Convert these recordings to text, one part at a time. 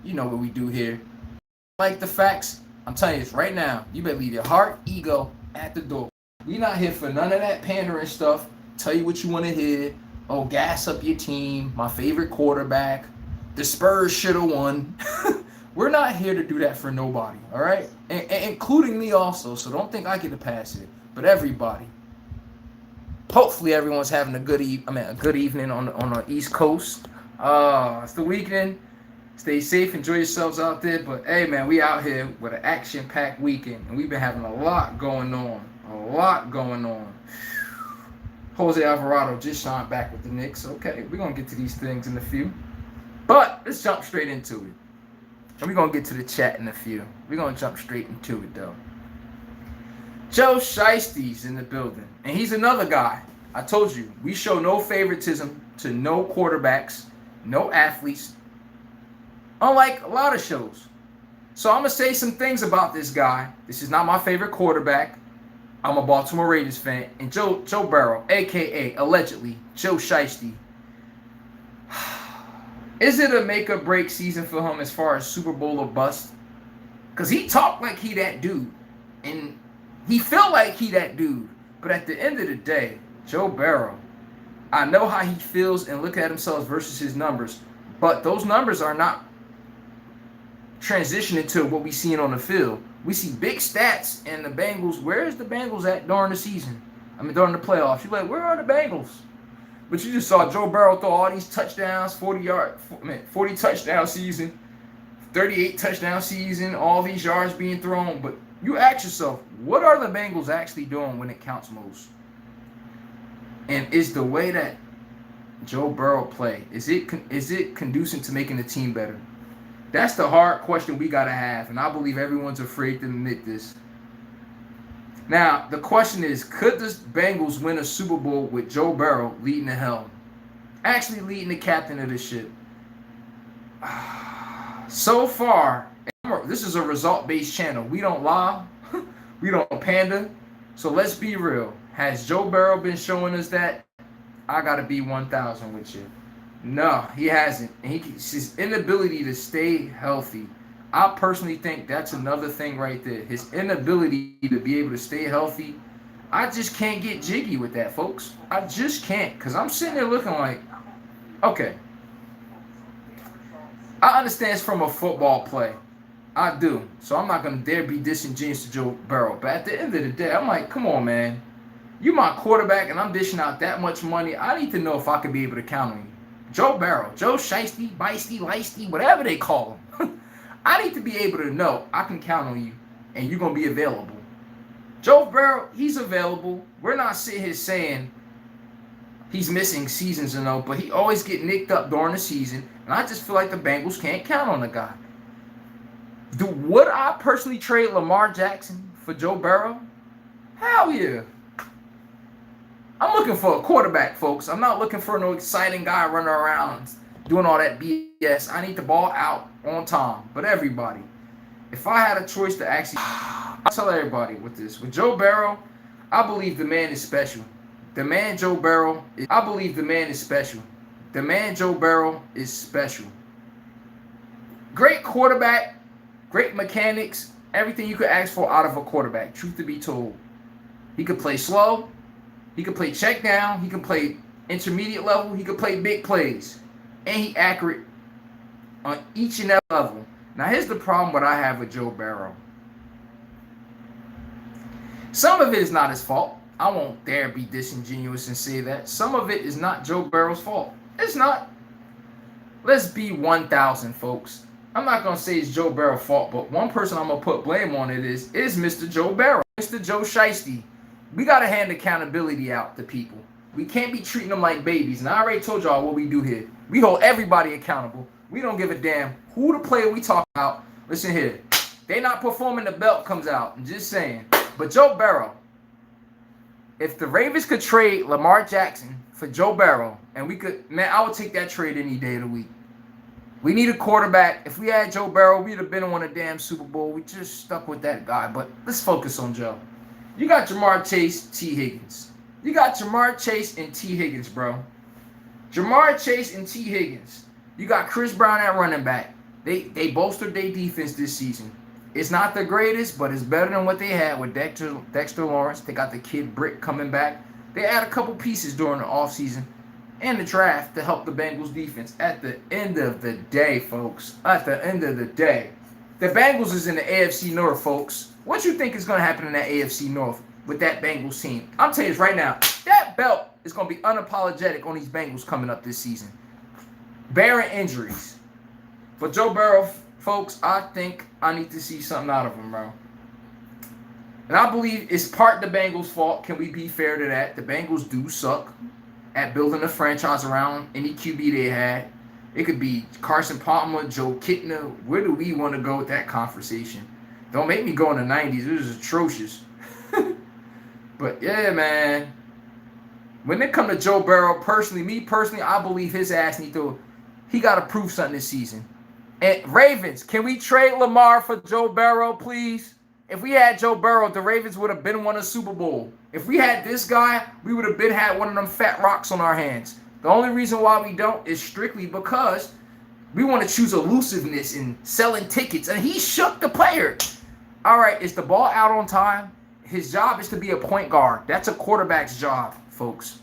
You know what we do here. Like the facts, I'm telling you this right now. You better leave your heart, ego at the door. We not here for none of that pandering stuff. Tell you what you want to hear. Oh, gas up your team. My favorite quarterback. The Spurs should have won. We're not here to do that for nobody, all right? And including me also. So don't think I get to pass it. But everybody. Hopefully everyone's having a good a good evening on the East Coast. It's the weekend. Stay safe, enjoy yourselves out there. But hey, man, we out here with an action-packed weekend, and we've been having a lot going on. A lot going on. Jose Alvarado just signed back with the Knicks. Okay, we're gonna get to these things in a few, but let's jump straight into it. And we're gonna get to the chat in a few. We're gonna jump straight into it though. Joe Shiesty's in the building, and he's another guy. I told you, we show no favoritism to no quarterbacks, no athletes, unlike a lot of shows. So I'm going to say some things about this guy. This is not my favorite quarterback. I'm a Baltimore Ravens fan. And Joe Burrow, a.k.a. allegedly Joe Shiesty. Is it a make-or-break season for him as far as Super Bowl or bust? Because he talked like he that dude. And he felt like he that dude. But at the end of the day, Joe Burrow, I know how he feels and look at himself versus his numbers. But those numbers are not transitioning to what we seen on the field. We see big stats and the Bengals. Where is the Bengals at during the season? I mean, during the playoffs. You're like, where are the Bengals? But you just saw Joe Burrow throw all these touchdowns, 40 touchdown season, 38 touchdown season, all these yards being thrown. But you ask yourself, what are the Bengals actually doing when it counts most? And is the way that Joe Burrow play, is it conducive to making the team better? That's the hard question we got to have, and I believe everyone's afraid to admit this. Now, the question is, could the Bengals win a Super Bowl with Joe Burrow leading the helm? Actually leading the captain of the ship. So far, this is a result-based channel. We don't lie. We don't pander. So let's be real. Has Joe Burrow been showing us that? I got to be 1,000 with you. No, he hasn't. And his inability to stay healthy. I personally think that's another thing right there. His inability to be able to stay healthy. I just can't get jiggy with that, folks. I just can't. Because I'm sitting there looking like, okay. I understand it's from a football play. I do. So I'm not going to dare be disingenuous to Joe Burrow. But at the end of the day, I'm like, come on, man. You my quarterback and I'm dishing out that much money. I need to know if I can be able to count on you. Joe Burrow, Joe Shiesty, Beisty, Leisty, whatever they call him. I need to be able to know I can count on you and you're going to be available. Joe Burrow, he's available. We're not sitting here saying he's missing seasons and all, but he always get nicked up during the season. And I just feel like the Bengals can't count on the guy. Would I personally trade Lamar Jackson for Joe Burrow? Hell yeah. I'm looking for a quarterback, folks. I'm not looking for no exciting guy running around doing all that BS. I need the ball out on time. But everybody, if I had a choice to actually, I'll tell everybody with this. With Joe Burrow, I believe the man is special. The man Joe Burrow, I believe the man is special. The man Joe Burrow is special. Great quarterback, great mechanics, everything you could ask for out of a quarterback, truth to be told. He could play slow. He could play check down. He can play intermediate level. He could play big plays. And he accurate on each and every level. Now, here's the problem what I have with Joe Burrow. Some of it is not his fault. I won't dare be disingenuous and say that. Some of it is not Joe Burrow's fault. It's not. Let's be 1,000, folks. I'm not going to say it's Joe Burrow's fault, but one person I'm going to put blame on it is Mr. Joe Burrow. Mr. Joe Shiesty. We got to hand accountability out to people. We can't be treating them like babies. And I already told y'all what we do here. We hold everybody accountable. We don't give a damn who the player we talk about. Listen here. They not performing, the belt comes out. I'm just saying. But Joe Burrow, if the Ravens could trade Lamar Jackson for Joe Burrow, and we could, man, I would take that trade any day of the week. We need a quarterback. If we had Joe Burrow, we'd have been on a damn Super Bowl. We just stuck with that guy. But let's focus on Joe. You got Jamar Chase, T. Higgins. You got Jamar Chase and T. Higgins, bro. Jamar Chase and T. Higgins. You got Chris Brown at running back. They bolstered their defense this season. It's not the greatest, but it's better than what they had with Dexter Lawrence. They got the kid Brick coming back. They add a couple pieces during the offseason and the draft to help the Bengals defense. At the end of the day, folks, at the end of the day, the Bengals is in the AFC North, folks. What you think is going to happen in that AFC North with that Bengals team? I'm telling you this right now, that belt is going to be unapologetic on these Bengals coming up this season. Barring injuries. But Joe Burrow, folks, I think I need to see something out of him, bro. And I believe it's part the Bengals' fault. Can we be fair to that? The Bengals do suck at building a franchise around any QB they had. It could be Carson Palmer, Joe Kitna. Where do we want to go with that conversation? Don't make me go in the 90s. It was atrocious. But, yeah, man. When it comes to Joe Burrow, me personally, I believe his ass he got to prove something this season. And Ravens, can we trade Lamar for Joe Burrow, please? If we had Joe Burrow, the Ravens would have been won a Super Bowl. If we had this guy, we would have had one of them fat rocks on our hands. The only reason why we don't is strictly because we want to choose elusiveness in selling tickets. And he shook the player. All right, is the ball out on time? His job is to be a point guard. That's a quarterback's job, folks.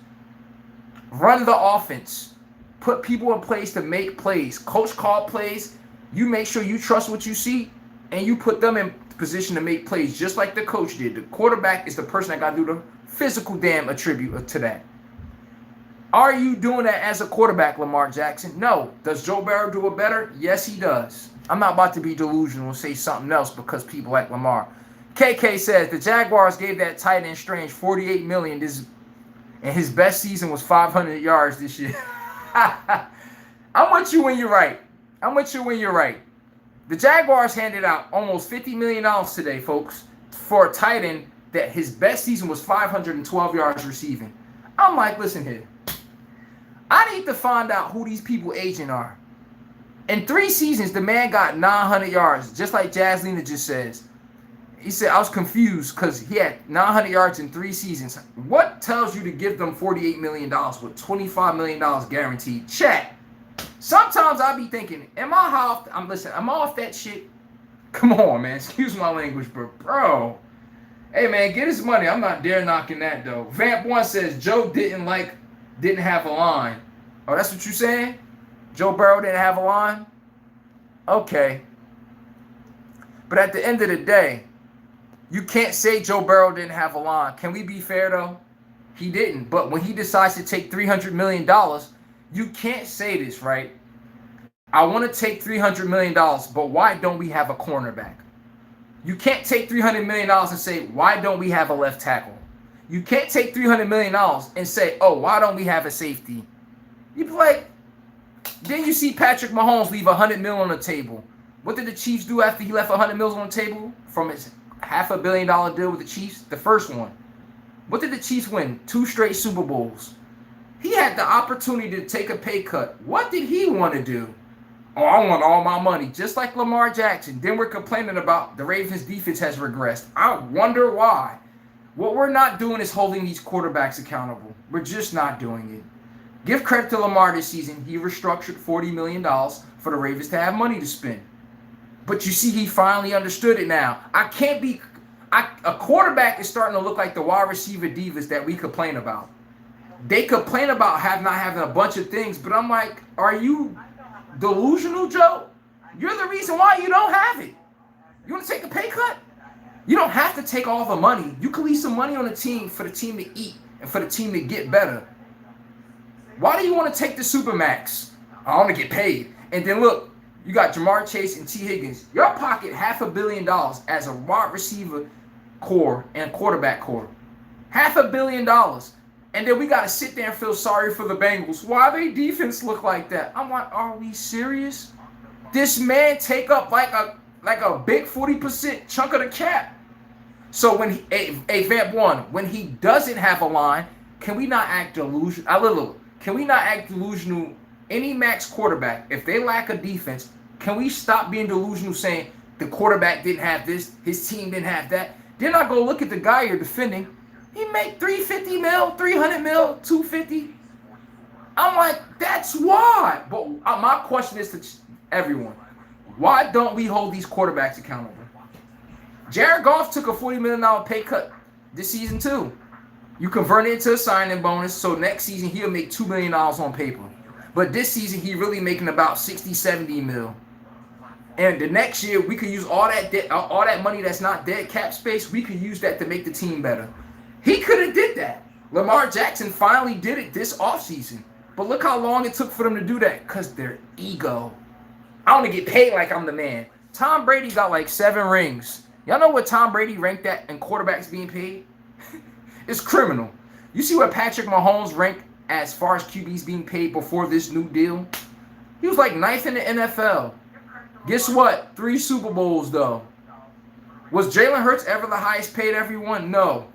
Run the offense. Put people in place to make plays. Coach call plays. You make sure you trust what you see, and you put them in position to make plays just like the coach did. The quarterback is the person that got to do the physical damn attribute to that. Are you doing that as a quarterback, Lamar Jackson? No. Does Joe Burrow do it better? Yes, he does. I'm not about to be delusional and say something else because people like Lamar. KK says the Jaguars gave that tight end Strange $48 million and his best season was 500 yards this year. I'm with you when you're right. The Jaguars handed out almost $50 million today, folks, for a tight end that his best season was 512 yards receiving. I'm like, listen here. I need to find out who these people agent are. In 3 seasons, the man got 900 yards, just like Jazzlina just says. He said, I was confused because he had 900 yards in 3 seasons. What tells you to give them $48 million with $25 million guaranteed? Chat. Sometimes I be thinking, am I off that shit? Come on, man. Excuse my language, but bro. Hey, man, get his money. I'm not dare knocking that, though. Vamp1 says Joe didn't have a line. Oh, that's what you saying? Joe Burrow didn't have a line? Okay. But at the end of the day, you can't say Joe Burrow didn't have a line. Can we be fair, though? He didn't. But when he decides to take $300 million, you can't say this, right? I want to take $300 million, but why don't we have a cornerback? You can't take $300 million and say, why don't we have a left tackle? You can't take $300 million and say, oh, why don't we have a safety? You be like, then you see Patrick Mahomes leave $100 million on the table. What did the Chiefs do after he left $100 million on the table from his $500 million deal with the Chiefs? The first one. What did the Chiefs win? 2 straight Super Bowls. He had the opportunity to take a pay cut. What did he want to do? Oh, I want all my money, just like Lamar Jackson. Then we're complaining about the Ravens' defense has regressed. I wonder why. What we're not doing is holding these quarterbacks accountable. We're just not doing it. Give credit to Lamar this season. He restructured $40 million for the Ravens to have money to spend. But you see, he finally understood it now. A quarterback is starting to look like the wide receiver divas that we complain about. They complain about not having a bunch of things, but I'm like, are you delusional, Joe? You're the reason why you don't have it. You want to take a pay cut? You don't have to take all the money. You can leave some money on the team for the team to eat and for the team to get better. Why do you want to take the Supermax? I want to get paid. And then look, you got Jamar Chase and T. Higgins. Your pocket $500 million as a wide receiver core and quarterback core. $500 million. And then we got to sit there and feel sorry for the Bengals. Why they defense look like that? I'm like, are we serious? This man take up like a big 40% chunk of the cap. So when Vamp 1, when he doesn't have a line, can we not act delusional? Can we not act delusional? Any max quarterback, if they lack a defense, can we stop being delusional saying the quarterback didn't have this, his team didn't have that? Then I go look at the guy you're defending. He make $350 mil, $300 mil, $250. I'm like, that's why. But my question is to everyone. Why don't we hold these quarterbacks accountable? Jared Goff took a $40 million pay cut this season too. You convert it into a signing bonus, so next season he'll make $2 million on paper. But this season he really making about 60, 70 mil. And the next year we could use all that money that's not dead cap space. We could use that to make the team better. He could have did that. Lamar Jackson finally did it this offseason. But look how long it took for them to do that. Because their ego. I want to get paid like I'm the man. Tom Brady got like 7 rings. Y'all know what Tom Brady ranked at in quarterbacks being paid? It's criminal. You see what Patrick Mahomes ranked as far as QBs being paid before this new deal? He was like 9th in the NFL. Guess what? 3 Super Bowls though. Was Jalen Hurts ever the highest paid everyone? No.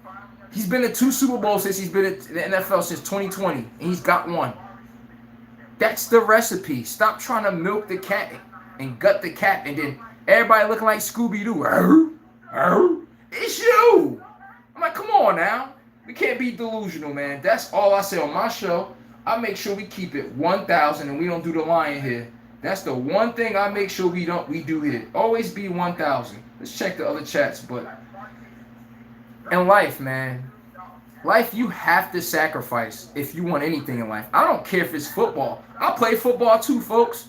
He's been to 2 Super Bowls since he's been in the NFL since 2020. And he's got 1. That's the recipe. Stop trying to milk the cat and gut the cat and then everybody looking like Scooby-Doo. It's you. I'm like, come on now. We can't be delusional, man. That's all I say on my show. I make sure we keep it 1,000 and we don't do the lying here. That's the one thing I make sure we do here. Always be 1,000. Let's check the other chats, but in life, man. Life, you have to sacrifice if you want anything in life. I don't care if it's football. I play football too, folks.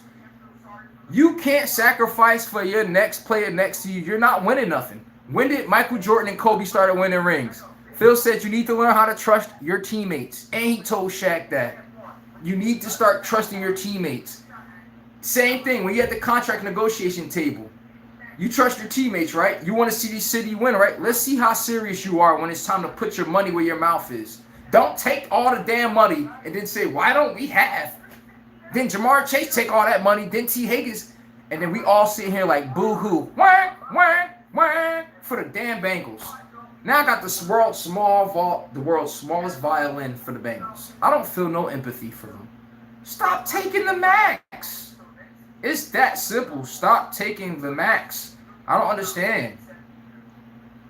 You can't sacrifice for your next player next to you. You're not winning nothing. When did Michael Jordan and Kobe start winning rings? Phil said you need to learn how to trust your teammates. And he told Shaq that. You need to start trusting your teammates. Same thing when you're at the contract negotiation table. You trust your teammates, right? You want to see the city win, right? Let's see how serious you are when it's time to put your money where your mouth is. Don't take all the damn money and then say, why don't we have? Then Jamar Chase take all that money, then T. Higgins, and then we all sit here like boo-hoo. Wah, wah, wah, for the damn Bengals. Now I got the world's smallest violin for the Bengals. I don't feel no empathy for them. Stop taking the max. It's that simple. Stop taking the max. I don't understand.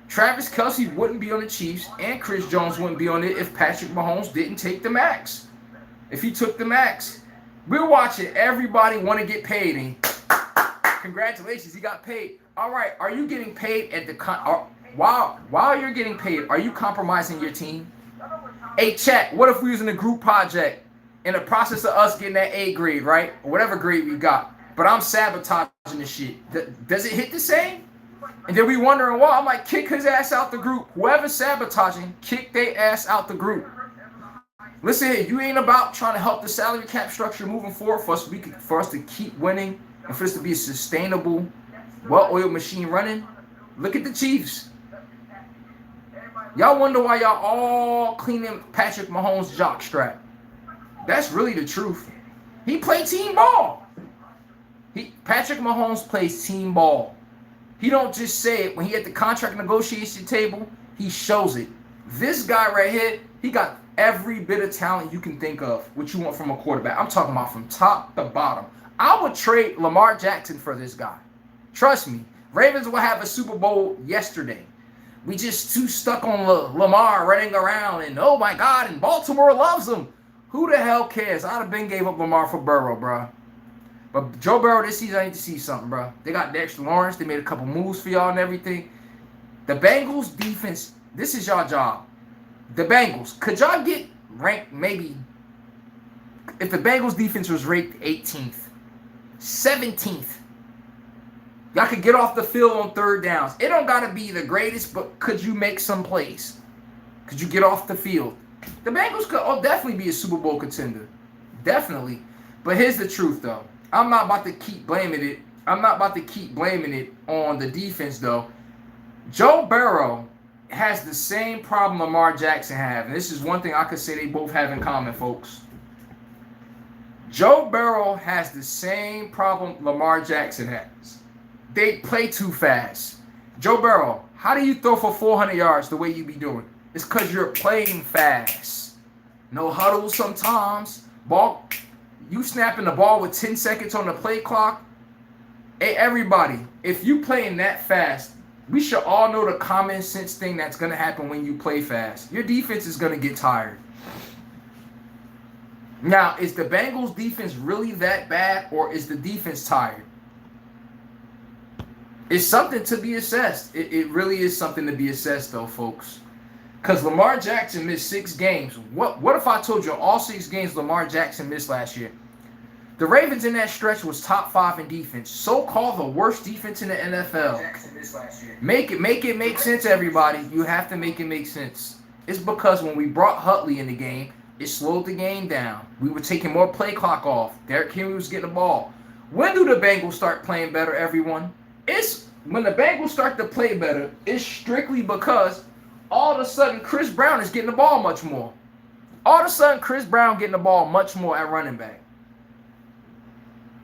Travis Kelce wouldn't be on the Chiefs and Chris Jones wouldn't be on it if Patrick Mahomes didn't take the max. If he took the max, we're watching everybody want to get paid. And congratulations, he got paid. All right, are you getting paid at the while you're getting paid? Are you compromising your team? Hey, chat. What if we was in a group project in the process of us getting that A grade, right, or whatever grade we got? But I'm sabotaging the shit. Does it hit the same? And then we wondering why. I'm like, kick his ass out the group. Whoever's sabotaging, kick their ass out the group. Listen here, you ain't about trying to help the salary cap structure moving forward for us to keep winning and for this to be a sustainable, well-oiled machine running. Look at the Chiefs. Y'all wonder why y'all all cleaning Patrick Mahomes' jockstrap. That's really the truth. He played team ball. Patrick Mahomes plays team ball. He don't just say it. When he at the contract negotiation table, he shows it. This guy right here, he got every bit of talent you can think of, what you want from a quarterback. I'm talking about from top to bottom. I would trade Lamar Jackson for this guy. Trust me. Ravens will have a Super Bowl yesterday. We just too stuck on Lamar running around and oh my God, and Baltimore loves him. Who the hell cares? I'd have been gave up Lamar for Burrow, bro. But Joe Burrow this season, I need to see something, bro. They got Dexter Lawrence. They made a couple moves for y'all and everything. The Bengals defense, this is y'all job. The Bengals, could y'all get ranked maybe, if the Bengals defense was ranked 18th, 17th, y'all could get off the field on third downs. It don't got to be the greatest, but could you make some plays? Could you get off the field? The Bengals could definitely be a Super Bowl contender. Definitely. But here's the truth, though. I'm not about to keep blaming it. I'm not about to keep blaming it on the defense, though. Joe Burrow has the same problem Lamar Jackson has. And this is one thing I could say they both have in common, folks. Joe Burrow has the same problem Lamar Jackson has. They play too fast. Joe Burrow, how do you throw for 400 yards the way you be doing? It's because you're playing fast. No huddle sometimes. Ball, you snapping the ball with 10 seconds on the play clock. Hey, everybody, if you playing that fast, we should all know the common sense thing that's going to happen when you play fast. Your defense is going to get tired. Now, is the Bengals defense really that bad or is the defense tired? It's something to be assessed. It really is something to be assessed, though, folks. Because Lamar Jackson missed 6 games. What if I told you all 6 games Lamar Jackson missed last year? The Ravens in that stretch was top 5 in defense. So-called the worst defense in the NFL. Make it make sense, everybody. You have to make it make sense. It's because when we brought Huntley in the game, it slowed the game down. We were taking more play clock off. Derrick Henry was getting the ball. When do the Bengals start playing better, everyone? It's when the Bengals start to play better, it's strictly because all of a sudden Chris Brown is getting the ball much more. All of a sudden Chris Brown getting the ball much more at running back.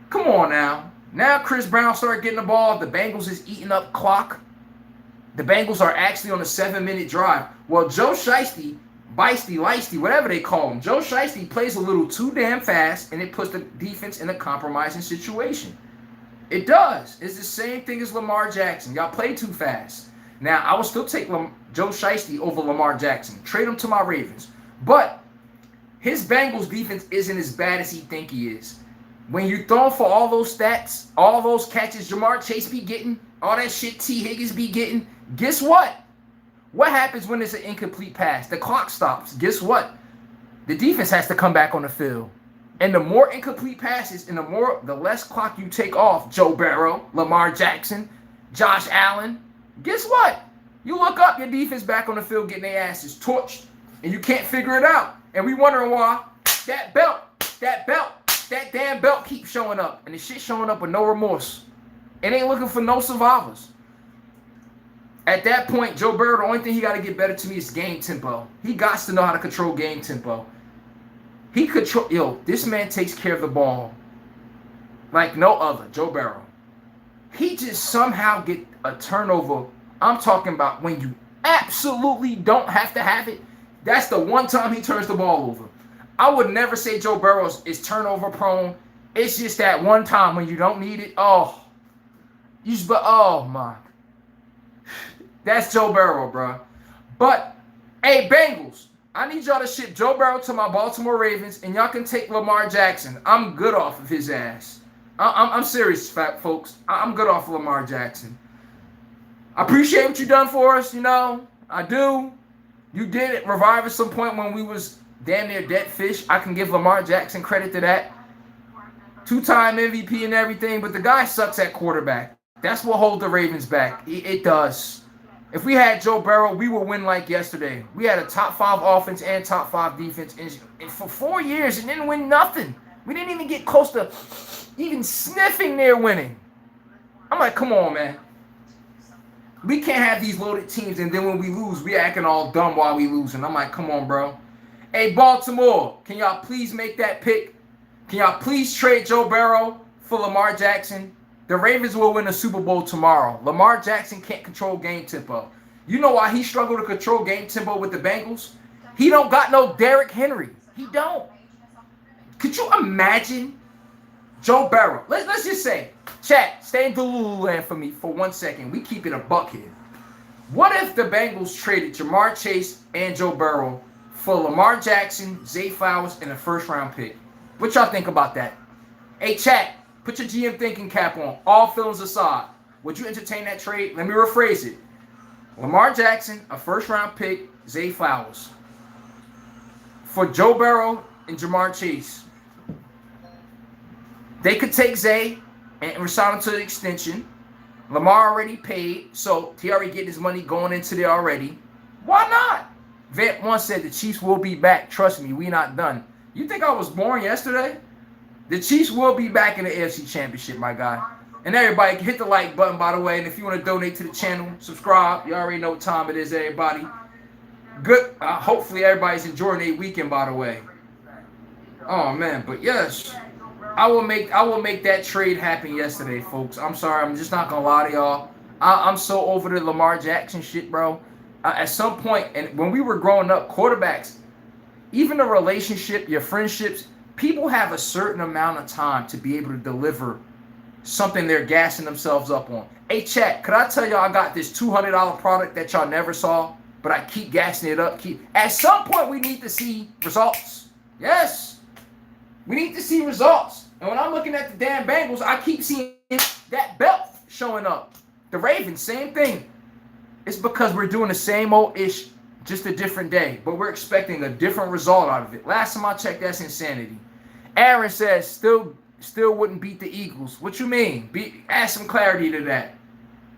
Come on now. Now Chris Brown started getting the ball. The Bengals is eating up clock. The Bengals are actually on a 7-minute drive. Well, Joe Shiesty, Beisty, Leisty, whatever they call him, Joe Shiesty plays a little too damn fast, and it puts the defense in a compromising situation. It does. It's the same thing as Lamar Jackson. Y'all play too fast. Now, I will still take Joe Shiesty over Lamar Jackson. Trade him to my Ravens. But his Bengals defense isn't as bad as he think he is. When you throw for all those stats, all those catches Jamar Chase be getting, all that shit T. Higgins be getting, guess what? What happens when it's an incomplete pass? The clock stops. Guess what? The defense has to come back on the field. And the more incomplete passes and the less clock you take off, Joe Burrow, Lamar Jackson, Josh Allen, guess what? You look up, your defense back on the field getting their asses torched, and you can't figure it out. And we wondering why that damn belt keeps showing up. And the shit showing up with no remorse. It ain't looking for no survivors. At that point, Joe Burrow, the only thing he got to get better to me is game tempo. He got to know how to control game tempo. This man takes care of the ball like no other, Joe Burrow. He just somehow get a turnover. I'm talking about when you absolutely don't have to have it. That's the one time he turns the ball over. I would never say Joe Burrow is turnover prone. It's just that one time when you don't need it. Oh my. That's Joe Burrow, bro. But, hey, Bengals, I need y'all to ship Joe Burrow to my Baltimore Ravens, and y'all can take Lamar Jackson. I'm good off of his ass. I'm serious, folks. I'm good off of Lamar Jackson. I appreciate what you done for us, I do. You did revive at some point when we was damn near dead fish. I can give Lamar Jackson credit to that. 2-time MVP and everything, but the guy sucks at quarterback. That's what holds the Ravens back. It does. If we had Joe Burrow, we would win like yesterday. We had a top 5 offense and top 5 defense. And for 4 years, and didn't win nothing. We didn't even get close to even sniffing near winning. I'm like, come on, man. We can't have these loaded teams, and then when we lose, we acting all dumb while we losing. I'm like, come on, bro. Hey, Baltimore, can y'all please make that pick? Can y'all please trade Joe Burrow for Lamar Jackson? The Ravens will win the Super Bowl tomorrow. Lamar Jackson can't control game tempo. You know why he struggled to control game tempo with the Bengals? He don't got no Derrick Henry. He don't. Could you imagine Joe Burrow? Let's just say, chat, stay in Delulu for me for 1 second. We keep it a buck here. What if the Bengals traded Jamar Chase and Joe Burrow for Lamar Jackson, Zay Flowers, and a first-round pick? What y'all think about that? Hey, chat. Put your GM thinking cap on. All feelings aside. Would you entertain that trade? Let me rephrase it. Lamar Jackson, a first-round pick, Zay Flowers. For Joe Burrow and Jamar Chase. They could take Zay and resign him to the extension. Lamar already paid, so he already get his money going into there already. Why not? Vet once said the Chiefs will be back. Trust me, we not done. You think I was born yesterday? The Chiefs will be back in the AFC Championship, my guy. And everybody, hit the like button, by the way. And if you want to donate to the channel, subscribe. You already know what time it is, everybody. Good. Hopefully, everybody's enjoying their weekend, by the way. Oh, man. But, yes, I will make that trade happen yesterday, folks. I'm sorry. I'm just not going to lie to y'all. I'm so over the Lamar Jackson shit, bro. At some point, and when we were growing up, quarterbacks, even the relationship, your friendships, people have a certain amount of time to be able to deliver something they're gassing themselves up on. Hey, chat, could I tell y'all I got this $200 product that y'all never saw, but I keep gassing it up? At some point, we need to see results. Yes. We need to see results. And when I'm looking at the damn Bengals, I keep seeing that belt showing up. The Ravens, same thing. It's because we're doing the same old ish, just a different day. But we're expecting a different result out of it. Last time I checked, that's insanity. Aaron says still wouldn't beat the Eagles. What you mean? Add some clarity to that.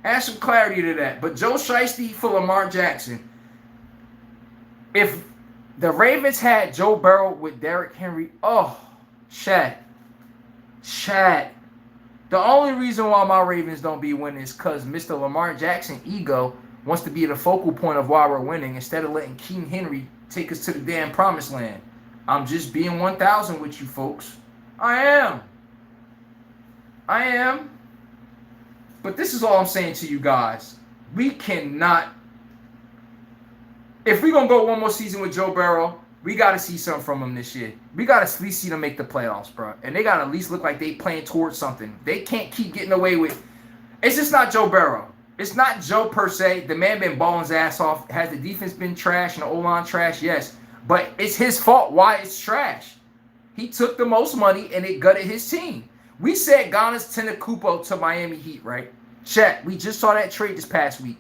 Add some clarity to that. But Joe Shiesty for Lamar Jackson. If the Ravens had Joe Burrow with Derrick Henry, Shad. The only reason why my Ravens don't be winning is because Mr. Lamar Jackson ego wants to be the focal point of why we're winning instead of letting King Henry take us to the damn promised land. I'm just being 1,000 with you folks. I am. But this is all I'm saying to you guys. We cannot. If we're going to go one more season with Joe Burrow, we got to see something from him this year. We got to at least see them make the playoffs, bro. And they got to at least look like they playing towards something. They can't keep getting away with. It's just not Joe Burrow. It's not Joe per se. The man been balling his ass off. Has the defense been trash and the O-line trash? Yes. But it's his fault why it's trash. He took the most money and it gutted his team. We said Giannis Antetokounmpo to Miami Heat, right? Check. We just saw that trade this past week.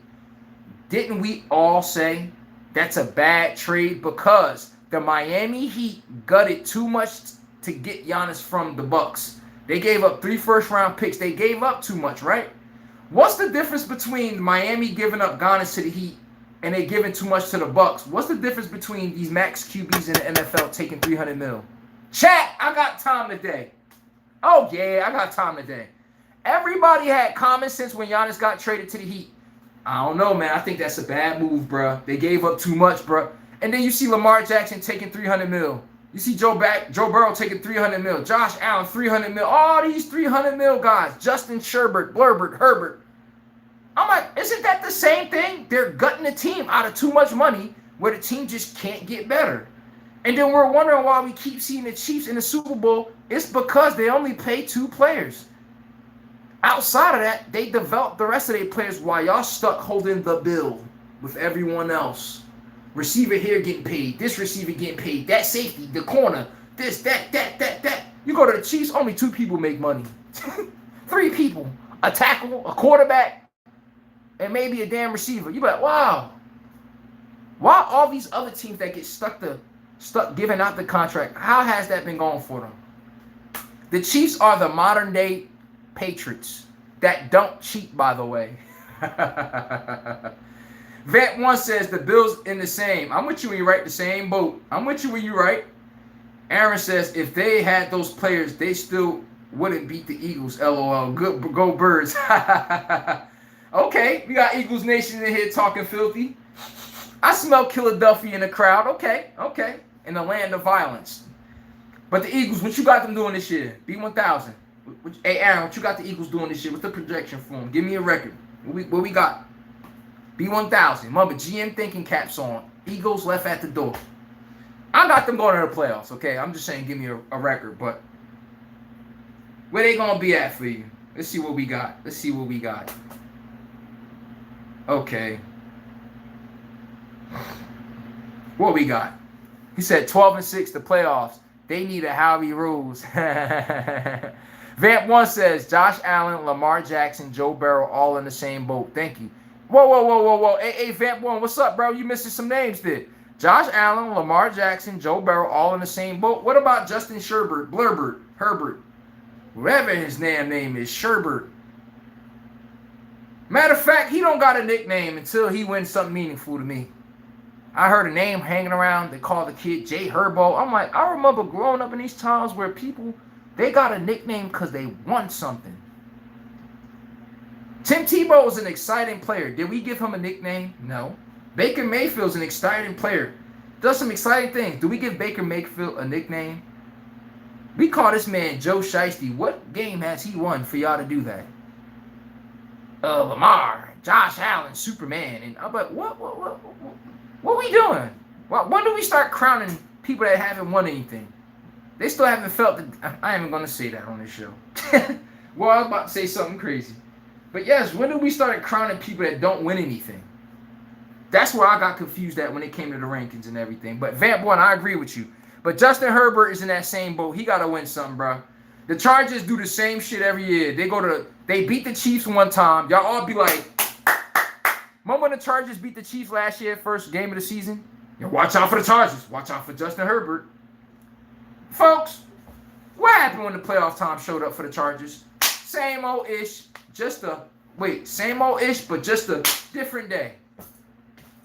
Didn't we all say that's a bad trade because the Miami Heat gutted too much to get Giannis from the Bucks? They gave up 3 first-round picks. They gave up too much, right? What's the difference between Miami giving up Giannis to the Heat and they giving too much to the Bucks? What's the difference between these max QBs in the NFL taking $300 million? Chat, I got time today. Oh, yeah, I got time today. Everybody had common sense when Giannis got traded to the Heat. I don't know, man. I think that's a bad move, bro. They gave up too much, bro. And then you see Lamar Jackson taking $300 million. You see Joe Burrow taking $300 million. Josh Allen, $300 million. All these $300 million guys. Justin Sherbert, Blurbert, Herbert. I'm like, isn't that the same thing? They're gutting the team out of too much money where the team just can't get better. And then we're wondering why we keep seeing the Chiefs in the Super Bowl. It's because they only pay 2 players. Outside of that, they developed the rest of their players while y'all stuck holding the bill with everyone else. Receiver here getting paid. This receiver getting paid. That safety, the corner, this, that. You go to the Chiefs, only 2 people make money. 3 people. A tackle, a quarterback, and maybe a damn receiver. You be like, wow. Why all these other teams that get stuck giving out the contract, how has that been going for them? The Chiefs are the modern day Patriots that don't cheat, by the way. Vet 1 says the Bills in the same. I'm with you when you write the same boat. I'm with you when you write. Aaron says if they had those players, they still wouldn't beat the Eagles. LOL. Good, go Birds. Okay, we got Eagles Nation in here talking filthy. I smell Philadelphia in the crowd. Okay. In the land of violence. But the Eagles, what you got them doing this year? B1000. Hey, Aaron, what you got the Eagles doing this year? What's the projection for them? Give me a record. What we got? B1000. Remember, GM thinking caps on. Eagles left at the door. I got them going to the playoffs, okay? I'm just saying give me a record. But where they going to be at for you? Let's see what we got. Okay. What we got? He said 12-6, the playoffs. They need a Howie Rules. Vamp 1 says Josh Allen, Lamar Jackson, Joe Burrow, all in the same boat. Thank you. Whoa. Hey, Vamp 1, what's up, bro? You missing some names there. Josh Allen, Lamar Jackson, Joe Burrow, all in the same boat. What about Justin Sherbert, Blurbert, Herbert? Whatever his damn name is, Sherbert. Matter of fact, he don't got a nickname until he wins something meaningful to me. I heard a name hanging around. They call the kid Jay Herbo. I'm like, I remember growing up in these times where people, they got a nickname because they won something. Tim Tebow is an exciting player. Did we give him a nickname? No. Baker Mayfield's an exciting player. Does some exciting things. Do we give Baker Mayfield a nickname? We call this man Joe Shiesty. What game has he won for y'all to do that? Lamar, Josh Allen, Superman. And I'm like, what we doing? When do we start crowning people that haven't won anything? They still haven't felt that. I ain't even going to say that on this show. Well, I was about to say something crazy. But yes, when did we start crowning people that don't win anything? That's where I got confused at when it came to the rankings and everything. But Vamp 1, I agree with you. But Justin Herbert is in that same boat. He got to win something, bro. The Chargers do the same shit every year. They go to They beat the Chiefs one time. Y'all all be like, remember when the Chargers beat the Chiefs last year, first game of the season? Yeah, watch out for the Chargers. Watch out for Justin Herbert. Folks, what happened when the playoff time showed up for the Chargers? Same old-ish, same old-ish, but just a different day.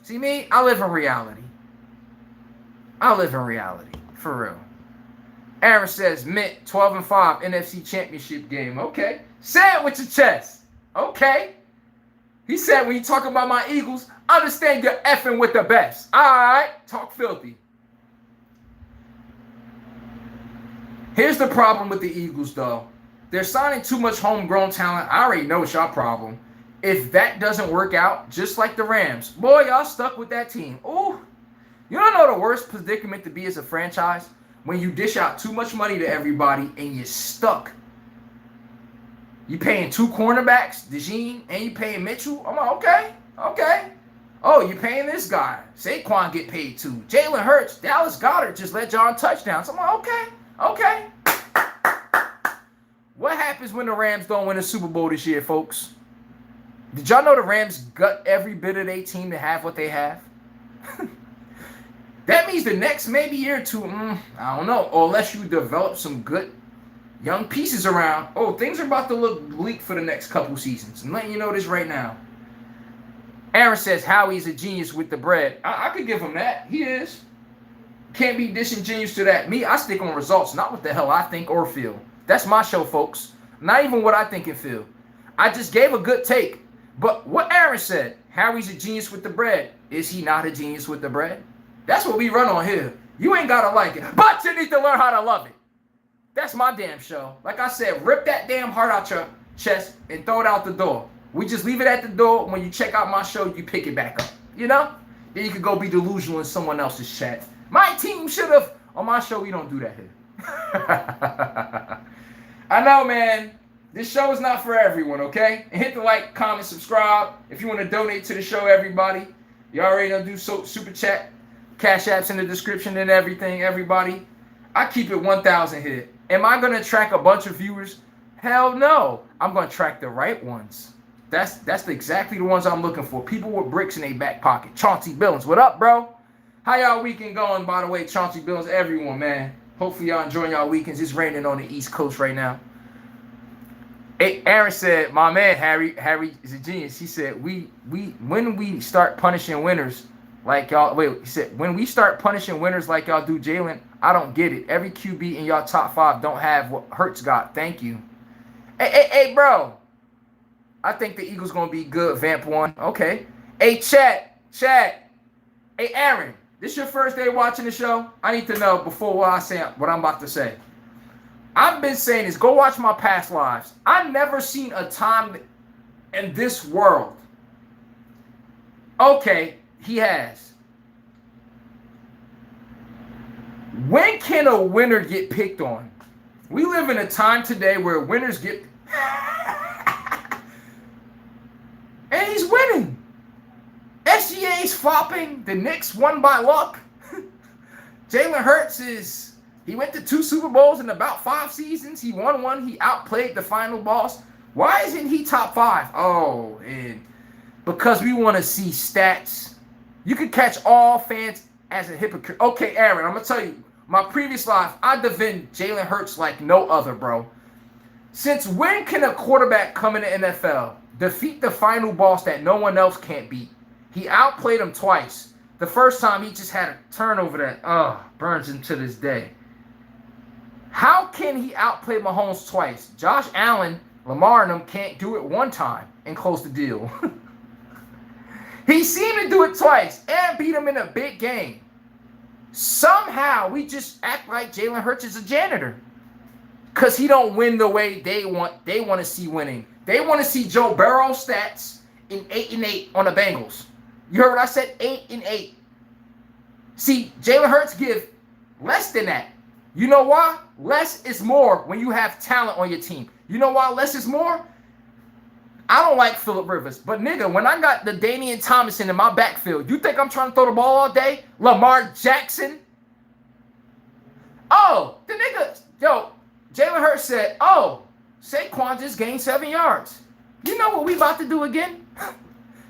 See me? I live in reality. For real. Aaron says, Mint, 12-5, NFC Championship game. Okay. Say it with your chest. Okay. He said, when you talk about my Eagles, understand you're effing with the best. All right. Talk filthy. Here's the problem with the Eagles, though. They're signing too much homegrown talent. I already know it's your problem. If that doesn't work out, just like the Rams, boy, y'all stuck with that team. Ooh. You don't know the worst predicament to be as a franchise? When you dish out too much money to everybody and you're stuck. You paying 2 cornerbacks, DeJean, and you paying Mitchell? I'm like, okay. Oh, you paying this guy. Saquon get paid too. Jalen Hurts, Dallas Goedert just let y'all touchdowns. I'm like, okay. What happens when the Rams don't win a Super Bowl this year, folks? Did y'all know the Rams gut every bit of their team to have what they have? That means the next maybe year or two, I don't know. Or unless you develop some good young pieces around. Oh, things are about to look bleak for the next couple seasons. I'm letting you know this right now. Aaron says Howie's a genius with the bread. I could give him that. He is. Can't be disingenuous to that. Me, I stick on results, not what the hell I think or feel. That's my show, folks. Not even what I think and feel. I just gave a good take. But what Aaron said, Howie's a genius with the bread. Is he not a genius with the bread? That's what we run on here. You ain't got to like it, but you need to learn how to love it. That's my damn show. Like I said, rip that damn heart out your chest and throw it out the door. We just leave it at the door. When you check out my show, you pick it back up. You know? Then you could go be delusional in someone else's chat. My team should have. On my show, we don't do that here. I know, man. This show is not for everyone, okay? And hit the like, comment, subscribe. If you want to donate to the show, everybody. You already know, do super chat. Cash apps in the description and everything, everybody. I keep it 1,000 here. Am I going to track a bunch of viewers? Hell no. I'm going to track the right ones. That's exactly the ones I'm looking for. People with bricks in their back pocket. Chauncey Billings, what up, bro? How y'all weekend going, by the way? Chauncey Billings, everyone, man. Hopefully y'all enjoying y'all weekends. It's raining on the East Coast right now. Hey, Aaron said, my man, Harry is a genius. He said, when we start punishing winners like y'all, he said, when we start punishing winners like y'all do Jalen, I don't get it. Every QB in y'all top 5 don't have what Hurts got. Thank you. Hey, bro. I think the Eagles going to be good. Vamp 1. Okay. Hey, chat. Hey, Aaron, this your first day watching the show? I need to know before what I'm about to say. I've been saying this. Go watch my past lives. I've never seen a time in this world. Okay, he has. When can a winner get picked on? We live in a time today where winners get... And he's winning. SGA's flopping. The Knicks won by luck. Jalen Hurts is... He went to 2 Super Bowls in about 5 seasons. He won 1. He outplayed the final boss. Why isn't he top 5? Oh, and because we want to see stats. You can catch all fans as a hypocrite. Okay, Aaron, I'm going to tell you. My previous live, I defend Jalen Hurts like no other, bro. Since when can a quarterback come in the NFL defeat the final boss that no one else can't beat? He outplayed him twice. The first time, he just had a turnover that burns him to this day. How can he outplay Mahomes twice? Josh Allen, Lamar, and them can't do it one time and close the deal. He seemed to do it twice and beat him in a big game. Somehow, we just act like Jalen Hurts is a janitor. Because he don't win the way they want. They want to see winning. They want to see Joe Burrow stats in 8-8 on the Bengals. You heard what I said? 8-8. See, Jalen Hurts give less than that. You know why? Less is more when you have talent on your team. You know why less is more? I don't like Phillip Rivers. But, nigga, when I got the Damian Thomason in my backfield, you think I'm trying to throw the ball all day? Lamar Jackson? Oh, the nigga, Jalen Hurts said, Saquon just gained 7 yards. You know what we about to do again?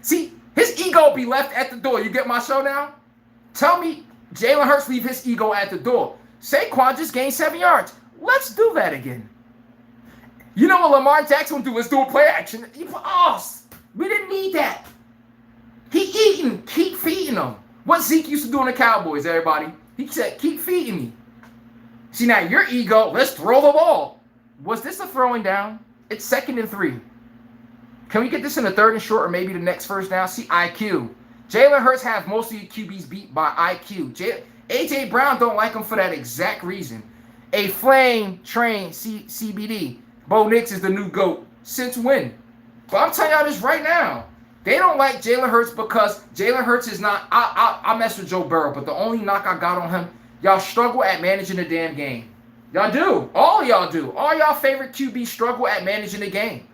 See, his ego be left at the door. You get my show now? Tell me Jalen Hurts leave his ego at the door. Saquon just gained 7 yards. Let's do that again. You know what Lamar Jackson will do? Let's do a play action. We didn't need that. He eating. Keep feeding him. What Zeke used to do in the Cowboys, everybody. He said, keep feeding me. See, now your ego, let's throw the ball. Was this a throwing down? It's 2nd and 3. Can we get this in the 3rd and short or maybe the next first down? See, IQ. Jalen Hurts have most of your QBs beat by IQ. A.J. Brown don't like him for that exact reason. A flame train CBD. Bo Nix is the new GOAT. Since when? But I'm telling y'all this right now. They don't like Jalen Hurts because Jalen Hurts is not. I mess with Joe Burrow, but the only knock I got on him, y'all struggle at managing the damn game. Y'all do. All y'all do. All y'all favorite QB struggle at managing the game.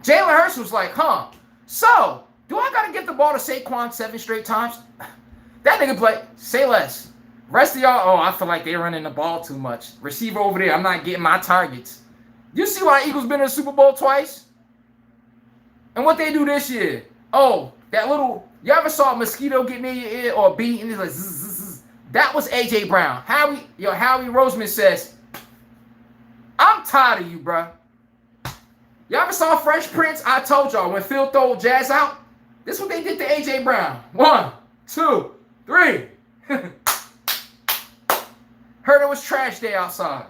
Jalen Hurts was like, so, do I got to give the ball to Saquon 7 straight times? That nigga play, say less. Rest of y'all, I feel like they running the ball too much. Receiver over there, I'm not getting my targets. You see why Eagles been in the Super Bowl twice? And what they do this year? That little, you ever saw a mosquito get near your ear or a bee and it's like zzz, zzz, zzz. That was A.J. Brown. Howie Roseman says, I'm tired of you, bro. Y'all ever saw Fresh Prince? I told y'all, when Phil threw Jazz out, this is what they did to A.J. Brown. 1, 2, 3. Heard it was trash day outside.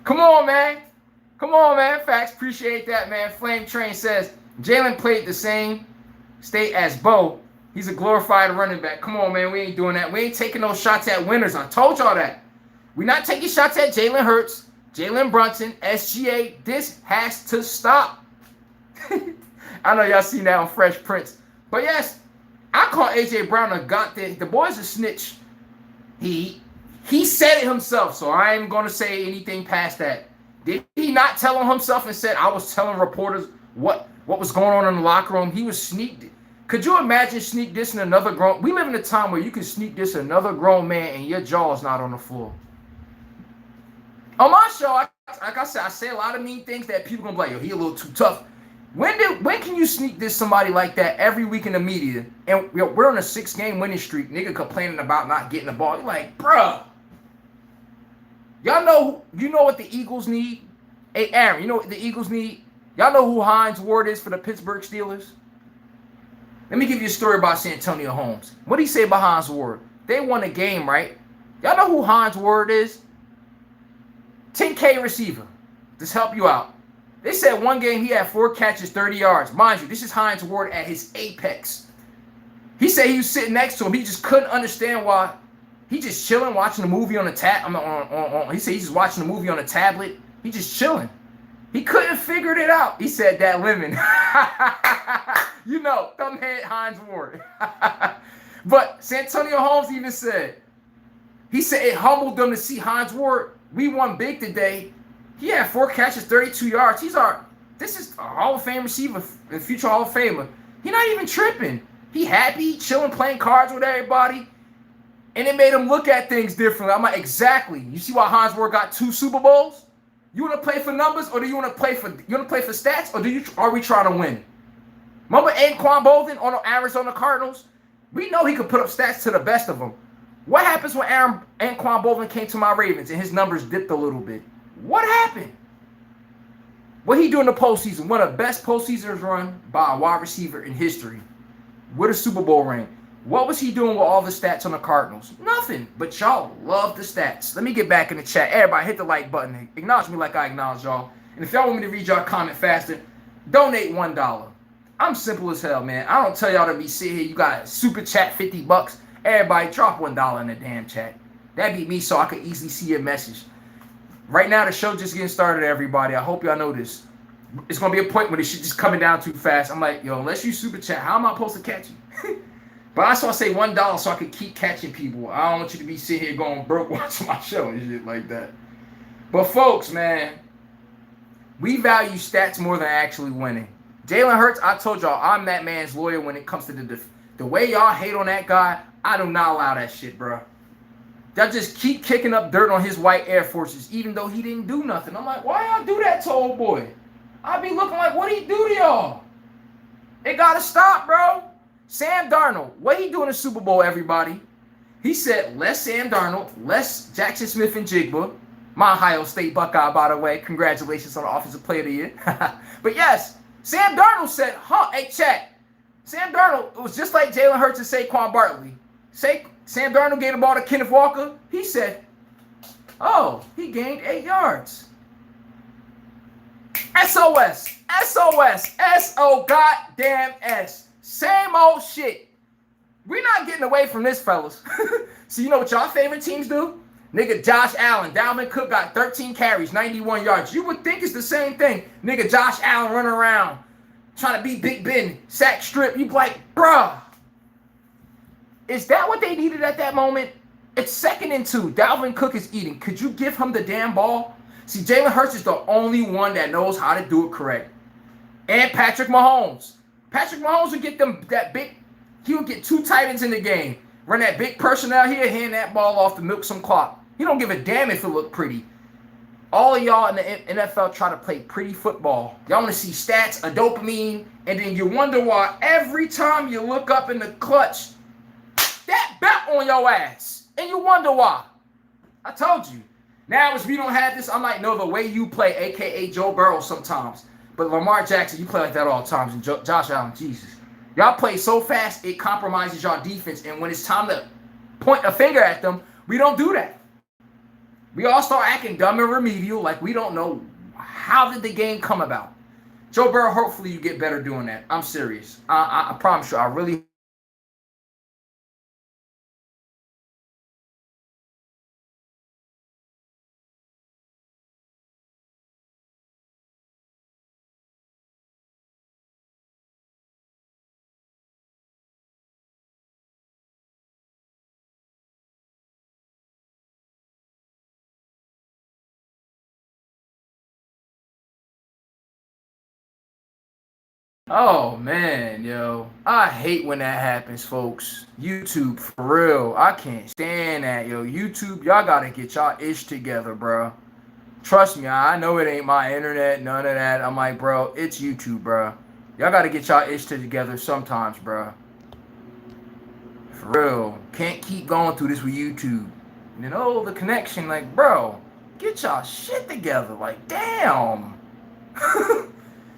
Come on, man. Come on, man. Facts. Appreciate that, man. Flame Train says, Jalen played the same state as Bo. He's a glorified running back. Come on, man. We ain't doing that. We ain't taking no shots at winners. I told y'all that. We're not taking shots at Jalen Hurts, Jalen Brunson, SGA. This has to stop. I know y'all seen that on Fresh Prince. But yes, I call A.J. Brown a goddamn. The boy's a snitch. He said it himself, so I ain't going to say anything past that. Did he not tell him himself and said, I was telling reporters what was going on in the locker room? He was sneaked. Could you imagine sneak dissing another grown? We live in a time where you can sneak diss another grown man and your jaw is not on the floor. On my show, like I said, I say a lot of mean things that people gonna be like, yo, he a little too tough. When can you sneak diss somebody like that every week in the media? And we're on a 6-game winning streak. Nigga complaining about not getting the ball. You're like, bruh. You know what the Eagles need? Hey, Aaron, you know what the Eagles need? Y'all know who Hines Ward is for the Pittsburgh Steelers? Let me give you a story about Santonio Holmes. What did he say about Hines Ward? They won a game, right? Y'all know who Hines Ward is? 10K receiver. Just help you out. They said one game he had 4 catches, 30 yards. Mind you, this is Hines Ward at his apex. He said he was sitting next to him. He just couldn't understand why. He just chilling, watching a movie on the he said he's just watching a movie on a tablet. He just chilling. He couldn't figure it out. He said that lemon. You know, thumbhead Hines Ward. But Santonio Holmes even said, he said it humbled them to see Hines Ward. We won big today. He had 4 catches, 32 yards. This is a Hall of Fame receiver, a future Hall of Famer. He not even tripping. He happy, chilling, playing cards with everybody. And it made him look at things differently. I'm like, exactly. You see why Hines Ward got 2 Super Bowls? You want to play for numbers, or do you want to play for stats, or are we trying to win? Remember Anquan Bolden on the Arizona Cardinals? We know he could put up stats to the best of them. What happens when Anquan Bolden came to my Ravens and his numbers dipped a little bit? What happened? What he do in the postseason? One of the best postseasons run by a wide receiver in history with a Super Bowl ring. What was he doing with all the stats on the Cardinals? Nothing. But y'all love the stats. Let me get back in the chat. Everybody hit the like button. Acknowledge me like I acknowledge y'all. And if y'all want me to read y'all comment faster, donate $1. I'm simple as hell, man. I don't tell y'all to be sitting here. You got super chat $50. Everybody drop $1 in the damn chat. That'd be me so I could easily see your message. Right now, the show just getting started, everybody. I hope y'all know this. It's going to be a point where this shit just coming down too fast. I'm like, yo, unless you super chat, how am I supposed to catch you? But I saw say $1 so I could keep catching people. I don't want you to be sitting here going broke watching my show and shit like that. But folks, man, we value stats more than actually winning. Jalen Hurts, I told y'all, I'm that man's lawyer when it comes to the way y'all hate on that guy. I do not allow that shit, bro. Y'all just keep kicking up dirt on his white Air Forces, even though he didn't do nothing. I'm like, why y'all do that to old boy? I be looking like, what he do to y'all? It gotta stop, bro. Sam Darnold, what he do in the Super Bowl, everybody? He said, less Sam Darnold, less Jackson Smith and Jigba. My Ohio State Buckeye, by the way. Congratulations on the Offensive Player of the Year. But yes, Sam Darnold said, hey, chat. Sam Darnold, it was just like Jalen Hurts and Saquon Barkley. Sam Darnold gave the ball to Kenneth Walker. He said, oh, he gained 8 yards. SOS, SOS, S-O goddamn S. Same old shit. We're not getting away from this, fellas. So you know what y'all favorite teams do? Nigga, Josh Allen, Dalvin Cook got 13 carries, 91 yards. You would think it's the same thing. Nigga, Josh Allen running around, trying to beat Big Ben, sack strip. You be like, bruh. Is that what they needed at that moment? It's 2nd and 2. Dalvin Cook is eating. Could you give him the damn ball? See, Jalen Hurts is the only one that knows how to do it correct. And Patrick Mahomes. Patrick Mahomes would get them that big. He would get 2 tight ends in the game. Run that big personnel here, hand that ball off to milk some clock. He don't give a damn if it look pretty. All of y'all in the NFL try to play pretty football. Y'all want to see stats, a dopamine, and then you wonder why every time you look up in the clutch, that belt on your ass. And you wonder why. I told you. Now, as we don't have this, I might know the way you play, a.k.a. Joe Burrow sometimes. But Lamar Jackson, you play like that all the times. And Josh Allen, Jesus. Y'all play so fast, it compromises y'all defense. And when it's time to point a finger at them, we don't do that. We all start acting dumb and remedial like we don't know how did the game come about. Joe Burrow, hopefully you get better doing that. I'm serious. I promise you, I really. Oh man, yo. I hate when that happens, folks. YouTube, for real. I can't stand that, yo. YouTube, y'all gotta get y'all ish together, bro. Trust me, I know it ain't my internet, none of that. I'm like, bro, it's YouTube, bro. Y'all gotta get y'all ish together sometimes, bro. For real. Can't keep going through this with YouTube. And then, oh, the connection, like, bro, get y'all shit together. Like, damn.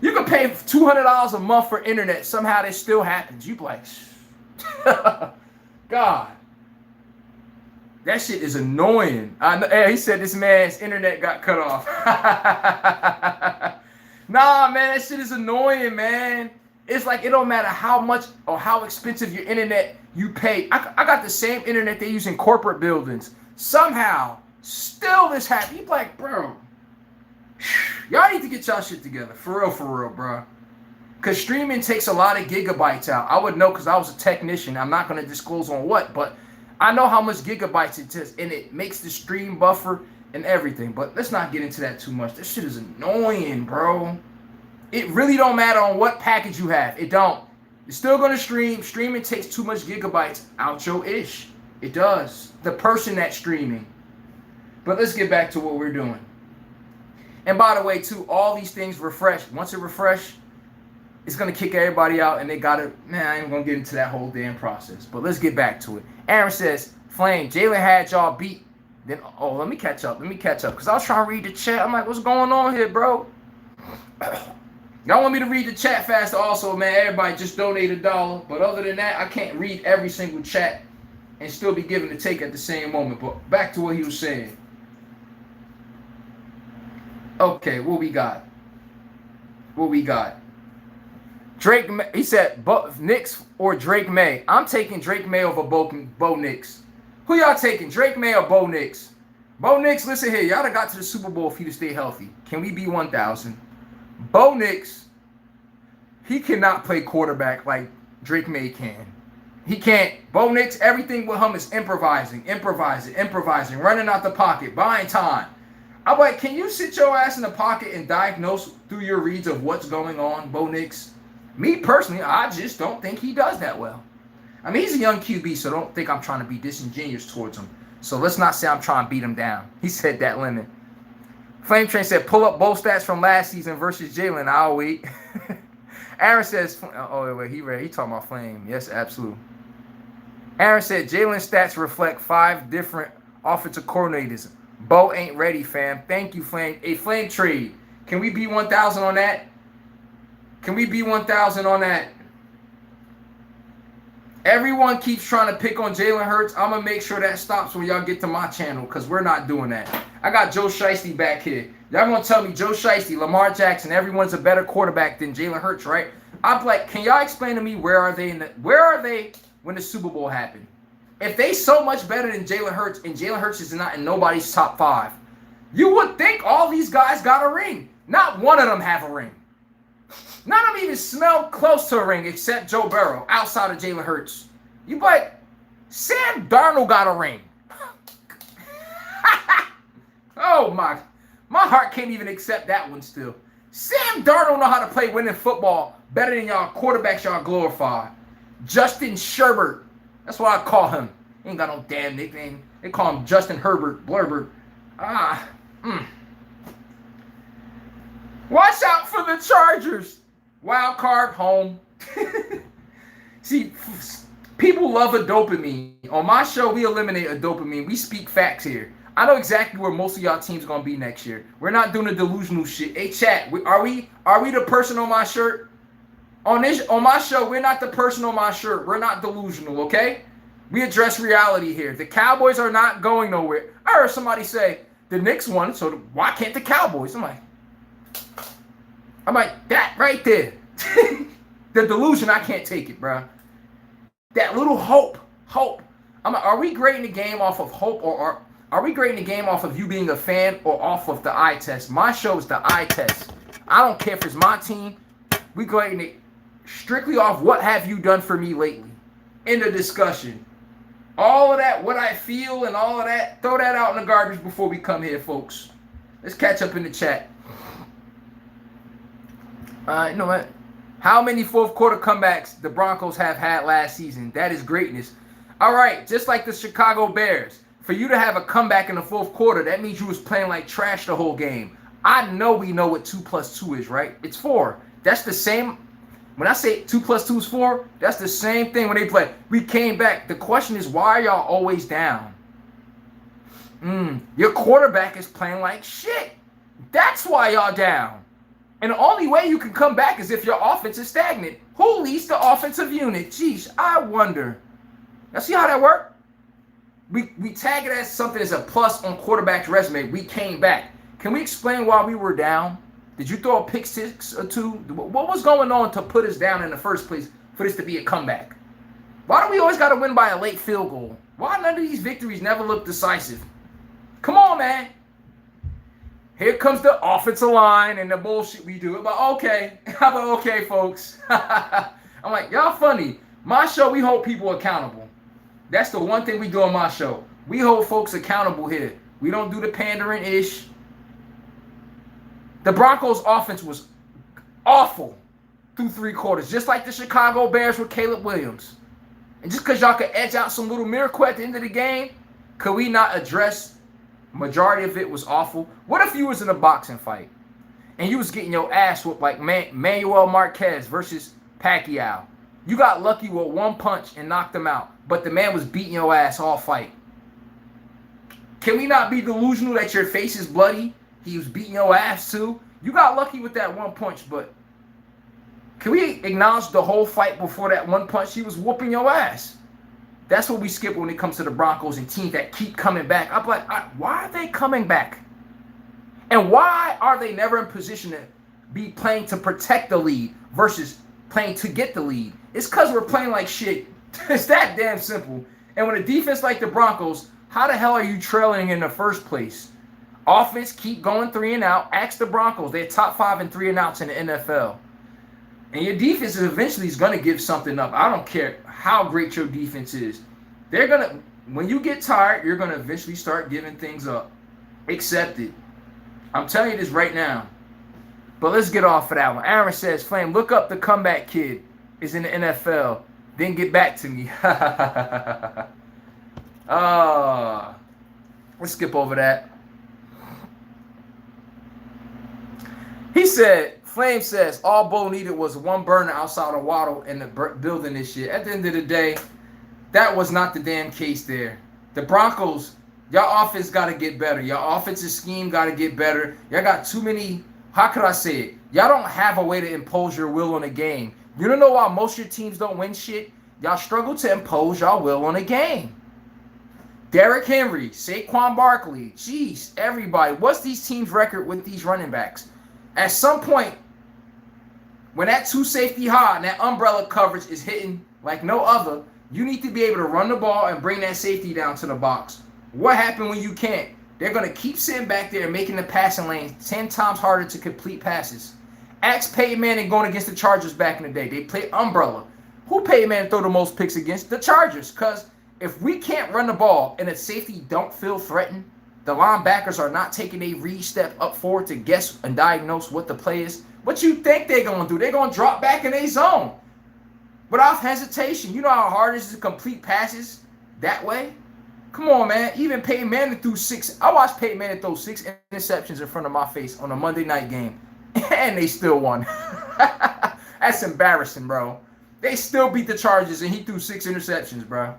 You can pay $200 a month for internet. Somehow this still happens. You be like, God. That shit is annoying. Hey, he said this man's internet got cut off. Nah, man, that shit is annoying, man. It's like it don't matter how much or how expensive your internet you pay. I got the same internet they use in corporate buildings. Somehow, still this happens. You be like, bro. Y'all need to get y'all shit together. For real, bro. Because streaming takes a lot of gigabytes out. I would know because I was a technician. I'm not going to disclose on what, but I know how much gigabytes it takes. And it makes the stream buffer and everything. But let's not get into that too much. This shit is annoying, bro. It really don't matter on what package you have. It don't. You're still going to stream. Streaming takes too much gigabytes out your ish. It does. The person that's streaming. But let's get back to what we're doing. And by the way, too, all these things refresh. Once it refresh, it's going to kick everybody out, and they got to, man, I ain't going to get into that whole damn process. But let's get back to it. Aaron says, Flame, Jalen had y'all beat. Then, let me catch up. Because I was trying to read the chat. I'm like, what's going on here, bro? Y'all want me to read the chat faster also, man. Everybody just donate $1. But other than that, I can't read every single chat and still be giving the take at the same moment. But back to what he was saying. Okay, what we got? Drake, he said, Knicks or Drake May. I'm taking Drake May over Bo Nix. Who y'all taking, Drake May or Bo Nix? Bo Nix, listen here. Y'all done got to the Super Bowl if he'd stay healthy. Can we be 1,000? Bo Nix, he cannot play quarterback like Drake May can. He can't. Bo Nix, everything with him is improvising, running out the pocket, buying time. I'm like, can you sit your ass in the pocket and diagnose through your reads of what's going on, Bo Nix? Me personally, I just don't think he does that well. I mean, he's a young QB, so don't think I'm trying to be disingenuous towards him. So let's not say I'm trying to beat him down. He said that limit. Flame Train said, pull up both stats from last season versus Jalen. I'll wait. Aaron says, oh, wait, he talking about Flame. Yes, absolutely. Aaron said, Jalen's stats reflect 5 different offensive coordinators. Bo ain't ready, fam. Thank you, Flame. A Flame trade. Can we be 1,000 on that? Can we be 1,000 on that? Everyone keeps trying to pick on Jalen Hurts. I'm going to make sure that stops when y'all get to my channel because we're not doing that. I got Joe Shiesty back here. Y'all going to tell me Joe Shiesty, Lamar Jackson, everyone's a better quarterback than Jalen Hurts, right? I'm like, can y'all explain to me where are they when the Super Bowl happened? If they so much better than Jalen Hurts and Jalen Hurts is not in nobody's top 5, you would think all these guys got a ring. Not one of them have a ring. None of them even smell close to a ring except Joe Burrow outside of Jalen Hurts. You like, Sam Darnold got a ring. Oh my heart can't even accept that one still. Sam Darnold know how to play winning football better than y'all quarterbacks y'all glorify. Justin Sherbert. That's what I call him. He ain't got no damn nickname. They call him Justin Herbert Blurbert. Watch out for the Chargers. Wild card home. See, people love a dopamine. On my show, we eliminate a dopamine. We speak facts here. I know exactly where most of y'all teams are gonna be next year. We're not doing the delusional shit. Hey, chat, are we the person on my shirt? On my show, we're not the person on my shirt. We're not delusional, okay? We address reality here. The Cowboys are not going nowhere. I heard somebody say the Knicks won, so why can't the Cowboys? I'm like, that right there. The delusion, I can't take it, bro. That little hope. Are we grading the game off of hope or are we grading the game off of you being a fan or off of the eye test? My show is the eye test. I don't care if it's my team. We grading it strictly off what have you done for me lately. In the discussion. All of that, what I feel and all of that, throw that out in the garbage before we come here, folks. Let's catch up in the chat. You know what? How many fourth quarter comebacks the Broncos have had last season? That is greatness. All right, just like the Chicago Bears. For you to have a comeback in the fourth quarter, that means you was playing like trash the whole game. I know we know what 2 + 2 is, right? It's 4. That's the same. When I say 2 + 2 is 4, that's the same thing when they play. We came back. The question is, why are y'all always down? Your quarterback is playing like shit. That's why y'all down. And the only way you can come back is if your offense is stagnant. Who leads the offensive unit? Jeez, I wonder. Y'all see how that worked? We tag it as something as a plus on quarterback's resume. We came back. Can we explain why we were down? Did you throw a pick 6 or 2? What was going on to put us down in the first place for this to be a comeback? Why do we always got to win by a late field goal? Why none of these victories never look decisive? Come on, man. Here comes the offensive line and the bullshit we do. But okay. How about okay, folks? I'm like, y'all funny. My show, we hold people accountable. That's the one thing we do on my show. We hold folks accountable here. We don't do the pandering-ish. The Broncos' offense was awful through 3 quarters, just like the Chicago Bears with Caleb Williams. And just because y'all could edge out some little miracle at the end of the game, could we not address majority of it was awful? What if you was in a boxing fight and you was getting your ass whooped like Manuel Marquez versus Pacquiao? You got lucky with one punch and knocked him out, but the man was beating your ass all fight. Can we not be delusional that your face is bloody? He was beating your ass too. You got lucky with that one punch, but can we acknowledge the whole fight before that one punch? He was whooping your ass. That's what we skip when it comes to the Broncos and teams that keep coming back. I'm like, why are they coming back? And why are they never in position to be playing to protect the lead versus playing to get the lead? It's because we're playing like shit. It's that damn simple. And when a defense like the Broncos, how the hell are you trailing in the first place? Offense, keep going 3 and out. Ask the Broncos. They're top 5 in 3 and outs in the NFL. And your defense is eventually going to give something up. I don't care how great your defense is. They're going to, when you get tired, you're going to eventually start giving things up. Accept it. I'm telling you this right now. But let's get off of that one. Aaron says, Flame, look up the comeback kid is in the NFL. Then get back to me. Let's skip over that. He said, Flame says, all Bo needed was one burner outside of Waddle in the building this year. At the end of the day, that was not the damn case there. The Broncos, y'all offense got to get better. Y'all offensive scheme got to get better. Y'all got too many, how could I say it? Y'all don't have a way to impose your will on a game. You don't know why most of your teams don't win shit? Y'all struggle to impose y'all will on a game. Derrick Henry, Saquon Barkley, jeez, everybody. What's these teams' record with these running backs? At some point, when that two safety high and that umbrella coverage is hitting like no other, you need to be able to run the ball and bring that safety down to the box. What happened when you can't? They're going to keep sitting back there and making the passing lane 10 times harder to complete passes. Ask Peyton Manning going against the Chargers back in the day. They played umbrella. Who Peyton Manning throw the most picks against? The Chargers. Because if we can't run the ball and the safety don't feel threatened, the linebackers are not taking a read step up forward to guess and diagnose what the play is. What you think they're going to do? They're going to drop back in their zone without hesitation. You know how hard it is to complete passes that way? Come on, man. Even Peyton Manning threw 6. I watched Peyton Manning throw 6 interceptions in front of my face on a Monday night game, and they still won. That's embarrassing, bro. They still beat the Chargers, and he threw 6 interceptions, bro.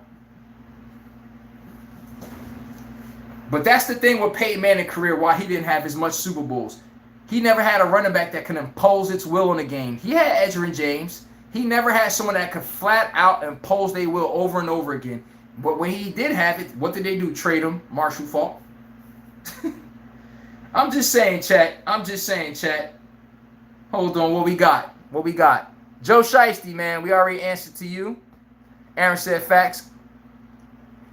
But that's the thing with Peyton Manning's career, why he didn't have as much Super Bowls. He never had a running back that could impose its will on the game. He had Edgerrin James. He never had someone that could flat out impose their will over and over again. But when he did have it, what did they do? Trade him, Marshall Faulk. I'm just saying, chat. Hold on, what we got? Joe Shiesty, man, we already answered to you. Aaron said facts.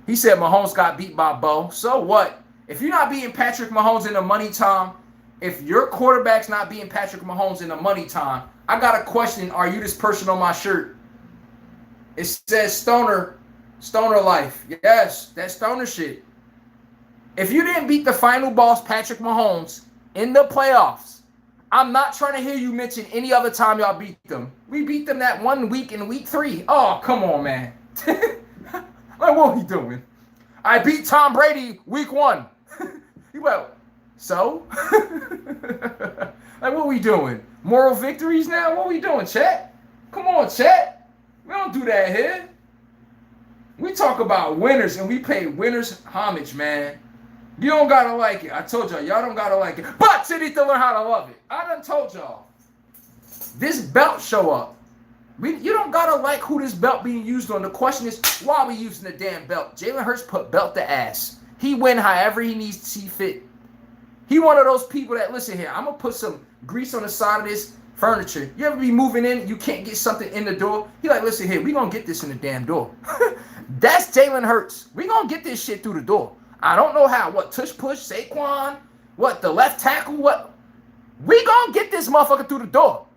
He said Mahomes got beat by Bo. So what? If you're not beating Patrick Mahomes in the money time, if your quarterback's not beating Patrick Mahomes in the money time, I got a question. Are you this person on my shirt? It says Stoner life. Yes, that's Stoner shit. If you didn't beat the final boss, Patrick Mahomes, in the playoffs, I'm not trying to hear you mention any other time y'all beat them. We beat them that 1 week in week 3. Oh, come on, man. Like, what are we doing? I beat Tom Brady week 1. You well, so? Like, what are we doing? Moral victories now? What are we doing, chat? Come on, chat. We don't do that here. We talk about winners, and we pay winners homage, man. You don't got to like it. I told y'all don't got to like it. But you need to learn how to love it. I done told y'all. This belt show up. You don't got to like who this belt being used on. The question is, why are we using the damn belt? Jalen Hurts put belt to ass. He win however he needs to see fit. He one of those people that, listen here, I'm going to put some grease on the side of this furniture. You ever be moving in, you can't get something in the door? He like, listen here, we going to get this in the damn door. That's Jalen Hurts. We going to get this shit through the door. I don't know how. What, tush push, Saquon? What, the left tackle? What? We going to get this motherfucker through the door.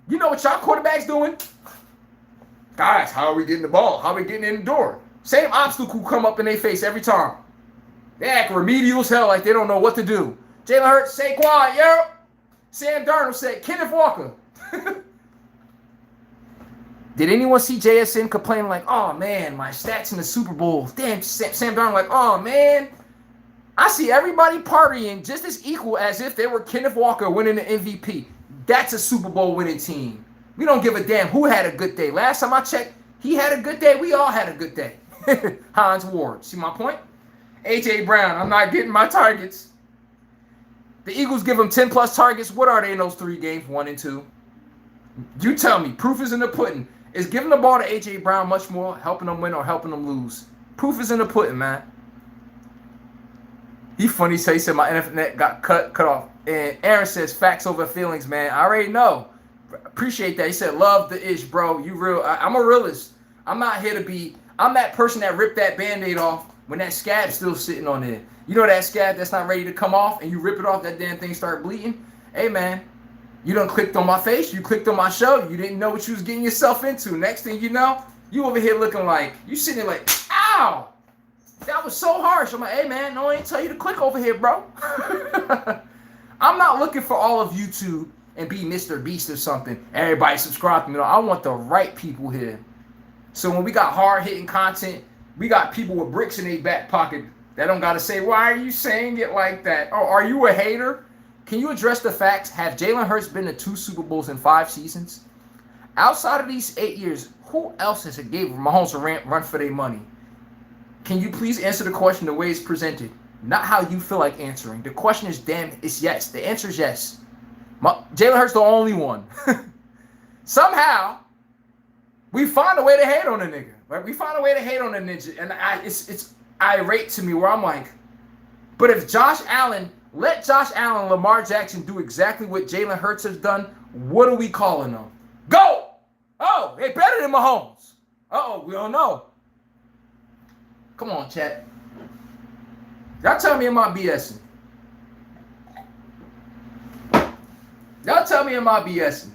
You know what y'all quarterbacks doing? Guys, how are we getting the ball? How are we getting in the door? Same obstacle come up in their face every time. They act remedial as hell like they don't know what to do. Jalen Hurts, Saquon, yo. Sam Darnold said, Kenneth Walker. Did anyone see JSN complaining like, oh, man, my stats in the Super Bowl? Damn, Sam Darnold like, oh, man. I see everybody partying just as equal as if they were Kenneth Walker winning the MVP. That's a Super Bowl winning team. We don't give a damn who had a good day. Last time I checked, he had a good day. We all had a good day. Hines Ward. See my point? A.J. Brown, I'm not getting my targets. The Eagles give him 10-plus targets. What are they in those 3 games, 1 and 2? You tell me. Proof is in the pudding. Is giving the ball to A.J. Brown much more helping them win or helping them lose? Proof is in the pudding, man. He funny. So he said my internet got cut off. And Aaron says facts over feelings, man. I already know. Appreciate that. He said love the ish, bro. You real. I'm a realist. I'm not here to be. I'm that person that ripped that Band-Aid off when that scab's still sitting on there. You know that scab that's not ready to come off, and you rip it off, that damn thing start bleeding? Hey, man, you done clicked on my face, you clicked on my show, you didn't know what you was getting yourself into. Next thing you know, you over here looking like, you sitting there like, ow, that was so harsh. I'm like, hey, man, no, I ain't tell you to click over here, bro. I'm not looking for all of YouTube and be Mr. Beast or something. Everybody subscribe to me. No, I want the right people here. So when we got hard-hitting content, we got people with bricks in their back pocket They don't got to say, why are you saying it like that? Oh, are you a hater? Can you address the facts? Have Jalen Hurts been to 2 Super Bowls in 5 seasons? Outside of these 8 years, who else has gave Mahomes a run for their money? Can you please answer the question the way it's presented? Not how you feel like answering. The question is, damn, it's yes. The answer is yes. Jalen Hurts the only one. Somehow, we find a way to hate on the nigga. Right? We find a way to hate on the ninja. And it's irate to me where I'm like, but if let Josh Allen and Lamar Jackson do exactly what Jalen Hurts has done, what are we calling them? Go! Oh, they better than Mahomes. Uh-oh, we don't know. Come on, chat. Y'all tell me am I BSing? Y'all tell me am I BSing?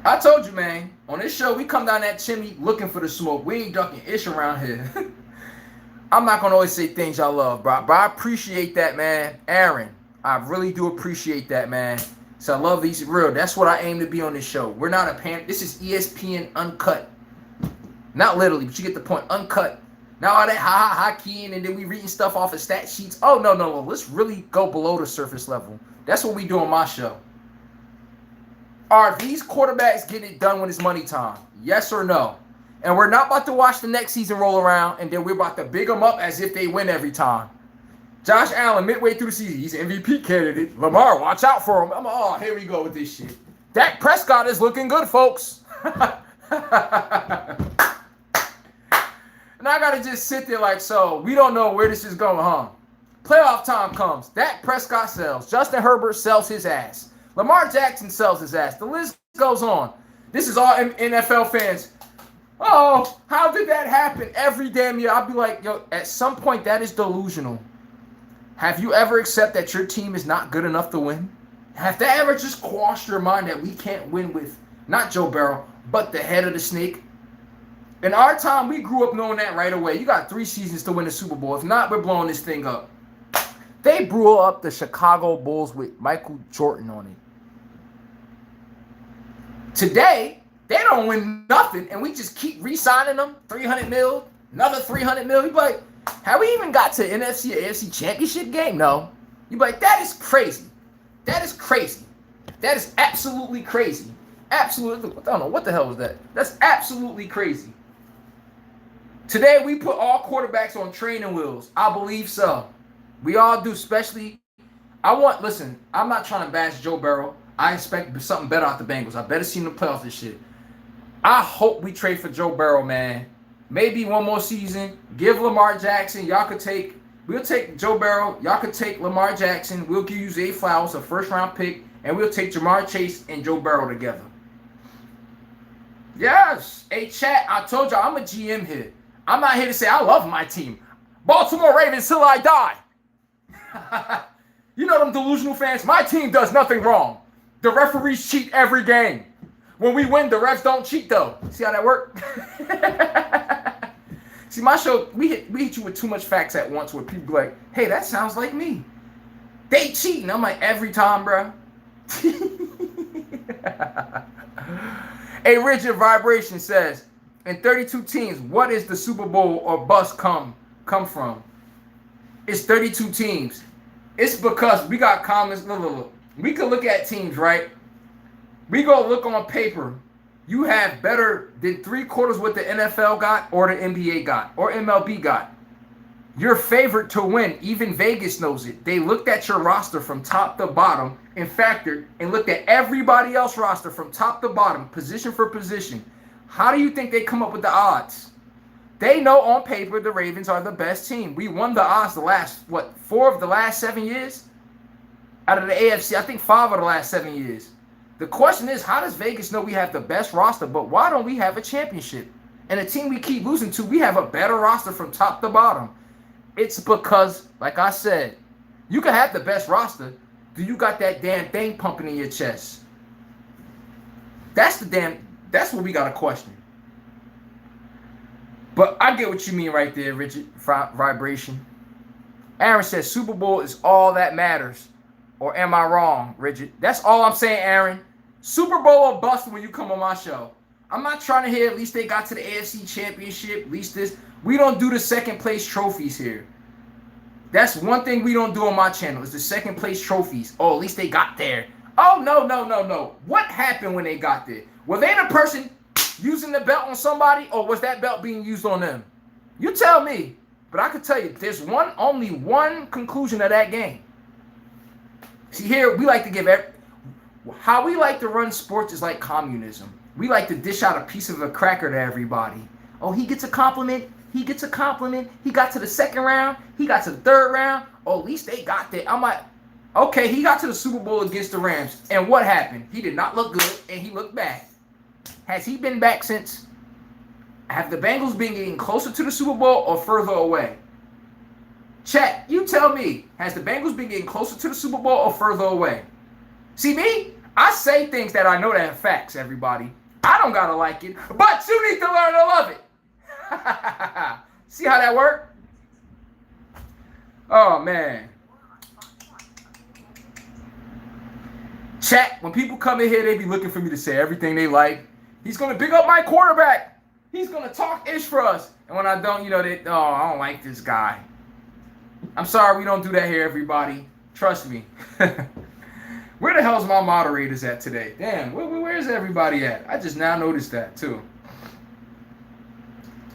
I told you, man, on this show, we come down that chimney looking for the smoke. We ain't ducking ish around here. I'm not going to always say things I love, bro. But I appreciate that, man. Aaron, I really do appreciate that, man. So I love these real. That's what I aim to be on this show. We're not a pan. This is ESPN uncut. Not literally, but you get the point. Uncut. Now all that ha keying and then we reading stuff off of stat sheets. Oh, no. Let's really go below the surface level. That's what we do on my show. Are these quarterbacks getting it done when it's money time? Yes or no? And we're not about to watch the next season roll around and then we're about to big them up as if they win every time. Josh Allen, midway through the season, he's an MVP candidate. Lamar, watch out for him. Here we go with this shit. Dak Prescott is looking good, folks. And I got to just sit there like, so we don't know where this is going, huh? Playoff time comes. Dak Prescott sells. Justin Herbert sells his ass. Lamar Jackson sells his ass. The list goes on. This is all NFL fans. Oh, how did that happen? Every damn year, I'll be like, yo, at some point, that is delusional. Have you ever accepted that your team is not good enough to win? Have that ever just quashed your mind that we can't win with, not Joe Burrow, but the head of the snake? In our time, we grew up knowing that right away. You got 3 seasons to win the Super Bowl. If not, we're blowing this thing up. They blew up the Chicago Bulls with Michael Jordan on it. Today, they don't win nothing, and we just keep re-signing them. $300 million, another $300 million. You be like, have we even got to NFC or AFC championship game? No. You be like, that is crazy. That is crazy. That is absolutely crazy. Absolutely. I don't know. What the hell was that? That's absolutely crazy. Today, we put all quarterbacks on training wheels. I believe so. We all do, especially. Listen, I'm not trying to bash Joe Burrow. I expect something better out the Bengals. I better see them in the playoffs this shit. I hope we trade for Joe Burrow, man. Maybe one more season. Give Lamar Jackson. We'll take Joe Burrow. Y'all could take Lamar Jackson. We'll give you Zay Flowers, a first-round pick, and we'll take Jamar Chase and Joe Burrow together. Yes. Hey, chat, I told y'all I'm a GM here. I'm not here to say I love my team. Baltimore Ravens till I die. You know them delusional fans? My team does nothing wrong. The referees cheat every game. When we win, the refs don't cheat, though. See how that works? See, my show, we hit you with too much facts at once where people be like, hey, that sounds like me. They cheating. I'm like, every time, bro. A Rigid Vibration says, in 32 teams, what is the Super Bowl or bust come from? It's 32 teams. It's because we got comments. Look. We could look at teams, right? We go look on paper. You have better than 3/4 what the NFL got or the NBA got or MLB got. Your favorite to win, even Vegas knows it. They looked at your roster from top to bottom and factored and looked at everybody else's roster from top to bottom, position for position. How do you think they come up with the odds? They know on paper the Ravens are the best team. We won the odds the last, 4 of the last 7 years? Out of the AFC, I think 5 of the last 7 years. The question is, how does Vegas know we have the best roster, but why don't we have a championship? And the team we keep losing to, we have a better roster from top to bottom. It's because, like I said, you can have the best roster. Do you got that damn thing pumping in your chest? That's what we got to question. But I get what you mean right there, Richard Vibration. Aaron says Super Bowl is all that matters. Or am I wrong, Richard? That's all I'm saying, Aaron. Super Bowl or bust when you come on my show. I'm not trying to hear at least they got to the AFC Championship. At least this. We don't do the second place trophies here. That's one thing we don't do on my channel is the second place trophies. Oh, at least they got there. Oh, no. What happened when they got there? Were they the person using the belt on somebody, or was that belt being used on them? You tell me. But I can tell you, there's only one conclusion of that game. See, here, we like to give how we like to run sports is like communism. We like to dish out a piece of a cracker to everybody. Oh, he gets a compliment. He gets a compliment. He got to the second round. He got to the third round. Oh, at least they got there. I'm like, okay, he got to the Super Bowl against the Rams. And what happened? He did not look good, and he looked bad. Has he been back since? Have the Bengals been getting closer to the Super Bowl or further away? Chat, you tell me. Has the Bengals been getting closer to the Super Bowl or further away? See me? I say things that I know that are facts, everybody. I don't gotta like it, but you need to learn to love it. See how that worked? Oh, man. Chat, when people come in here, they be looking for me to say everything they like. He's going to big up my quarterback. He's going to talk ish for us. And when I don't, I don't like this guy. I'm sorry we don't do that here, everybody. Trust me. Where the hell's my moderators at today? Damn, where's everybody at? I just now noticed that, too.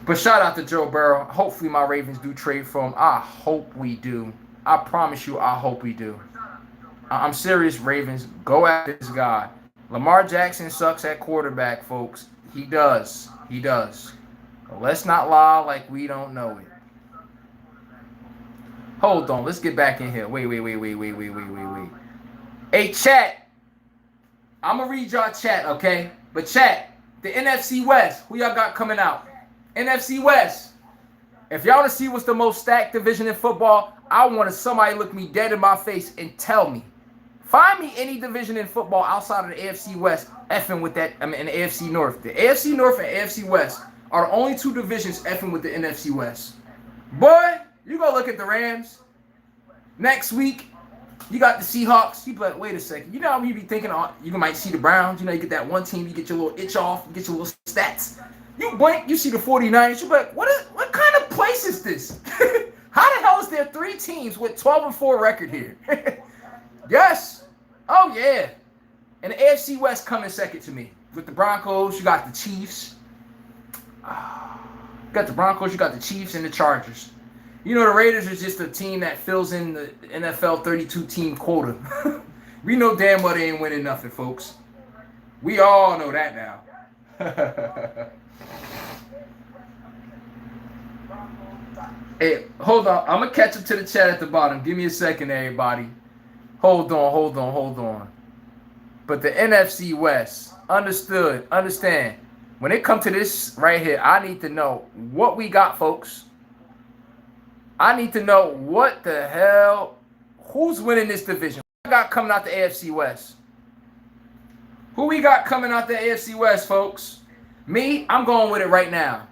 But shout out to Joe Burrow. Hopefully my Ravens do trade for him. I hope we do. I promise you, I hope we do. I'm serious, Ravens. Go at this guy. Lamar Jackson sucks at quarterback, folks. He does. He does. But let's not lie like we don't know it. Hold on. Let's get back in here. Wait. Hey, chat. I'm going to read y'all chat, okay? But chat, the NFC West, who y'all got coming out? NFC West. If y'all want to see what's the most stacked division in football, I want somebody look me dead in my face and tell me. Find me any division in football outside of the AFC West effing with that, in the AFC North. The AFC North and AFC West are the only two divisions effing with the NFC West. Boy, you go look at the Rams. Next week, you got the Seahawks. You be like, wait a second. You know how you be thinking, you might see the Browns. You get that one team, you get your little itch off, you get your little stats. You blink, you see the 49ers. You be like, what kind of place is this? How the hell is there 3 teams with 12-4 record here? Yes. Oh, yeah. And the AFC West coming second to me. With the Broncos, you got the Chiefs. You got the Broncos, you got the Chiefs, and the Chargers. The Raiders are just a team that fills in the NFL 32-team quota. We know damn well they ain't winning nothing, folks. We all know that now. Hey, hold on. I'm going to catch up to the chat at the bottom. Give me a second, everybody. Hold on. But the NFC West, understand. When it comes to this right here, I need to know what we got, folks. I need to know what the hell, who's winning this division. Who we got coming out the AFC West? Who we got coming out the AFC West, folks? Me, I'm going with it right now.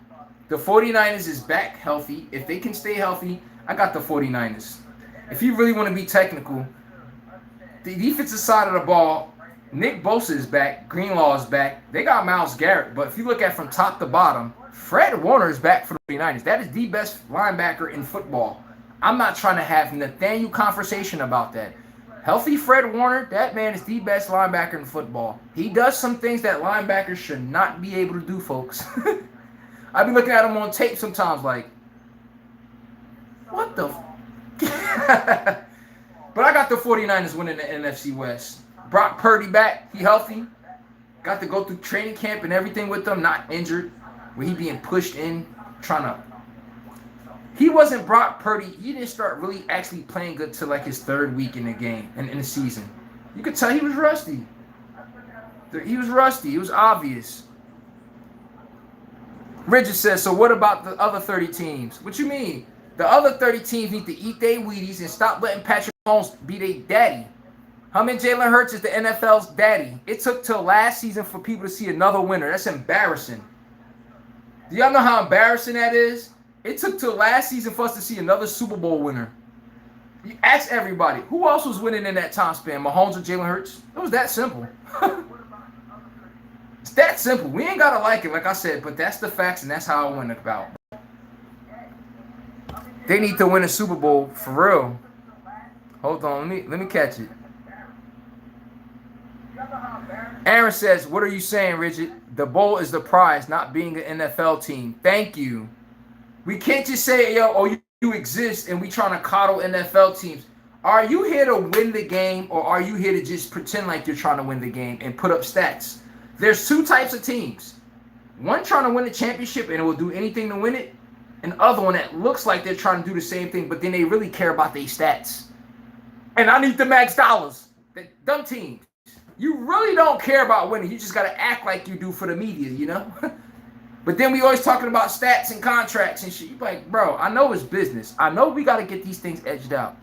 The 49ers is back healthy. If they can stay healthy, I got the 49ers. If you really want to be technical, the defensive side of the ball, Nick Bosa is back. Greenlaw is back. They got Myles Garrett. But if you look at from top to bottom, Fred Warner is back for the 49ers. That is the best linebacker in football. I'm not trying to have Nathaniel conversation about that. Healthy Fred Warner, that man is the best linebacker in football. He does some things that linebackers should not be able to do, folks. I be looking at him on tape sometimes like, what the But I got the 49ers winning the NFC West. Brock Purdy back. He healthy. Got to go through training camp and everything with them, not injured. Where he being pushed in, trying to. He wasn't Brock Purdy. He didn't start really actually playing good till like his 3rd week in the game and in the season. You could tell he was rusty. He was rusty. It was obvious. Bridget says, so what about the other 30 teams? What you mean? The other 30 teams need to eat their Wheaties and stop letting Patrick Mahomes be their daddy. How many Jalen Hurts is the NFL's daddy? It took till last season for people to see another winner. That's embarrassing. Do y'all know how embarrassing that is? It took till last season for us to see another Super Bowl winner. You ask everybody, who else was winning in that time span? Mahomes or Jalen Hurts? It was that simple. It's that that simple. We ain't gotta like it, like I said, but that's the facts, and that's how I went about. They need to win a Super Bowl for real. Hold on, let me catch it. Aaron says, "What are you saying, Richard? The bowl is the prize, not being an NFL team." Thank you. We can't just say, "Yo, oh, you exist," and we trying to coddle NFL teams. Are you here to win the game, or are you here to just pretend like you're trying to win the game and put up stats? There's two types of teams. One trying to win the championship and will do anything to win it. And other one that looks like they're trying to do the same thing, but then they really care about their stats. And I need the max dollars. Dumb teams. You really don't care about winning. You just got to act like you do for the media, you know? But then we always talking about stats and contracts and shit. You like, bro, I know it's business. I know we got to get these things edged out.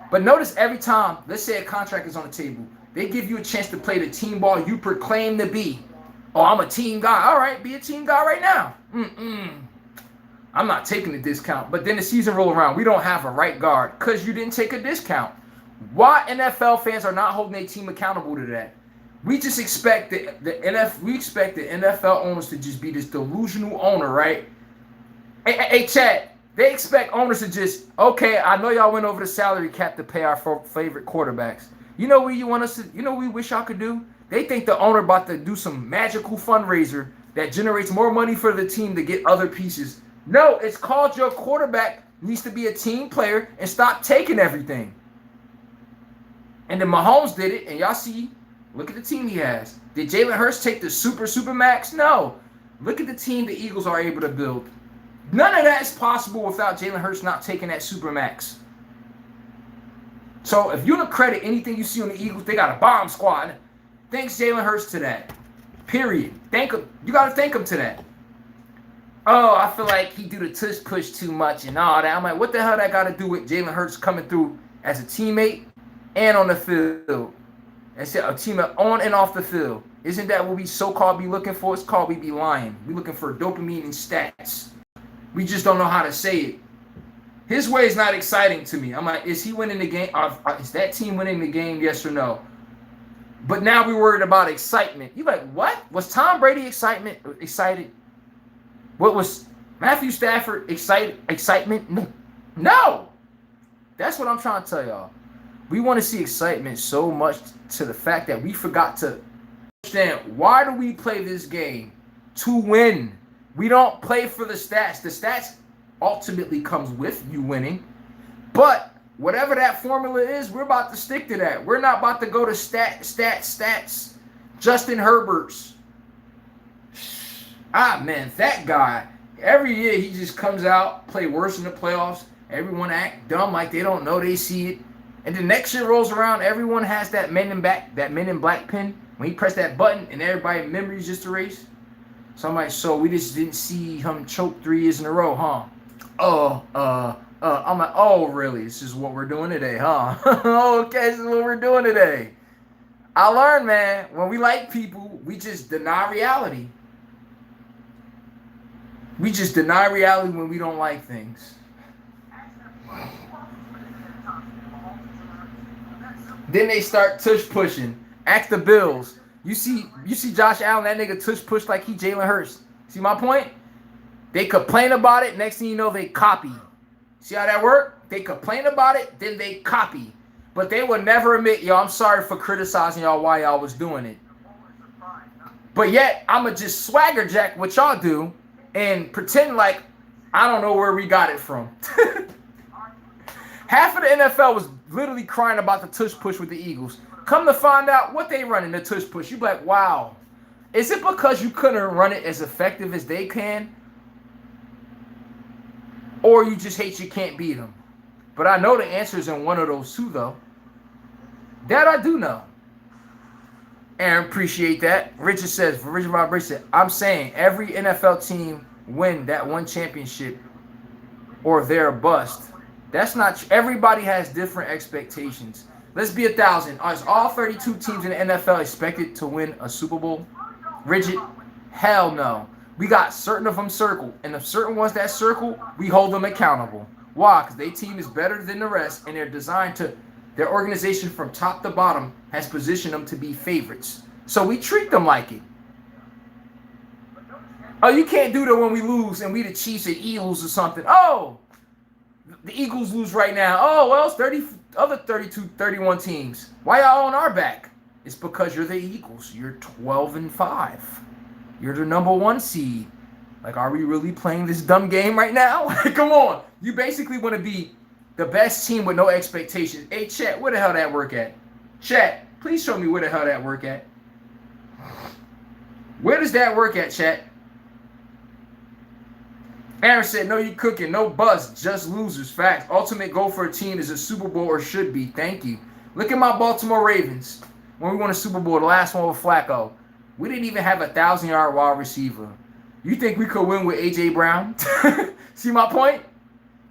But notice every time, let's say a contract is on the table, they give you a chance to play the team ball you proclaim to be. Oh, I'm a team guy. All right, be a team guy right now. I'm not taking the discount. But then the season roll around. We don't have a right guard because you didn't take a discount. Why NFL fans are not holding their team accountable to that? We just expect the NFL owners to just be this delusional owner, right? Hey, Chad, they expect owners to just, okay, I know y'all went over the salary cap to pay our favorite quarterbacks. You know what you want us to, you know what we wish y'all could do? They think the owner about to do some magical fundraiser that generates more money for the team to get other pieces. No, it's called your quarterback needs to be a team player and stop taking everything. And then Mahomes did it, and y'all see, look at the team he has. Did Jalen Hurts take the super max? No. Look at the team the Eagles are able to build. None of that is possible without Jalen Hurts not taking that super max. So if you don't credit anything you see on the Eagles, they got a bomb squad. Thanks Jalen Hurts to that. Period. Thank him. You got to thank him to that. Oh, I feel like he do the tush push too much and all that. I'm like, what the hell that got to do with Jalen Hurts coming through as a teammate and on the field? It's a teammate on and off the field. Isn't that what we so-called be looking for? It's called we be lying. We looking for dopamine and stats. We just don't know how to say it. His way is not exciting to me. I'm like, is he winning the game? Is that team winning the game? Yes or no? But now we're worried about excitement. You're like, what? Was Tom Brady excited? What was Matthew Stafford excitement? No. That's what I'm trying to tell y'all. We want to see excitement so much to the fact that we forgot to understand, why do we play this game? To win. We don't play for the stats. The stats ultimately comes with you winning. But whatever that formula is, we're about to stick to that. We're not about to go to stats. Justin Herbert's. Man, that guy. Every year he just comes out, play worse in the playoffs. Everyone act dumb like they don't know they see it. And the next year rolls around, everyone has that Men in Black pin. When he pressed that button and everybody's memories just erased. So I'm like, so we just didn't see him choke 3 years in a row, huh? I'm like, oh, really? This is what we're doing today, huh? Okay, this is what we're doing today. I learned, man, when we like people, we just deny reality. We just deny reality when we don't like things. Then they start tush pushing. Ask the Bills. You see Josh Allen, that nigga tush push like he Jalen Hurts. See my point? They complain about it. Next thing you know, they copy. See how that work? They complain about it, then they copy. But they will never admit, yo, I'm sorry for criticizing y'all while y'all was doing it. But yet, I'ma just swagger jack what y'all do and pretend like I don't know where we got it from. Half of the NFL was literally crying about the tush push with the Eagles. Come to find out what they running the tush push. You be like, wow. Is it because you couldn't run it as effective as they can? Or you just hate you can't beat them? But I know the answer is in one of those two, though. That I do know. Aaron, appreciate that. Richard says, for Richard Vibration, I'm saying every NFL team win that one championship or they're a bust. That's not, everybody has different expectations. Let's be 1,000. Is all 32 teams in the NFL expected to win a Super Bowl? Rigid? Hell no. We got certain of them circled. And the certain ones that circle, we hold them accountable. Why? Because their team is better than the rest and they're designed to, their organization from top to bottom has positioned them to be favorites. So we treat them like it. Oh, you can't do that when we lose and we the Chiefs and Eagles or something. Oh, the Eagles lose right now. Oh, well, it's 30 other 32, 31 teams. Why y'all on our back? It's because you're the Eagles. You're 12-5. You're the number 1 seed. Like, are we really playing this dumb game right now? Come on. You basically want to be the best team with no expectations. Hey, chat, where the hell that work at? Chat, please show me where the hell that work at. Where does that work at, chat? Aaron said, no, you cooking. No buzz, just losers. Facts. Ultimate goal for a team is a Super Bowl or should be. Thank you. Look at my Baltimore Ravens. When we won a Super Bowl, the last one with Flacco, we didn't even have a 1,000-yard wide receiver. You think we could win with A.J. Brown? See my point?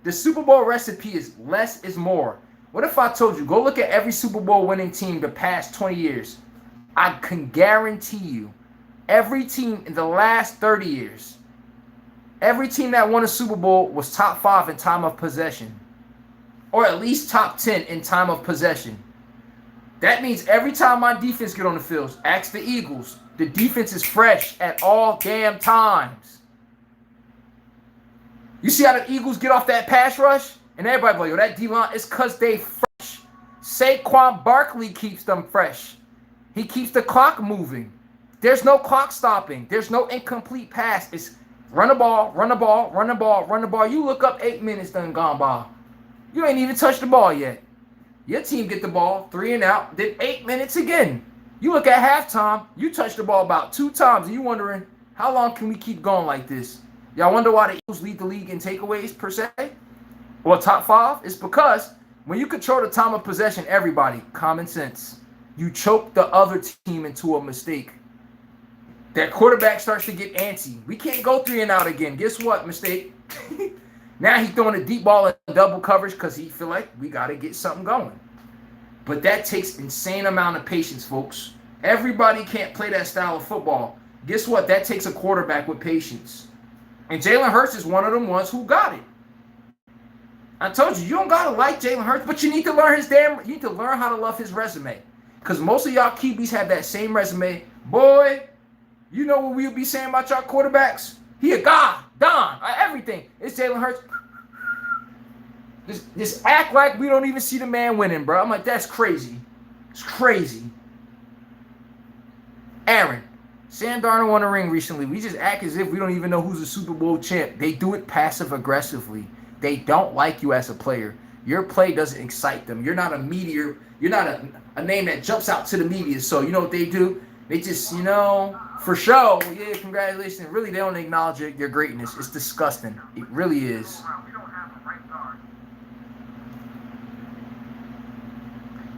The Super Bowl recipe is less is more. What if I told you, go look at every Super Bowl winning team the past 20 years. I can guarantee you, every team in the last 30 years, every team that won a Super Bowl was top 5 in time of possession. Or at least top 10 in time of possession. That means every time my defense get on the field, ask the Eagles, the defense is fresh at all damn times. You see how the Eagles get off that pass rush? And everybody like, yo, that D-line, it's because they fresh. Saquon Barkley keeps them fresh. He keeps the clock moving. There's no clock stopping. There's no incomplete pass. It's run the ball, run the ball, run the ball, run the ball. You look up 8 minutes done gone by. You ain't even touched the ball yet. Your team get the ball, 3 and out, then 8 minutes again. You look at halftime, you touch the ball about 2 times, and you wondering, how long can we keep going like this? Y'all wonder why the Eagles lead the league in takeaways, per se? Or top 5? It's because when you control the time of possession, everybody, common sense, you choke the other team into a mistake. That quarterback starts to get antsy. We can't go 3 and out again. Guess what? Mistake. Now he's throwing a deep ball in double coverage because he feel like we got to get something going. But that takes insane amount of patience, folks. Everybody can't play that style of football. Guess what? That takes a quarterback with patience. And Jalen Hurts is one of them ones who got it. I told you, you don't got to like Jalen Hurts, but you need to learn you need to learn how to love his resume. Because most of y'all QBs have that same resume. Boy, you know what we'll be saying about y'all quarterbacks? He a god, Don, everything. It's Jalen Hurts. Just act like we don't even see the man winning, bro. I'm like, that's crazy. It's crazy. Aaron, Sam Darnold won a ring recently. We just act as if we don't even know who's the Super Bowl champ. They do it passive-aggressively. They don't like you as a player. Your play doesn't excite them. You're not a meteor. You're not a name that jumps out to the media. So you know what they do? They just, for show, yeah, congratulations. Really, they don't acknowledge your greatness. It's disgusting. It really is.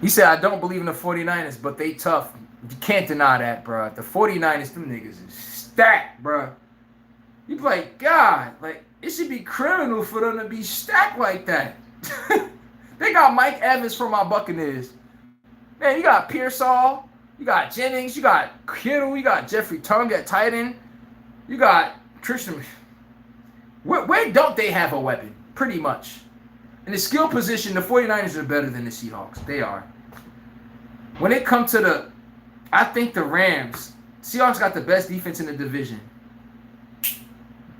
He said, I don't believe in the 49ers, but they tough. You can't deny that, bro. The 49ers, them niggas is stacked, bro. You be like, God, like, it should be criminal for them to be stacked like that. They got Mike Evans for my Buccaneers. Man, you got Pearsall. You got Jennings, you got Kittle, you got Jeffrey Tongue at tight end. You got Christian. Where don't they have a weapon? Pretty much. In the skill position, the 49ers are better than the Seahawks. They are. When it comes to I think the Rams, Seahawks got the best defense in the division.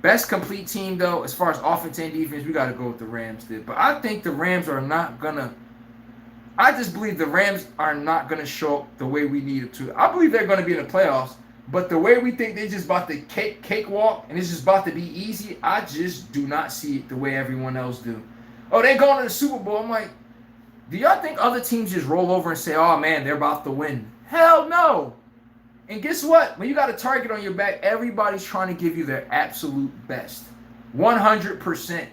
Best complete team, though, as far as offense and defense, we got to go with the Rams did. But I think the Rams are not going to. I just believe the Rams are not going to show up the way we need it to. I believe they're going to be in the playoffs, but the way we think they're just about to cakewalk and it's just about to be easy, I just do not see it the way everyone else do. Oh, they're going to the Super Bowl. I'm like, do y'all think other teams just roll over and say, oh, man, they're about to win? Hell no. And guess what? When you got a target on your back, everybody's trying to give you their absolute best. 100%.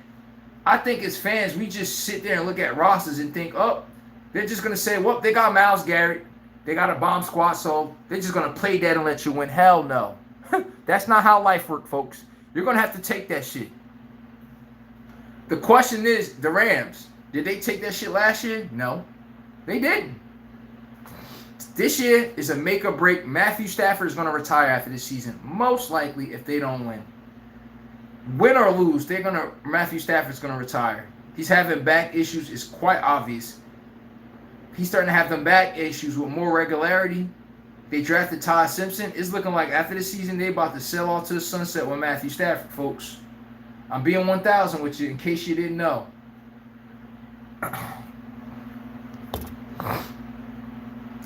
I think as fans, we just sit there and look at rosters and think, oh, they're just going to say, well, they got Myles Garrett. They got a bomb squad, so they're just going to play dead and let you win. Hell no. That's not how life works, folks. You're going to have to take that shit. The question is, the Rams, did they take that shit last year? No, they didn't. This year is a make or break. Matthew Stafford is going to retire after this season, most likely if they don't win. Win or lose, Matthew Stafford's going to retire. He's having back issues. It's quite obvious. He's starting to have them back issues with more regularity. They drafted Ty Simpson. It's looking like after the season, they about to sell off to the sunset with Matthew Stafford, folks. I'm being 1,000 with you in case you didn't know.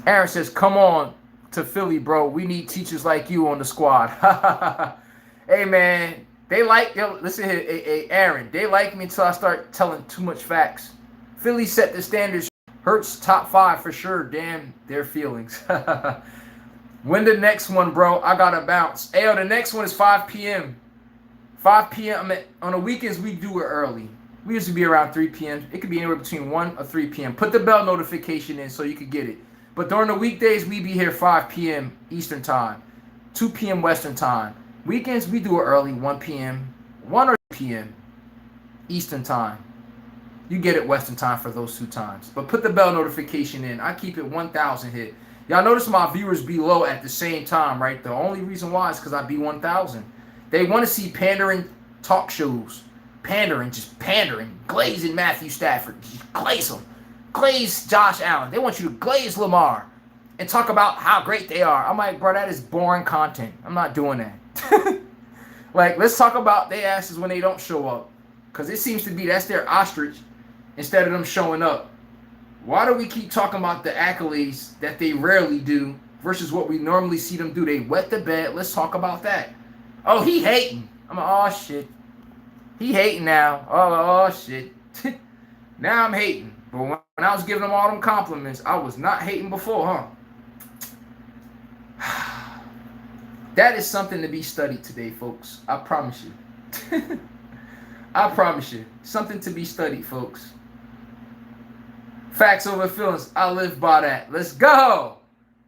Aaron says, come on to Philly, bro. We need teachers like you on the squad. Hey, man. They like, yo, listen here, hey, Aaron. They like me until I start telling too much facts. Philly set the standards. Hurts top 5 for sure. Damn their feelings. When the next one, bro? I got to bounce. Hey, yo, the next one is 5 p.m. 5 p.m. On the weekends, we do it early. We used to be around 3 p.m. It could be anywhere between 1 or 3 p.m. Put the bell notification in so you could get it. But during the weekdays, we be here 5 p.m. Eastern time, 2 p.m. Western time. Weekends, we do it early, 1 p.m., 1 or 2 p.m. Eastern time. You get it Western time for those 2 times. But put the bell notification in. I keep it 1,000 hit. Y'all notice my viewers be low at the same time, right? The only reason why is because I be 1,000. They want to see pandering talk shows. Just pandering. Glazing Matthew Stafford. Just glaze them. Glaze Josh Allen. They want you to glaze Lamar and talk about how great they are. I'm like, bro, that is boring content. I'm not doing that. Like, let's talk about their asses when they don't show up. Because it seems to be that's their ostrich instead of them showing up. Why do we keep talking about the accolades that they rarely do versus what we normally see them do? They wet the bed. Let's talk about that. Oh, he hating. I'm like, oh, shit. He hating now. Oh shit. Now I'm hating. But when I was giving him all them compliments, I was not hating before, huh? That is something to be studied today, folks. I promise you. I promise you. Something to be studied, folks. Facts over feelings. I live by that. Let's go.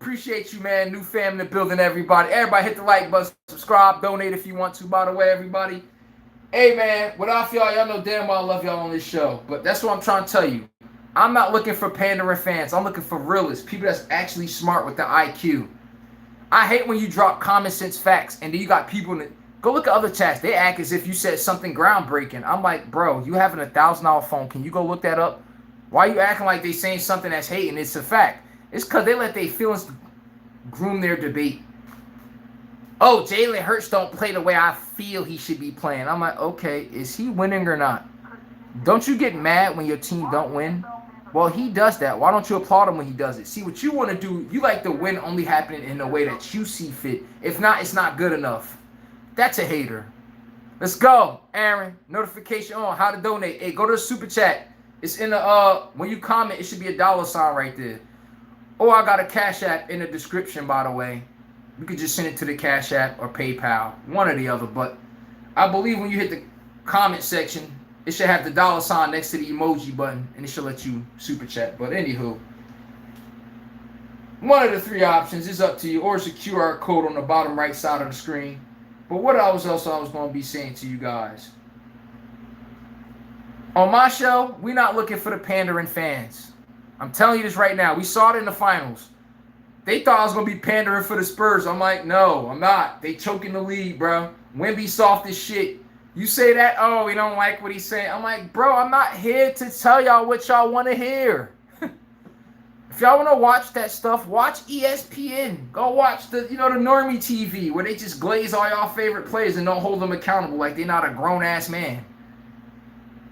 Appreciate you, man. New fam in the building, everybody. Everybody hit the like button, subscribe, donate if you want to, by the way, everybody. Hey, man, without y'all know damn well I love y'all on this show. But that's what I'm trying to tell you. I'm not looking for pandering fans. I'm looking for realists, people that's actually smart with the IQ. I hate when you drop common sense facts and then you got people that go look at other chats. They act as if you said something groundbreaking. I'm like, bro, you having $1,000 phone. Can you go look that up? Why are you acting like they saying something that's hating? It's a fact. It's because they let their feelings groom their debate. Oh, Jalen Hurts don't play the way I feel he should be playing. I'm like, okay, is he winning or not? Don't you get mad when your team don't win? Well, he does that. Why don't you applaud him when he does it? See, what you want to do, you like the win only happening in the way that you see fit. If not, it's not good enough. That's a hater. Let's go, Aaron. Notification on. How to donate. Hey, go to the super chat. It's in the, when you comment, it should be a $sign right there. Or I got a Cash App in the description, by the way. You could just send it to the Cash App or PayPal. One or the other. But I believe when you hit the comment section, it should have the $sign next to the emoji button, and it should let you super chat. But anywho, one of the 3 options is up to you, or it's a QR code on the bottom right side of the screen. But what else I was going to be saying to you guys? On my show, we're not looking for the pandering fans. I'm telling you this right now. We saw it in the finals. They thought I was going to be pandering for the Spurs. I'm like, no, I'm not. They choking the lead, bro. Wemby soft as shit. You say that, oh, we don't like what he's saying. I'm like, bro, I'm not here to tell y'all what y'all want to hear. If y'all want to watch that stuff, watch ESPN. Go watch the normie TV where they just glaze all y'all favorite players and don't hold them accountable like they're not a grown-ass man.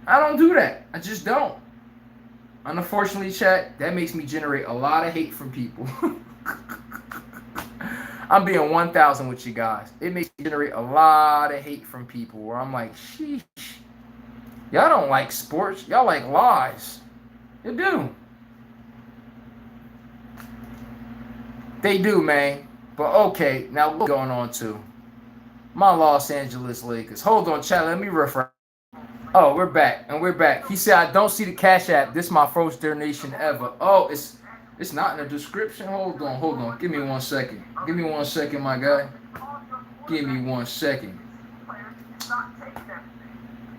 I don't do that. I just don't. Unfortunately, chat, that makes me generate a lot of hate from people. I'm being 1,000 with you guys. It makes me generate a lot of hate from people where I'm like, sheesh. Y'all don't like sports. Y'all like lies. You do. They do, man. But okay, now what's going on to my Los Angeles Lakers? Hold on, chat. Let me refresh. Oh, we're back. And we're back. He said, I don't see the Cash App. This is my first donation ever. Oh, it's not in the description. Hold on. Give me 1 second. Give me 1 second, my guy. Give me 1 second.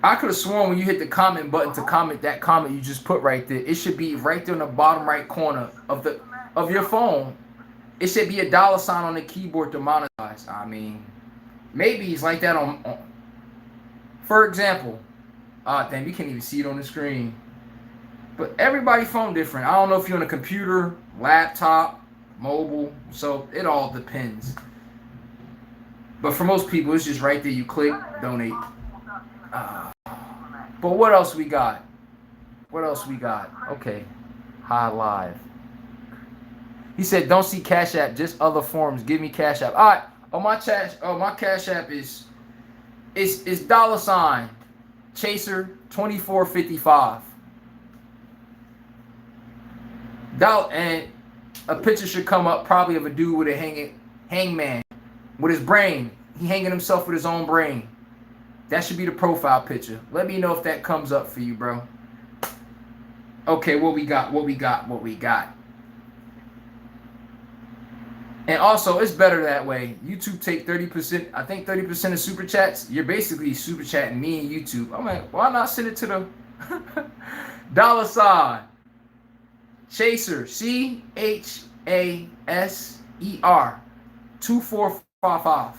I could have sworn when you hit the comment button to comment that comment you just put right there, it should be right there in the bottom right corner of your phone. It should be a $sign on the keyboard to monetize. I mean, maybe it's like that on for example. Damn, you can't even see it on the screen. But everybody's phone different. I don't know if you're on a computer, laptop, mobile. So it all depends. But for most people, it's just right there. You click, donate. But what else we got? What else we got? Okay. High Live. He said, don't see Cash App, just other forms. Give me Cash App. All right. My Cash App is $ Chaser 2455. And a picture should come up probably of a dude with a hangman with his brain. He hanging himself with his own brain. That should be the profile picture. Let me know if that comes up for you, bro. Okay, what we got? And also, it's better that way. YouTube take 30%. I think 30% of super chats. You're basically super chatting me and YouTube. I'm like, why not send it to the $ Chaser CHASER 2455.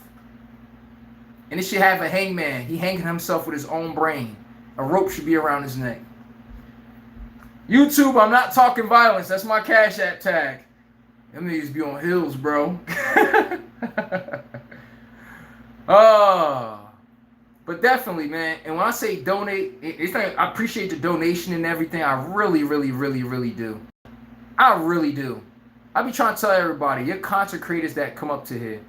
And it should have a hangman. He hanging himself with his own brain. A rope should be around his neck. YouTube, I'm not talking violence. That's my Cash App tag. Them niggas be on hills, bro. But definitely, man. And when I say donate, it's like I appreciate the donation and everything. I really, really, really, really do. I really do. I be trying to tell everybody, your content creators that come up to here.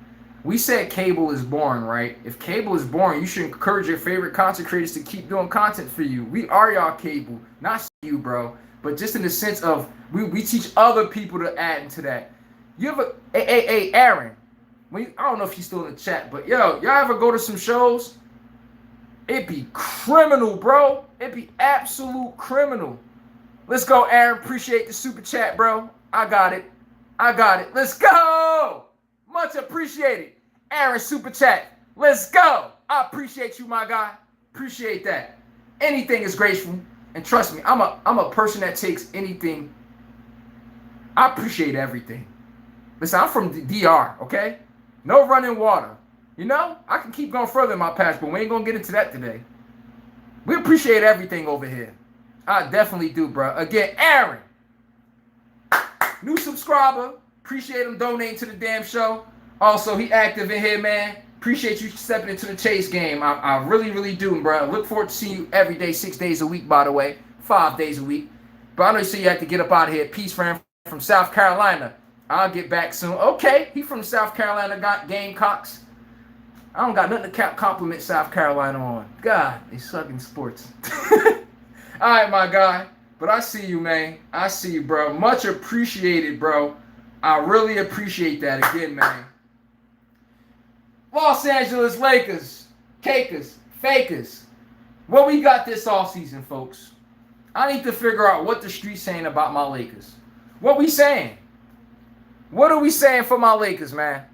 We said cable is boring, right? If cable is boring, you should encourage your favorite content creators to keep doing content for you. We are y'all cable, not you, bro. But just in the sense of we teach other people to add into that. You ever, hey, Aaron, I don't know if he's still in the chat, but yo, y'all ever go to some shows? It be criminal, bro. It be absolute criminal. Let's go, Aaron. Appreciate the super chat, bro. I got it. Let's go. Much appreciated. Aaron, super chat. Let's go. I appreciate you, my guy. Appreciate that. Anything is graceful. And trust me, I'm a person that takes anything. I appreciate everything. Listen, I'm from the DR, okay? No running water. You know, I can keep going further in my past, but we ain't gonna get into that today. We appreciate everything over here. I definitely do, bro. Again, Aaron, new subscriber. Appreciate him donating to the damn show. Also, he active in here, man. Appreciate you stepping into the Chase game. I really, really do, bro. I look forward to seeing you every day, 6 days a week, by the way. 5 days a week. But I know you say you have to get up out of here. Peace, friend, from South Carolina. I'll get back soon. Okay, he from South Carolina, got Gamecocks. I don't got nothing to compliment South Carolina on. God, they suck in sports. All right, my guy. But I see you, man. I see you, bro. Much appreciated, bro. I really appreciate that again, man. Los Angeles Lakers, cakers, fakers. What we got this offseason, folks? I need to figure out what the street's saying about my Lakers. What we saying? What are we saying for my Lakers, man?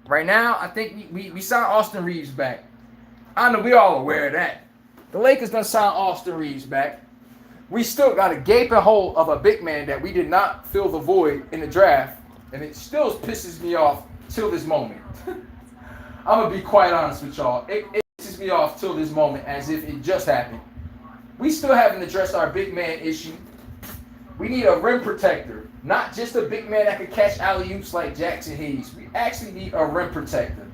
Right now, I think we signed Austin Reeves back. I know we all aware of that. The Lakers done signed Austin Reeves back. We still got a gaping hole of a big man that we did not fill the void in the draft. And it still pisses me off till this moment. I'm going to be quite honest with y'all. It pisses me off till this moment as if it just happened. We still haven't addressed our big man issue. We need a rim protector. Not just a big man that could catch alley-oops like Jackson Hayes. We actually need a rim protector.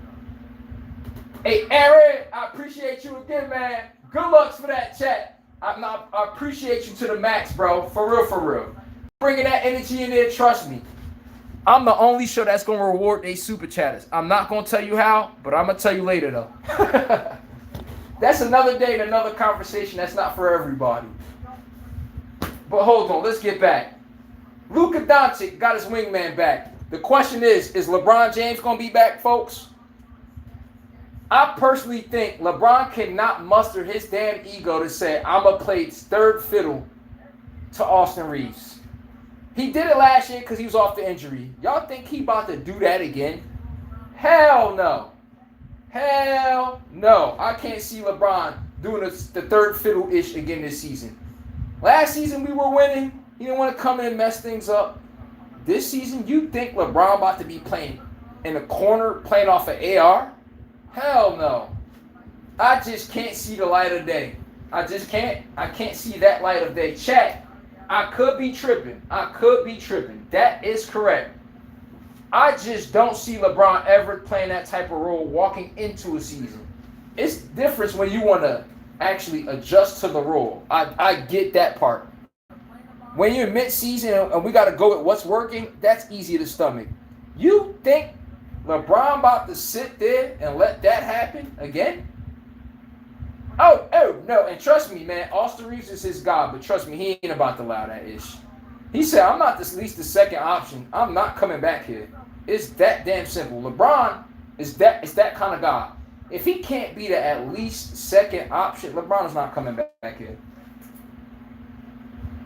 Hey, Aaron, I appreciate you again, man. Good luck for that chat. I appreciate you to the max, bro. For real. Bringing that energy in there, trust me. I'm the only show that's going to reward they super chatters. I'm not going to tell you how, but I'm going to tell you later, though. That's another day and another conversation. That's not for everybody. But hold on, let's get back. Luka Doncic got his wingman back. The question is LeBron James going to be back, folks? I personally think LeBron cannot muster his damn ego to say, I'm going to play third fiddle to Austin Reeves. He did it last year because he was off the injury. Y'all think he about to do that again? Hell no. Hell no. I can't see LeBron doing the third fiddle-ish again this season. Last season we were winning. He didn't want to come in and mess things up. This season, you think LeBron about to be playing in the corner, playing off an AR? Hell no. I just can't see the light of day. I just can't. I can't see that light of day. Chat, I could be tripping. That is correct. I just don't see LeBron ever playing that type of role walking into a season. It's different when you want to actually adjust to the role. I get that part. When you're mid-season and we got to go with what's working, that's easy to stomach. You think LeBron about to sit there and let that happen again? Oh, no. And trust me, man, Austin Reeves is his guy, but trust me, he ain't about to allow that ish. He said, I'm not at least the second option. I'm not coming back here. It's that damn simple. LeBron is that kind of guy. If he can't be the at least second option, LeBron is not coming back here.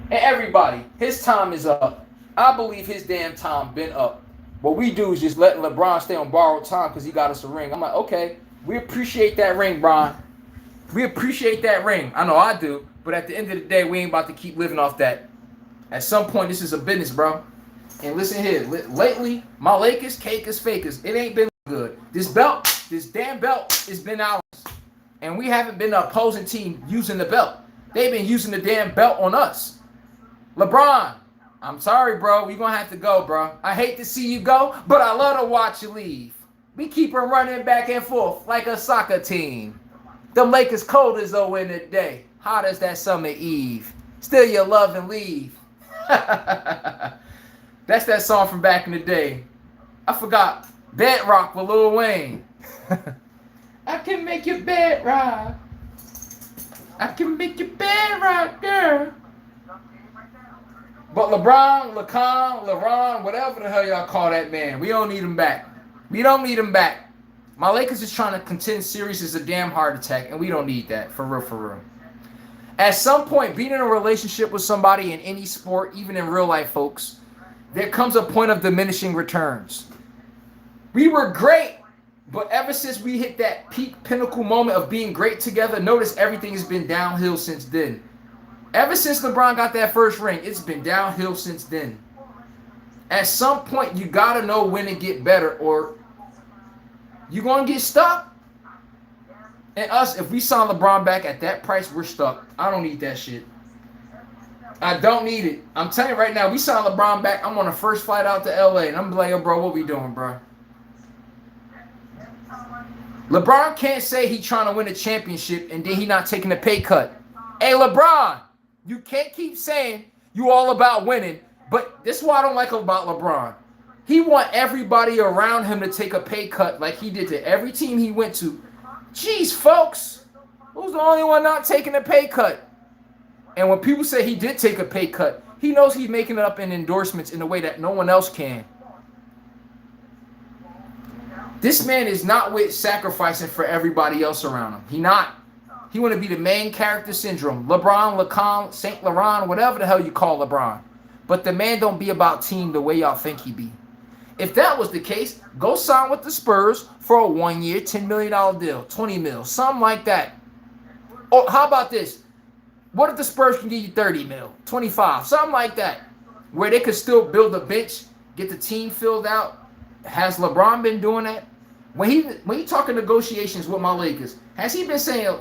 And everybody, his time is up. I believe his damn time been up. What we do is just letting LeBron stay on borrowed time because he got us a ring. I'm like, okay, we appreciate that ring, Bron. We appreciate that ring. I know I do. But at the end of the day, we ain't about to keep living off that. At some point, this is a business, bro. And listen here. Lately, my Lakers, cakers, fakers. It ain't been good. This damn belt has been ours. And we haven't been the opposing team using the belt. They've been using the damn belt on us. LeBron, I'm sorry, bro. We're going to have to go, bro. I hate to see you go, but I love to watch you leave. We keep them running back and forth like a soccer team. Them Lakers cold as though in the day. Hot as that summer eve. Still your love and leave. That's that song from back in the day. I forgot. Bedrock with Lil Wayne. I can make your bed rock. I can make your bed rock, girl. But LeBron, LeBron, whatever the hell y'all call that man, we don't need him back. We don't need him back. My Lakers is trying to contend series is a damn heart attack, and we don't need that, for real, for real. At some point, being in a relationship with somebody in any sport, even in real life, folks, there comes a point of diminishing returns. We were great, but ever since we hit that peak pinnacle moment of being great together, notice everything has been downhill since then. Ever since LeBron got that first ring, it's been downhill since then. At some point, you got to know when to get better or you're going to get stuck. And us, if we sign LeBron back at that price, we're stuck. I don't need that shit. I don't need it. I'm telling you right now, we sign LeBron back, I'm on the first flight out to LA. And I'm like, yo, bro, what we doing, bro? LeBron can't say he trying to win a championship and then he not taking a pay cut. Hey, LeBron, you can't keep saying you all about winning, but this is what I don't like about LeBron. He want everybody around him to take a pay cut like he did to every team he went to. Jeez, folks, who's the only one not taking a pay cut? And when people say he did take a pay cut, he knows he's making it up in endorsements in a way that no one else can. This man is not with sacrificing for everybody else around him. He not. He want to be the main character syndrome. LeBron, Lacan, Saint Laurent, whatever the hell you call LeBron. But the man don't be about team the way y'all think he be. If that was the case, go sign with the Spurs for a 1 year, $10 million deal, 20 mil, something like that. Or how about this? What if the Spurs can give you 30 mil, 25, something like that, where they could still build a bench, get the team filled out? Has LeBron been doing that? When he talking negotiations with my Lakers, has he been saying,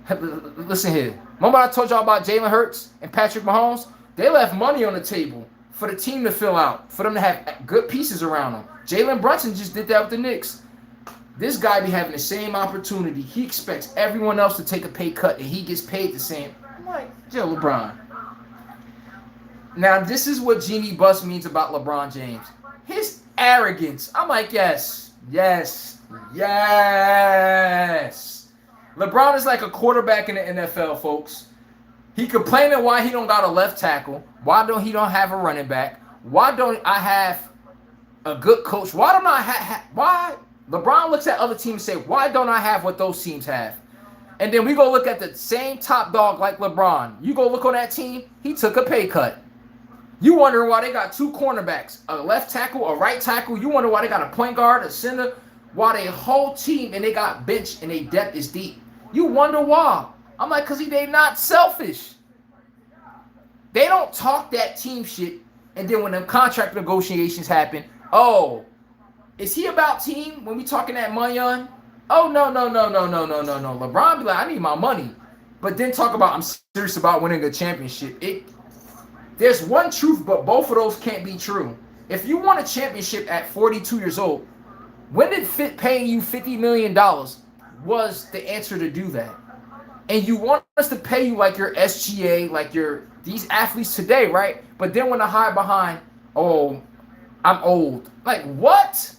listen here, remember I told y'all about Jalen Hurts and Patrick Mahomes? They left money on the table for the team to fill out, for them to have good pieces around them. Jalen Brunson just did that with the Knicks. This guy be having the same opportunity. He expects everyone else to take a pay cut, and he gets paid the same. I'm like, Joe LeBron. Now, this is what Jeannie Buss means about LeBron James. His arrogance. I'm like, yes. LeBron is like a quarterback in the NFL, folks. He complaining why he don't got a left tackle. Why don't he don't have a running back? Why don't I have a good coach? Why don't I have? Why? LeBron looks at other teams and say, why don't I have what those teams have? And then we go look at the same top dog like LeBron. You go look on that team, he took a pay cut. You wonder why they got two cornerbacks, a left tackle, a right tackle. You wonder why they got a point guard, a center, why their whole team and they got bench and their depth is deep. You wonder why. I'm like, because they not selfish. They don't talk that team shit. And then when the contract negotiations happen, oh, is he about team when we talking that money on? Oh, no. LeBron be like, I need my money. But then talk about, I'm serious about winning a championship. There's one truth, but both of those can't be true. If you won a championship at 42 years old, when did paying you $50 million was the answer to do that? And you want us to pay you like your SGA, like your these athletes today, right? But then when to hide behind, oh, I'm old. Like, what?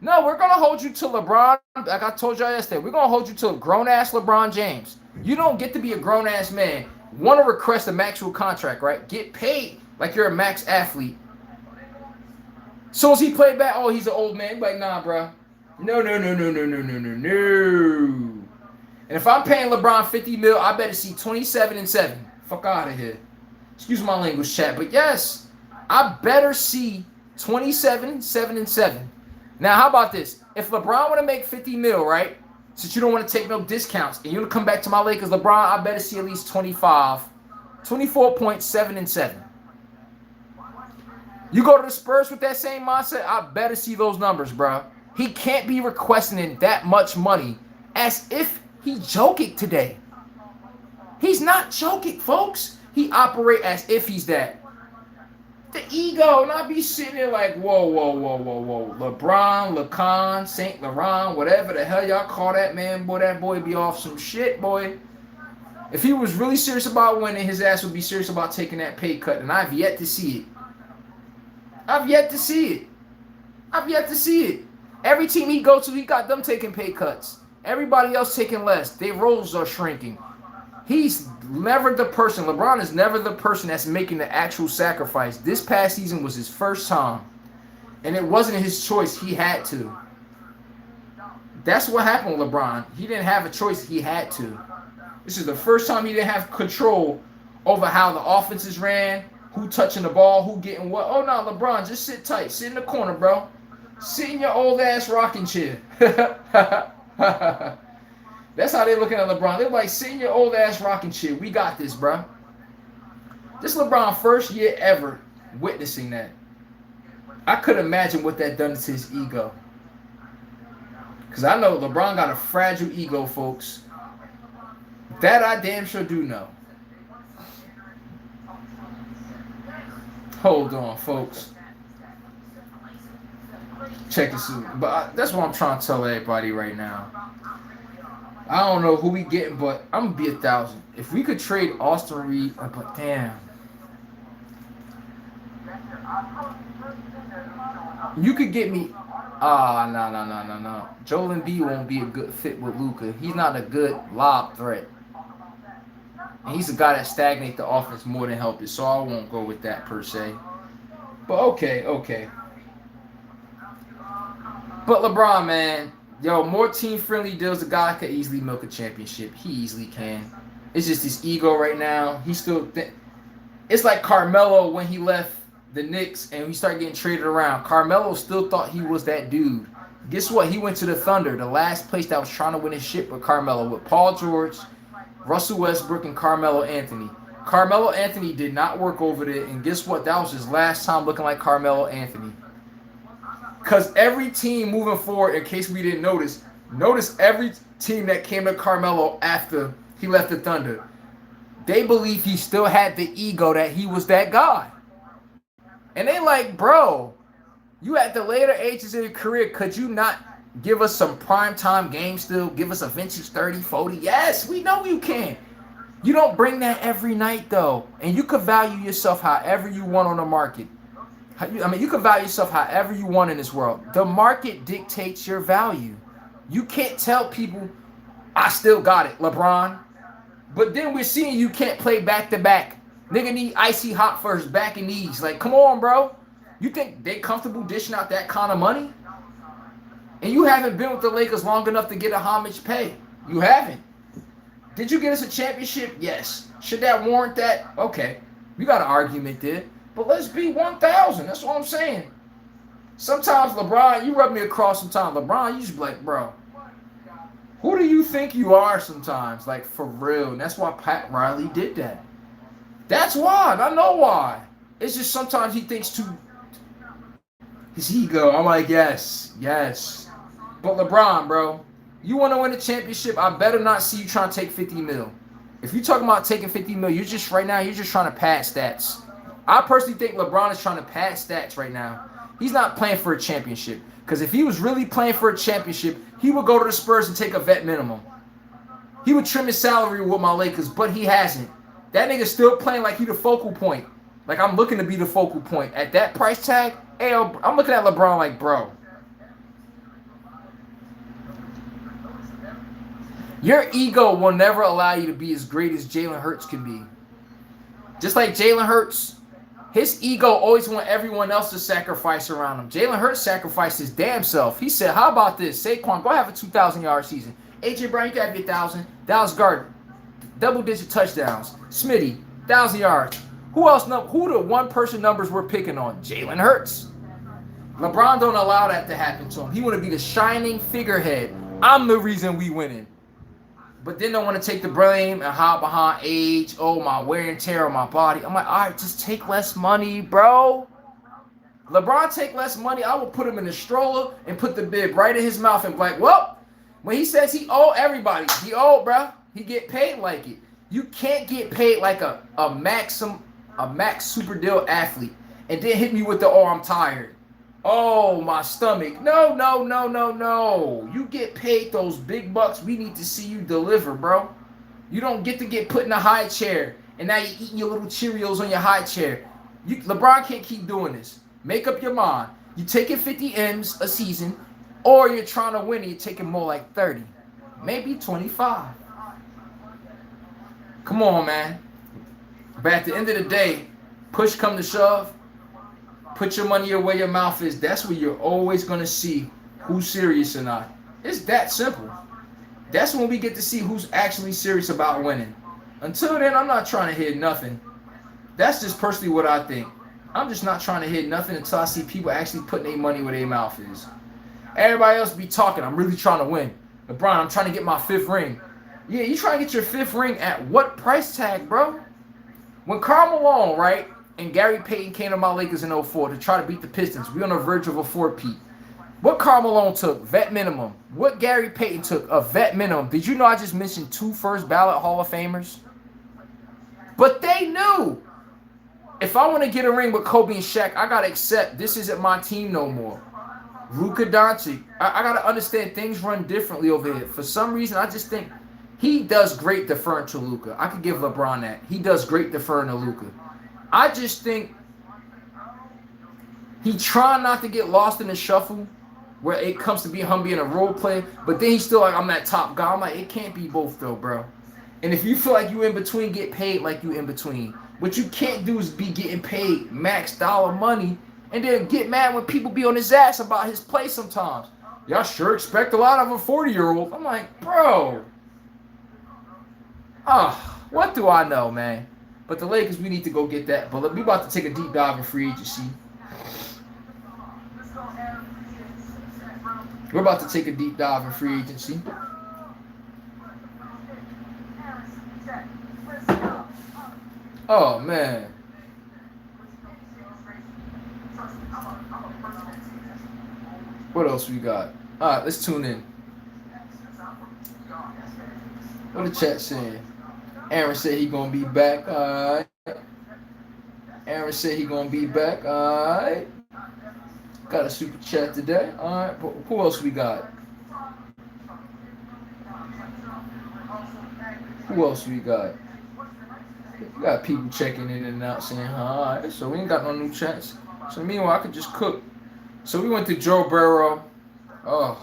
No, we're going to hold you to LeBron. Like I told y'all yesterday, we're going to hold you to a grown-ass LeBron James. You don't get to be a grown-ass man. Want to request a maximum contract, right? Get paid like you're a max athlete. So as he played back, oh, he's an old man. Like, nah, bro. No. And if I'm paying LeBron $50 million, I better see 27-7. Fuck out of here. Excuse my language, chat. But yes, I better see 27-7. Now, how about this? If LeBron want to make $50 million, right? Since you don't want to take no discounts and you want to come back to my Lakers, LeBron, I better see at least 24.7-7. You go to the Spurs with that same mindset, I better see those numbers, bro. He can't be requesting that much money as if he's joking today. He's not joking, folks. He operate as if he's that. The ego, not be sitting there like, whoa. LeBron, Lacan, Saint Laurent, whatever the hell y'all call that man, boy, that boy be off some shit, boy. If he was really serious about winning, his ass would be serious about taking that pay cut, and I've yet to see it. I've yet to see it. Every team he go to, he got them taking pay cuts. Everybody else taking less. Their roles are shrinking. He's never the person. LeBron is never the person that's making the actual sacrifice. This past season was his first time. And it wasn't his choice. He had to. That's what happened with LeBron. He didn't have a choice. He had to. This is the first time he didn't have control over how the offenses ran, who touching the ball, who getting what. Oh, no, LeBron, just sit tight. Sit in the corner, bro. Sit in your old-ass rocking chair. That's how they're looking at LeBron. They're like, sit in your old-ass rocking chair. We got this, bro. This LeBron first year ever witnessing that. I could imagine what that done to his ego. Because I know LeBron got a fragile ego, folks. That I damn sure do know. Hold on, folks. Check this out. But that's what I'm trying to tell everybody right now. I don't know who we getting, but I'm going to be 1,000. If we could trade Austin Reed, but damn. You could get me. No. Joel Embiid won't be a good fit with Luka. He's not a good lob threat. And he's a guy that stagnates the offense more than help it, so I won't go with that per se. But okay. But LeBron, man, yo, more team-friendly deals. The guy could easily milk a championship. He easily can. It's just his ego right now. He still it's like Carmelo when he left the Knicks and we started getting traded around. Carmelo still thought he was that dude. Guess what? He went to the Thunder, the last place that was trying to win his ship with Carmelo, with Paul George, Russell Westbrook, and Carmelo Anthony. Carmelo Anthony did not work over there, and guess what? That was his last time looking like Carmelo Anthony. Because every team moving forward, in case we didn't notice every team that came to Carmelo after he left the Thunder, they believe he still had the ego that he was that guy. And they like, bro, you at the later ages of your career, could you not give us some primetime games still? Give us a vintage 30, 40? Yes, we know you can. You don't bring that every night, though. And you could value yourself however you want on the market. You can value yourself however you want in this world. The market dictates your value. You can't tell people, I still got it, LeBron. But then we're seeing you can't play back-to-back. Nigga need icy hot first, back and knees. Like, come on, bro. You think they comfortable dishing out that kind of money? And you haven't been with the Lakers long enough to get a homage pay. You haven't. Did you get us a championship? Yes. Should that warrant that? Okay. We got an argument there. But let's be 1,000. That's what I'm saying. Sometimes LeBron, you rub me across sometimes. LeBron, you just be like, bro, who do you think you are sometimes? Like, for real. And that's why Pat Riley did that. That's why. I know why. It's just sometimes he thinks too. His ego. I'm like, yes. But LeBron, bro, you want to win a championship, I better not see you trying to take 50 mil. If you're talking about taking 50 mil, you're just trying to pad stats. I personally think LeBron is trying to pad stats right now. He's not playing for a championship. Because if he was really playing for a championship, he would go to the Spurs and take a vet minimum. He would trim his salary with my Lakers, but he hasn't. That nigga's still playing like he the focal point. Like I'm looking to be the focal point. At that price tag, hey, I'm looking at LeBron like, bro. Your ego will never allow you to be as great as Jalen Hurts can be. Just like Jalen Hurts, his ego always want everyone else to sacrifice around him. Jalen Hurts sacrificed his damn self. He said, how about this? Saquon, go have a 2,000-yard season. A.J. Brown, you got to be 1,000. Dallas Gardner, double-digit touchdowns. Smitty, 1,000 yards. Who else? Who the one-person numbers we're picking on? Jalen Hurts. LeBron don't allow that to happen to him. He want to be the shining figurehead. I'm the reason we winning. But then don't want to take the blame and hide behind age. Oh, my wear and tear on my body. I'm like, all right, just take less money, bro. LeBron take less money. I will put him in a stroller and put the bib right in his mouth and be like, well, when he says he owe everybody, he owe, bro. He get paid like it. You can't get paid like a max super deal athlete and then hit me with the, oh, I'm tired. Oh, my stomach. No. You get paid those big bucks. We need to see you deliver, bro. You don't get to get put in a high chair, and now you're eating your little Cheerios on your high chair. LeBron can't keep doing this. Make up your mind. You taking 50 M's a season, or you're trying to win and you're taking more like 30. Maybe 25. Come on, man. But at the end of the day, push come to shove, put your money where your mouth is. That's where you're always going to see who's serious or not. It's that simple. That's when we get to see who's actually serious about winning. Until then, I'm not trying to hit nothing. That's just personally what I think. I'm just not trying to hit nothing until I see people actually putting their money where their mouth is. Everybody else be talking. I'm really trying to win. LeBron, I'm trying to get my 5th ring. Yeah, you trying to get your 5th ring at what price tag, bro? When Karl Malone, right, and Gary Payton came to my Lakers in 04 to try to beat the Pistons, we on the verge of a 4-peat. What Karl Malone took, vet minimum. What Gary Payton took, a vet minimum. Did you know I just mentioned 2 first-ballot Hall of Famers? But they knew. If I want to get a ring with Kobe and Shaq, I got to accept this isn't my team no more. Luka Doncic, I got to understand things run differently over here. For some reason, I just think he does great deferring to Luka. I could give LeBron that. He does great deferring to Luka. I just think he trying not to get lost in the shuffle where it comes to him being a role player, but then he's still like, I'm that top guy. I'm like, it can't be both though, bro. And if you feel like you in between, get paid like you in between. What you can't do is be getting paid max dollar money and then get mad when people be on his ass about his play sometimes. Y'all sure expect a lot of a 40-year-old. I'm like, bro. What do I know, man? But the Lakers, we need to go get that. But we about to take a deep dive in free agency. We're about to take a deep dive in free agency. Oh, man. What else we got? All right, let's tune in. What the chat saying? Aaron said he gonna be back. All right. Aaron said he gonna be back. All right. Got a super chat today. All right. Who else we got? Who else we got? We got people checking in and out saying, all right. So we ain't got no new chats. So meanwhile, I could just cook. So we went to Joe Burrow. Oh.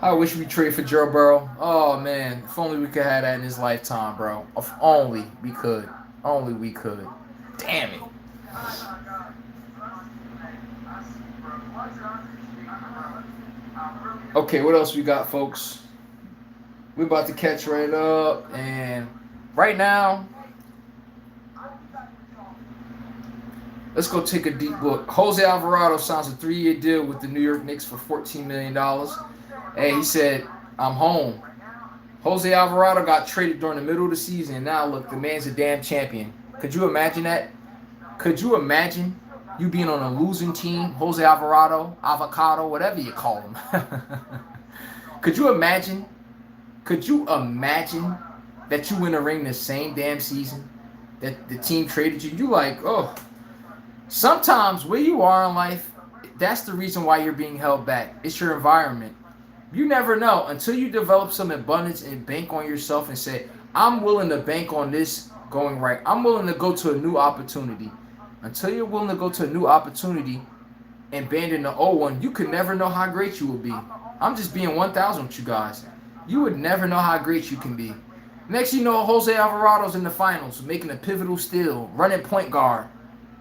I wish we trade for Joe Burrow. Oh, man. If only we could have that in his lifetime, bro. If only we could. Only we could. Damn it. Okay, what else we got, folks? We're about to catch right up. And right now, let's go take a deep look. Jose Alvarado signs a 3-year deal with the New York Knicks for $14 million. Hey, he said, I'm home. Jose Alvarado got traded during the middle of the season. And now, look, the man's a damn champion. Could you imagine that? Could you imagine you being on a losing team? Jose Alvarado, Avocado, whatever you call him. Could you imagine? Could you imagine that you win a ring the same damn season that the team traded you? You like, oh, Sometimes where you are in life, that's the reason why you're being held back. It's your environment. You never know until you develop some abundance and bank on yourself and say, I'm willing to bank on this going right. I'm willing to go to a new opportunity. Until you're willing to go to a new opportunity and abandon the old one, you could never know how great you will be. I'm just being 1,000 with you guys. You would never know how great you can be. Next you know, Jose Alvarado's in the finals, making a pivotal steal, running point guard,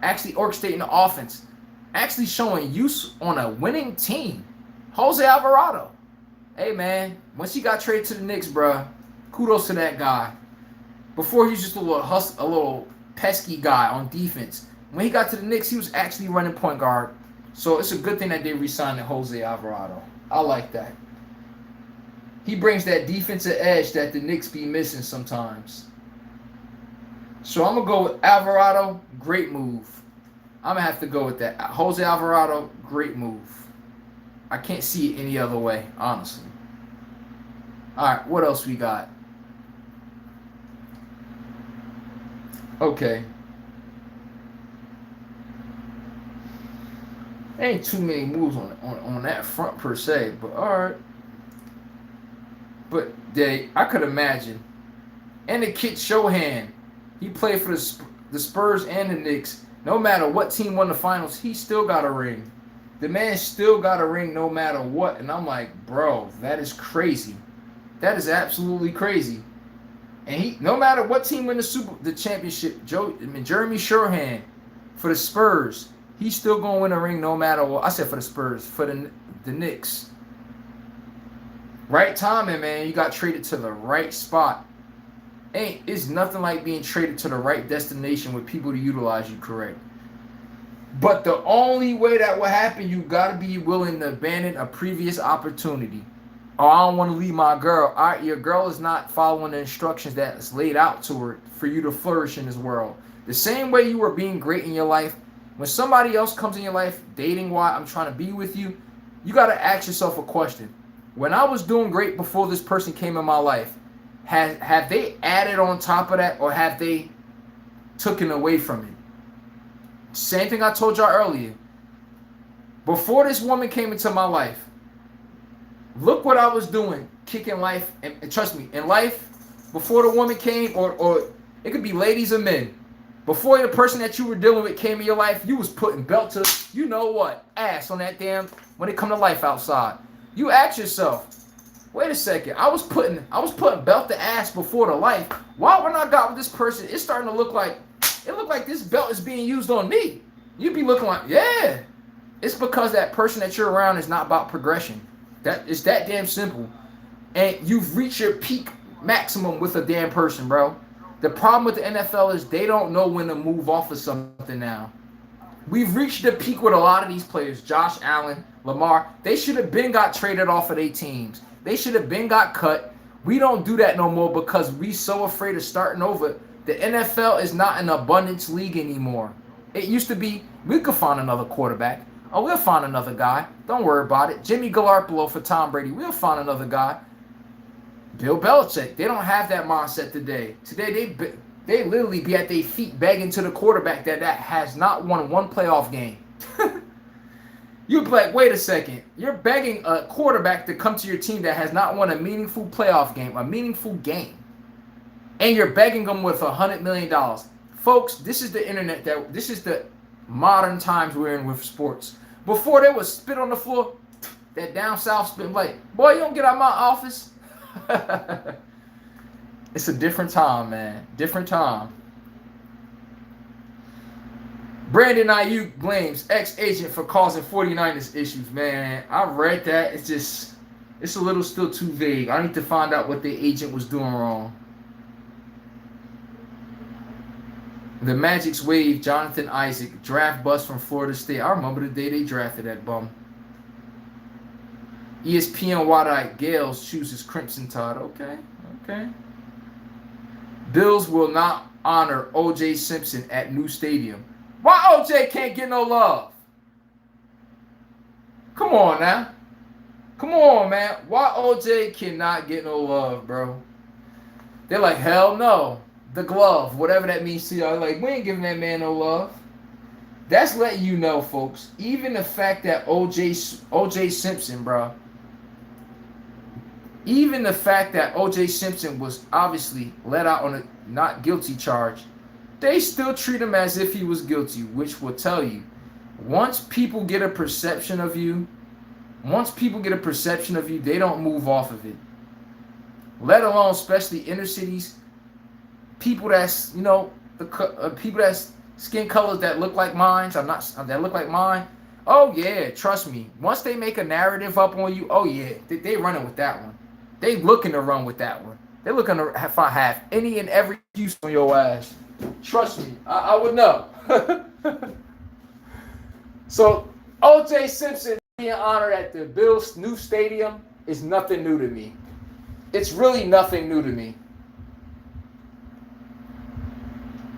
actually orchestrating the offense, actually showing use on a winning team. Jose Alvarado. Hey man, once he got traded to the Knicks, bruh, kudos to that guy. Before he was just a little pesky guy on defense. When he got to the Knicks, he was actually running point guard. So it's a good thing that they re-signed Jose Alvarado. I like that. He brings that defensive edge that the Knicks be missing sometimes. So I'm going to go with Alvarado, great move. I'm going to have to go with that. Jose Alvarado, great move. I can't see it any other way, honestly. All right, what else we got? Okay. There ain't too many moves on that front per se, but all right. But I could imagine. And the kid Shohan, he played for the Spurs and the Knicks. No matter what team won the finals, he still got a ring. The man still got a ring no matter what. And I'm like, bro, that is crazy. That is absolutely crazy. And he, no matter what team win the championship, Jeremy Shohan for the Spurs, he's still gonna win a ring no matter what. I said for the Spurs, for the Knicks. Right timing, man. You got traded to the right spot. It's nothing like being traded to the right destination with people to utilize you correct. But the only way that will happen, you gotta be willing to abandon a previous opportunity. Oh, I don't want to leave my girl. All right, your girl is not following the instructions that's laid out to her for you to flourish in this world. The same way you are being great in your life, when somebody else comes in your life, dating why I'm trying to be with you, you got to ask yourself a question. When I was doing great before this person came in my life, have they added on top of that or have they taken away from it? Same thing I told y'all earlier. Before this woman came into my life, look what I was doing, kicking life, and trust me, in life, before the woman came, or it could be ladies or men, before the person that you were dealing with came in your life, you was putting belt to, you know what, ass on that damn, when it come to life outside. You ask yourself, wait a second, I was putting belt to ass before the life. Why when I got with this person, it's starting to look like this belt is being used on me. You'd be looking like, yeah. It's because that person that you're around is not about progression. It's that damn simple. And you've reached your peak maximum with a damn person, bro. The problem with the NFL is they don't know when to move off of something now. We've reached the peak with a lot of these players. Josh Allen, Lamar. They should have been got traded off of their teams. They should have been got cut. We don't do that no more because we so afraid of starting over. The NFL is not an abundance league anymore. It used to be, we could find another quarterback. Oh, we'll find another guy. Don't worry about it. Jimmy Garoppolo for Tom Brady. We'll find another guy. Bill Belichick. They don't have that mindset today. Today, they literally be at their feet begging to the quarterback that has not won one playoff game. You'd be like, wait a second. You're begging a quarterback to come to your team that has not won a meaningful playoff game, a meaningful game. And you're begging them with $100 million. Folks, this is the internet. This is the modern times we're in with sports. Before there was spit on the floor, that down south spit, like, boy, you don't get out of my office. It's a different time, man. Different time. Brandon Ayuk blames ex-agent for causing 49ers issues. Man, I read that. It's a little still too vague. I need to find out what the agent was doing wrong. The Magic's waive Jonathan Isaac, draft bust from Florida State. I remember the day they drafted that bum. ESPN wide-eyed Gales chooses Crimson Tide. Okay. Bills will not honor O.J. Simpson at new stadium. Why O.J. can't get no love? Come on now. Come on, man. Why O.J. cannot get no love, bro? They're like, hell no. The glove, whatever that means to y'all. Like, we ain't giving that man no love. That's letting you know, folks. Even the fact that OJ Simpson, bro. Even the fact that OJ Simpson was obviously let out on a not guilty charge, they still treat him as if he was guilty, which will tell you, once people get a perception of you, they don't move off of it. Let alone, especially inner cities, people that's, the people that's skin colors that look like mine, that look like mine. Oh yeah, trust me. Once they make a narrative up on you, oh yeah, they running with that one. They looking to run with that one. They looking to have any and every excuse on your ass. Trust me, I would know. So OJ Simpson being honored at the Bills' new stadium is nothing new to me. It's really nothing new to me.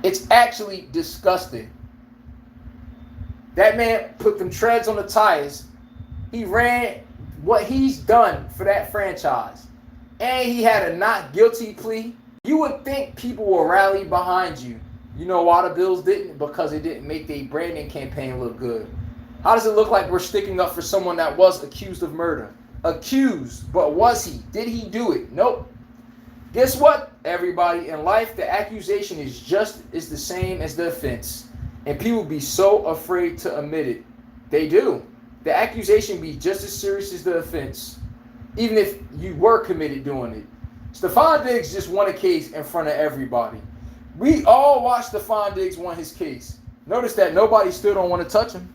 It's actually disgusting. That man put them treads on the tires. He ran what he's done for that franchise. And he had a not guilty plea. You would think people will rally behind you. You know why the Bills didn't? Because it didn't make their branding campaign look good. How does it look like we're sticking up for someone that was accused of murder? Accused, but was he? Did he do it? Nope. Guess what, everybody? In life, the accusation is the same as the offense. And people be so afraid to admit it. They do. The accusation be just as serious as the offense, even if you were committed doing it. Stephon Diggs just won a case in front of everybody. We all watched Stephon Diggs won his case. Notice that nobody still don't want to touch him.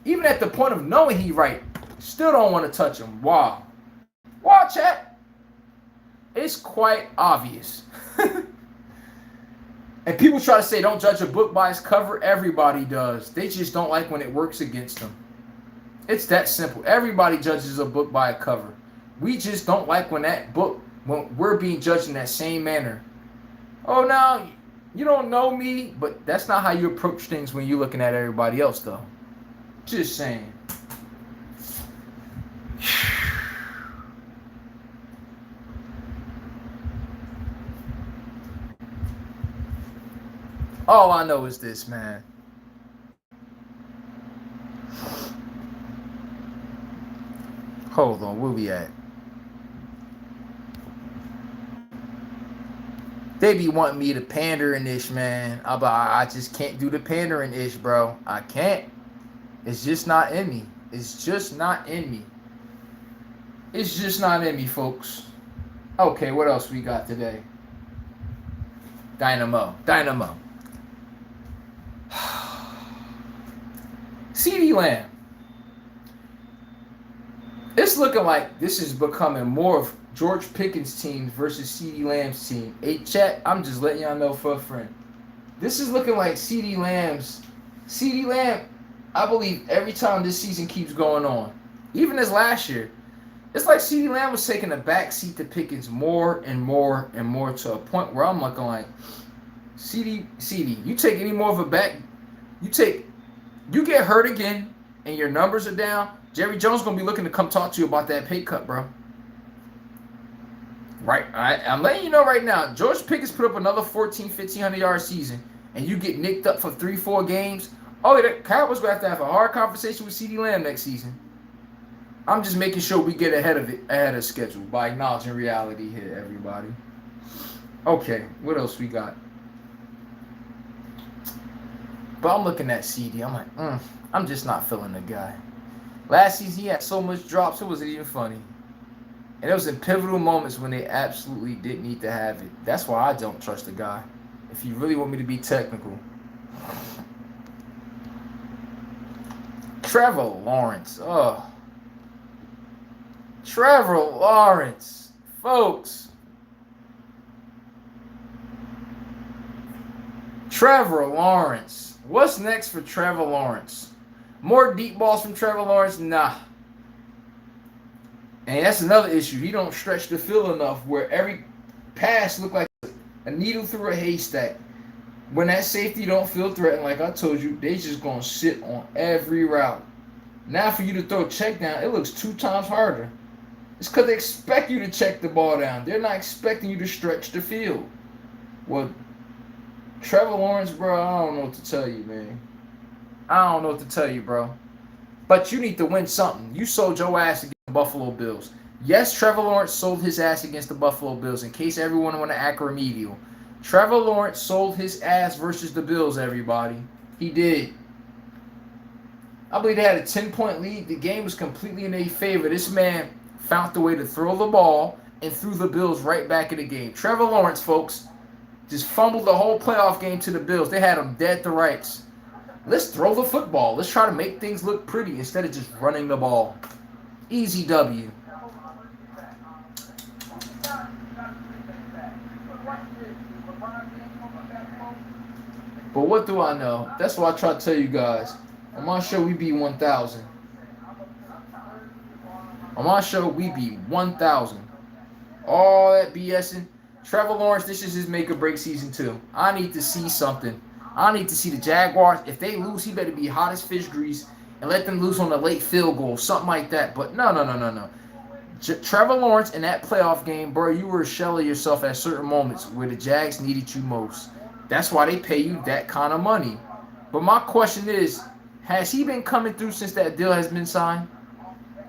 Even at the point of knowing he right, still don't want to touch him. Wow. Wow, chat. It's quite obvious. And people try to say don't judge a book by its cover. Everybody does. They just don't like when it works against them. It's that simple. Everybody judges a book by a cover. We just don't like when we're being judged in that same manner. Oh, now, you don't know me, but that's not how you approach things when you're looking at everybody else, though. Just saying. All I know is this, man. Hold on, where we at? They be wanting me to pander in this, man. I just can't do the pandering ish, bro. I can't. It's just not in me. It's just not in me. It's just not in me, folks. Okay, what else we got today? Dynamo. CeeDee Lamb. It's looking like this is becoming more of George Pickens' team versus CeeDee Lamb's team. Hey, chat, I'm just letting y'all know for a friend. This is looking like CeeDee Lamb, I believe every time this season keeps going on, even as last year, it's like CeeDee Lamb was taking a back seat to Pickens more and more and more to a point where I'm looking like, CeeDee, you take any more of a back, you get hurt again and your numbers are down, Jerry Jones going to be looking to come talk to you about that pay cut, bro. Right, I'm letting you know right now, George Pickens put up another 1,500 yard season and you get nicked up for 3-4 games. Oh, the Cowboys going to have a hard conversation with CeeDee Lamb next season. I'm just making sure we get ahead of schedule by acknowledging reality here, everybody. Okay, what else we got? But I'm looking at CD. I'm like, I'm just not feeling the guy. Last season, he had so much drops, it wasn't even funny. And it was in pivotal moments when they absolutely didn't need to have it. That's why I don't trust the guy. If you really want me to be technical. Trevor Lawrence. Oh. Trevor Lawrence. Folks. Trevor Lawrence. What's next for Trevor Lawrence? More deep balls from Trevor Lawrence? Nah. And that's another issue. He don't stretch the field enough where every pass look like a needle through a haystack. When that safety don't feel threatened, like I told you, they just going to sit on every route. Now for you to throw a check down, it looks 2 times harder. It's because they expect you to check the ball down. They're not expecting you to stretch the field. Well, Trevor Lawrence, bro, I don't know what to tell you, man. I don't know what to tell you, bro. But you need to win something. You sold your ass against the Buffalo Bills. Yes, Trevor Lawrence sold his ass against the Buffalo Bills. In case everyone want to act remedial, Trevor Lawrence sold his ass versus the Bills, everybody. He did. I believe they had a 10-point lead. The game was completely in their favor. This man found the way to throw the ball and threw the Bills right back in the game. Trevor Lawrence, folks, just fumbled the whole playoff game to the Bills. They had him dead to rights. Let's throw the football. Let's try to make things look pretty instead of just running the ball. Easy W. But what do I know? That's what I try to tell you guys. On my show, we beat 1,000. On my show, we beat 1,000. All that BSing. Trevor Lawrence, this is his make or break season 2. I need to see something. I need to see the Jaguars. If they lose, he better be hot as fish grease and let them lose on a late field goal, something like that. But no. Trevor Lawrence in that playoff game, bro, you were a shell of yourself at certain moments where the Jags needed you most. That's why they pay you that kind of money. But my question is, has he been coming through since that deal has been signed?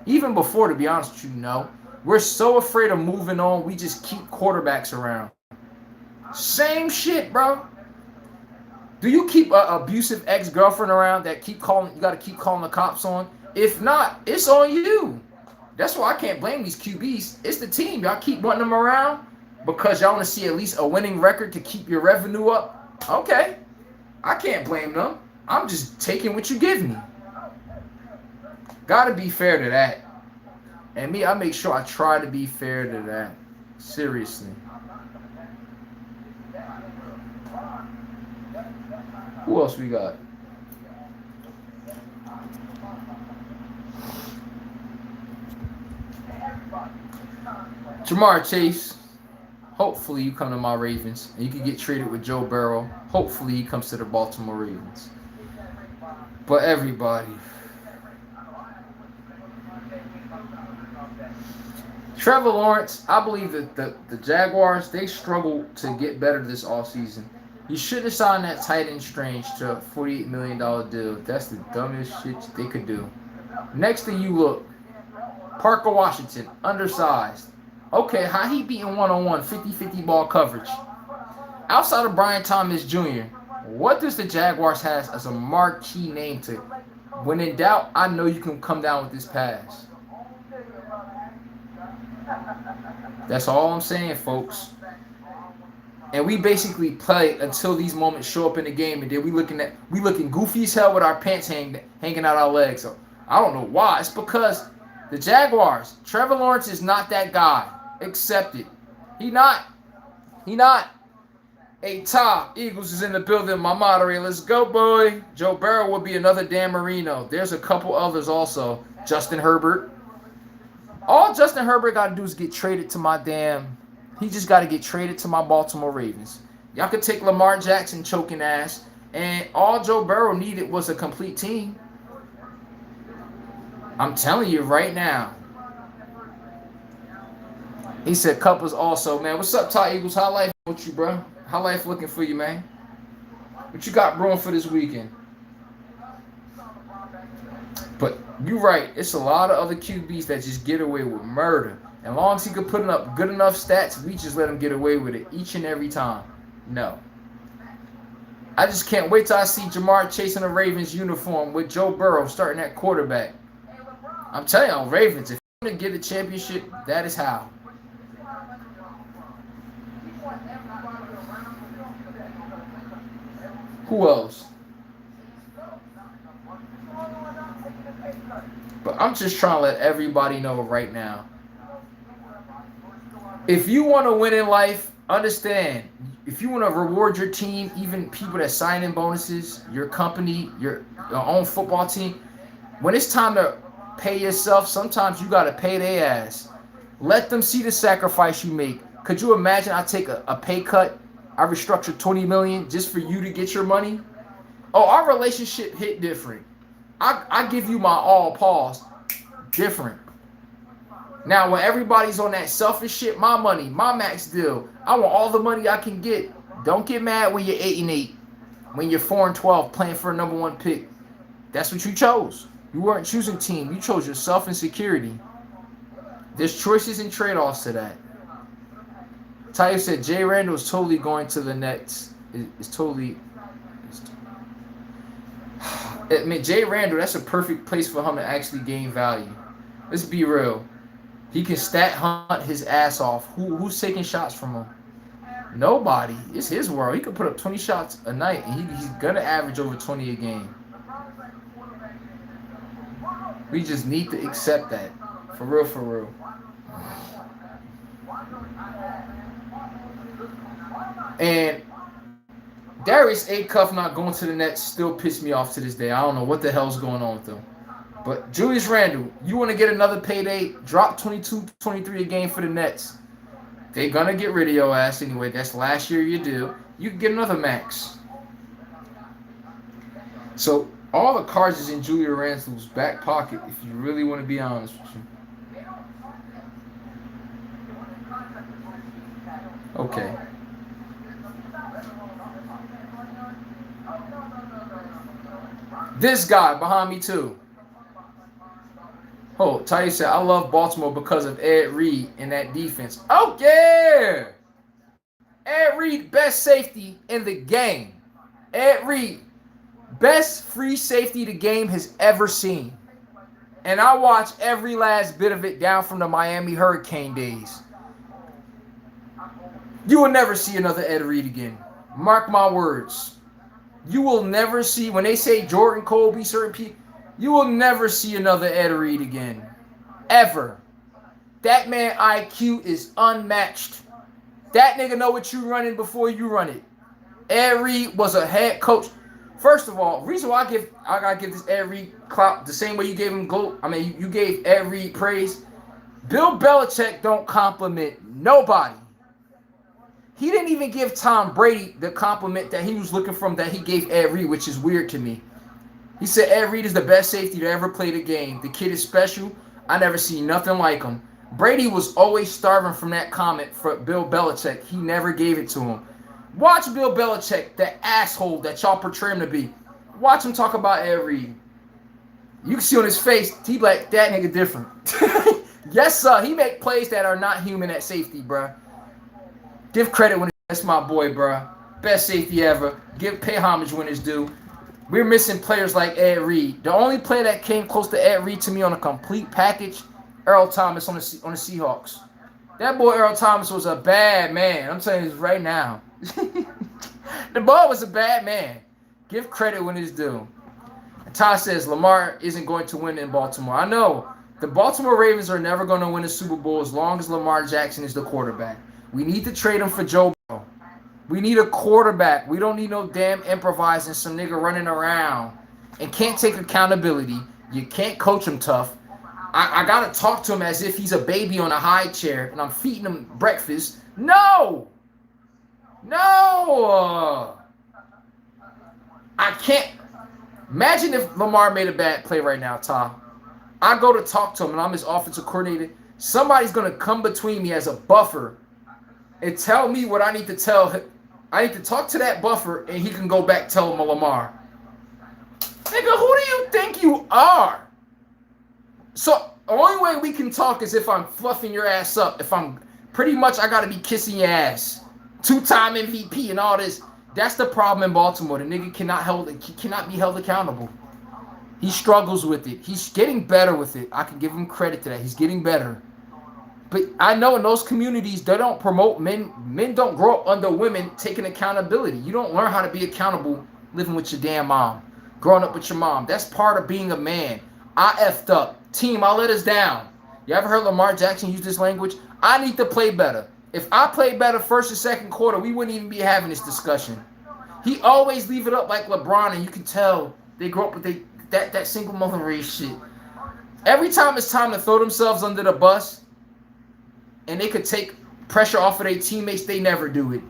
Even before, to be honest with you, no. We're so afraid of moving on, we just keep quarterbacks around. Same shit, bro. Do you keep an abusive ex-girlfriend around that keep calling? You got to keep calling the cops on? If not, it's on you. That's why I can't blame these QBs. It's the team. Y'all keep wanting them around because y'all want to see at least a winning record to keep your revenue up. Okay. I can't blame them. I'm just taking what you give me. Got to be fair to that. And me, I make sure I try to be fair to that. Seriously. Who else we got? Jamar Chase. Hopefully you come to my Ravens and you can get traded with Joe Burrow. Hopefully he comes to the Baltimore Ravens. But everybody. Trevor Lawrence, I believe that the Jaguars, they struggle to get better this offseason. You should have signed that tight end Strange to a $48 million deal. That's the dumbest shit they could do. Next thing you look, Parker Washington, undersized. Okay, how he beating one-on-one, 50-50 ball coverage? Outside of Brian Thomas Jr., what does the Jaguars have as a marquee name to? When in doubt, I know you can come down with this pass. That's all I'm saying, folks. And we basically play until these moments show up in the game, and then we looking goofy as hell with our pants hanging out our legs. So I don't know why. It's because the Jaguars, Trevor Lawrence is not that guy. Accept it. He not. Hey, Top Eagles is in the building. My moderator, let's go, boy. Joe Burrow will be another Dan Marino. There's a couple others also. Justin Herbert. All Justin Herbert got to do is get traded to my damn. He just got to get traded to my Baltimore Ravens. Y'all could take Lamar Jackson choking ass, and all Joe Burrow needed was a complete team. I'm telling you right now. He said Couples also, man. What's up, Ty Eagles? How life with you, bro? How life looking for you, man? What you got brewing for this weekend? But you're right. It's a lot of other QBs that just get away with murder. And as long as he could put up good enough stats, we just let him get away with it each and every time. No. I just can't wait till I see Jamar Chase in a Ravens uniform with Joe Burrow starting at quarterback. I'm telling you, Ravens, if you're going to get a championship, that is how. Who else? But I'm just trying to let everybody know right now. If you want to win in life, understand. If you want to reward your team, even people that sign in bonuses, your company, your own football team, when it's time to pay yourself, sometimes you got to pay their ass. Let them see the sacrifice you make. Could you imagine I take a pay cut? I restructure $20 million just for you to get your money? Oh, our relationship hit different. I give you my all, pause. Different. Now, when everybody's on that selfish shit, my money, my max deal, I want all the money I can get. Don't get mad when you're 8-8, when you're 4-12, playing for a number one pick. That's what you chose. You weren't choosing team. You chose yourself and security. There's choices and trade-offs to that. Tayo said Jay Randall is totally going to the Nets. It's totally. I mean, Jay Randall, that's a perfect place for him to actually gain value. Let's be real. He can stat hunt his ass off. Who's taking shots from him? Nobody. It's his world. He could put up 20 shots a night, and he's going to average over 20 a game. We just need to accept that. For real, for real. And Darius Acuff not going to the Nets still pissed me off to this day. I don't know what the hell's going on with him. But Julius Randle, you want to get another payday, drop 22, 23 a game for the Nets. They're going to get rid of your ass anyway. That's last year you do. You can get another max. So all the cards is in Julius Randle's back pocket if you really want to be honest with you. Okay. This guy behind me too. Oh, Ty said, I love Baltimore because of Ed Reed and that defense. Oh, yeah. Ed Reed, best safety in the game. Ed Reed, best free safety the game has ever seen. And I watched every last bit of it down from the Miami Hurricane days. You will never see another Ed Reed again. Mark my words. You will never see, when they say Jordan, Kobe, certain people, you will never see another Ed Reed again. Ever. That man IQ is unmatched. That nigga know what you running before you run it. Ed Reed was a head coach. First of all, reason why I gotta give this Ed Reed clout the same way you gave him gold. I mean, you gave Ed Reed praise. Bill Belichick don't compliment nobody. He didn't even give Tom Brady the compliment that he was looking from that he gave Ed Reed, which is weird to me. He said Ed Reed is the best safety to ever play the game. The kid is special. I never seen nothing like him. Brady was always starving from that comment for Bill Belichick. He never gave it to him. Watch Bill Belichick, that asshole that y'all portray him to be. Watch him talk about Ed Reed. You can see on his face, he like, that nigga different. Yes, sir. He make plays that are not human at safety, bruh. Give credit when that's my boy, bruh. Best safety ever. Pay homage when it's due. We're missing players like Ed Reed. The only player that came close to Ed Reed to me on a complete package, Earl Thomas on the Seahawks. That boy Earl Thomas was a bad man. I'm telling you this right now. The boy was a bad man. Give credit when it's due. And Todd says Lamar isn't going to win in Baltimore. I know. The Baltimore Ravens are never going to win a Super Bowl as long as Lamar Jackson is the quarterback. We need to trade him for Joe Burrow. We need a quarterback. We don't need no damn improvising, some nigga running around and can't take accountability. You can't coach him tough. I got to talk to him as if he's a baby on a high chair and I'm feeding him breakfast. No. No. I can't. Imagine if Lamar made a bad play right now, Tom. I go to talk to him and I'm his offensive coordinator. Somebody's going to come between me as a buffer and tell me what I need to tell him. I need to talk to that buffer, and he can go back tell him Lamar. Nigga, who do you think you are? So, the only way we can talk is if I'm fluffing your ass up. If I'm pretty much, I got to be kissing your ass. 2-time MVP and all this. That's the problem in Baltimore. The nigga cannot be held accountable. He struggles with it. He's getting better with it. I can give him credit to that. He's getting better. But I know in those communities, they don't promote men. Men don't grow up under women taking accountability. You don't learn how to be accountable living with your damn mom, growing up with your mom. That's part of being a man. I effed up. Team, I let us down. You ever heard Lamar Jackson use this language? I need to play better. If I played better first and second quarter, we wouldn't even be having this discussion. He always leave it up like LeBron, and you can tell they grow up with that single mother race shit. Every time it's time to throw themselves under the bus, and they could take pressure off of their teammates, they never do it.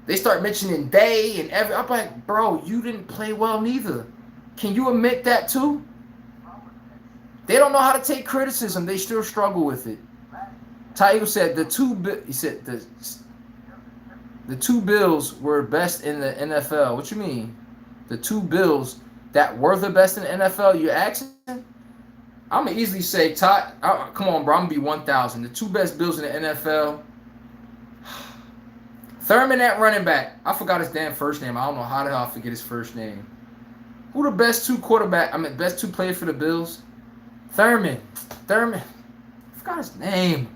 They start mentioning they and every. I'm like, bro, you didn't play well neither. Can you admit that too? They don't know how to take criticism. They still struggle with it. Ty said the two Bills were best in the NFL. What you mean? The two Bills that were the best in the NFL, you asking? I'm going to easily say, Todd, come on, bro, I'm going to be 1,000. The two best Bills in the NFL. Thurman at running back. I forgot his damn first name. I don't know how the hell I forget his first name. Who the best two best two players for the Bills? Thurman. I forgot his name.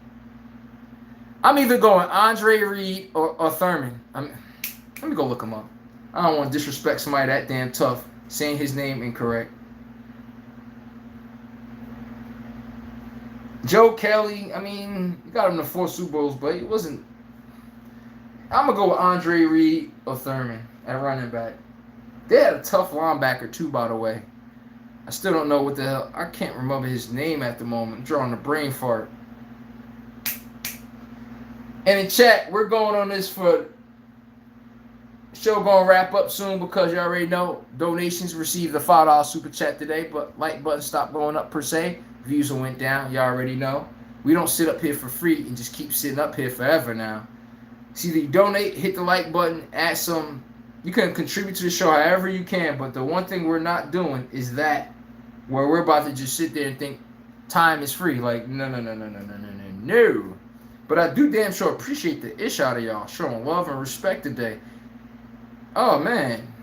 I'm either going Andre Reed or Thurman. Let me go look him up. I don't want to disrespect somebody that damn tough saying his name incorrect. Joe Kelly, I mean, he got him to 4 Super Bowls, but he wasn't. I'm going to go with Andre Reed or Thurman at running back. They had a tough linebacker, too, by the way. I still don't know what the hell. I can't remember his name at the moment. I'm drawing a brain fart. And in chat, we're going on this for show going to wrap up soon because you already know donations received the $5 super chat today, but like button stopped going up per se. Views went down. You already know. We don't sit up here for free and just keep sitting up here forever now. See, you donate, hit the like button, add some. You can contribute to the show however you can, but the one thing we're not doing is that where we're about to just sit there and think time is free. Like, no. But I do damn sure appreciate the ish out of y'all showing love and respect today. Oh, man.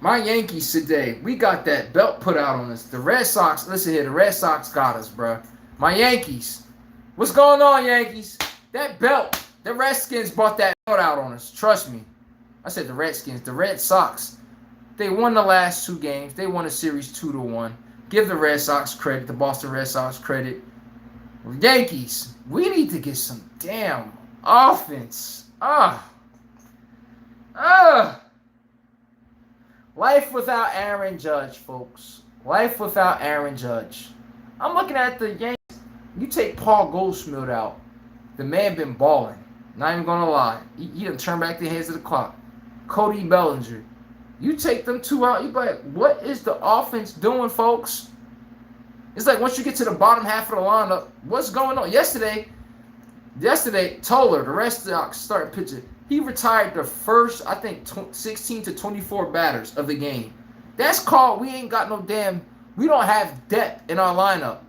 My Yankees today, we got that belt put out on us. The Red Sox, listen here, the Red Sox got us, bro. My Yankees. What's going on, Yankees? That belt, the Redskins brought that belt out on us. Trust me. I said the Redskins, the Red Sox. They won the last 2 games. They won a series 2-1. Give the Red Sox credit, the Boston Red Sox credit. Yankees, we need to get some damn offense. Life without Aaron Judge, folks. Life without Aaron Judge. I'm looking at the Yankees. You take Paul Goldschmidt out. The man been balling. Not even going to lie. He done turned back the hands of the clock. Cody Bellinger. You take them 2 out, you be like, what is the offense doing, folks? It's like once you get to the bottom half of the lineup, what's going on? Yesterday, Toller, the Red Sox starting pitcher, he retired the first, I think, 16 to 24 batters of the game. That's called we don't have depth in our lineup.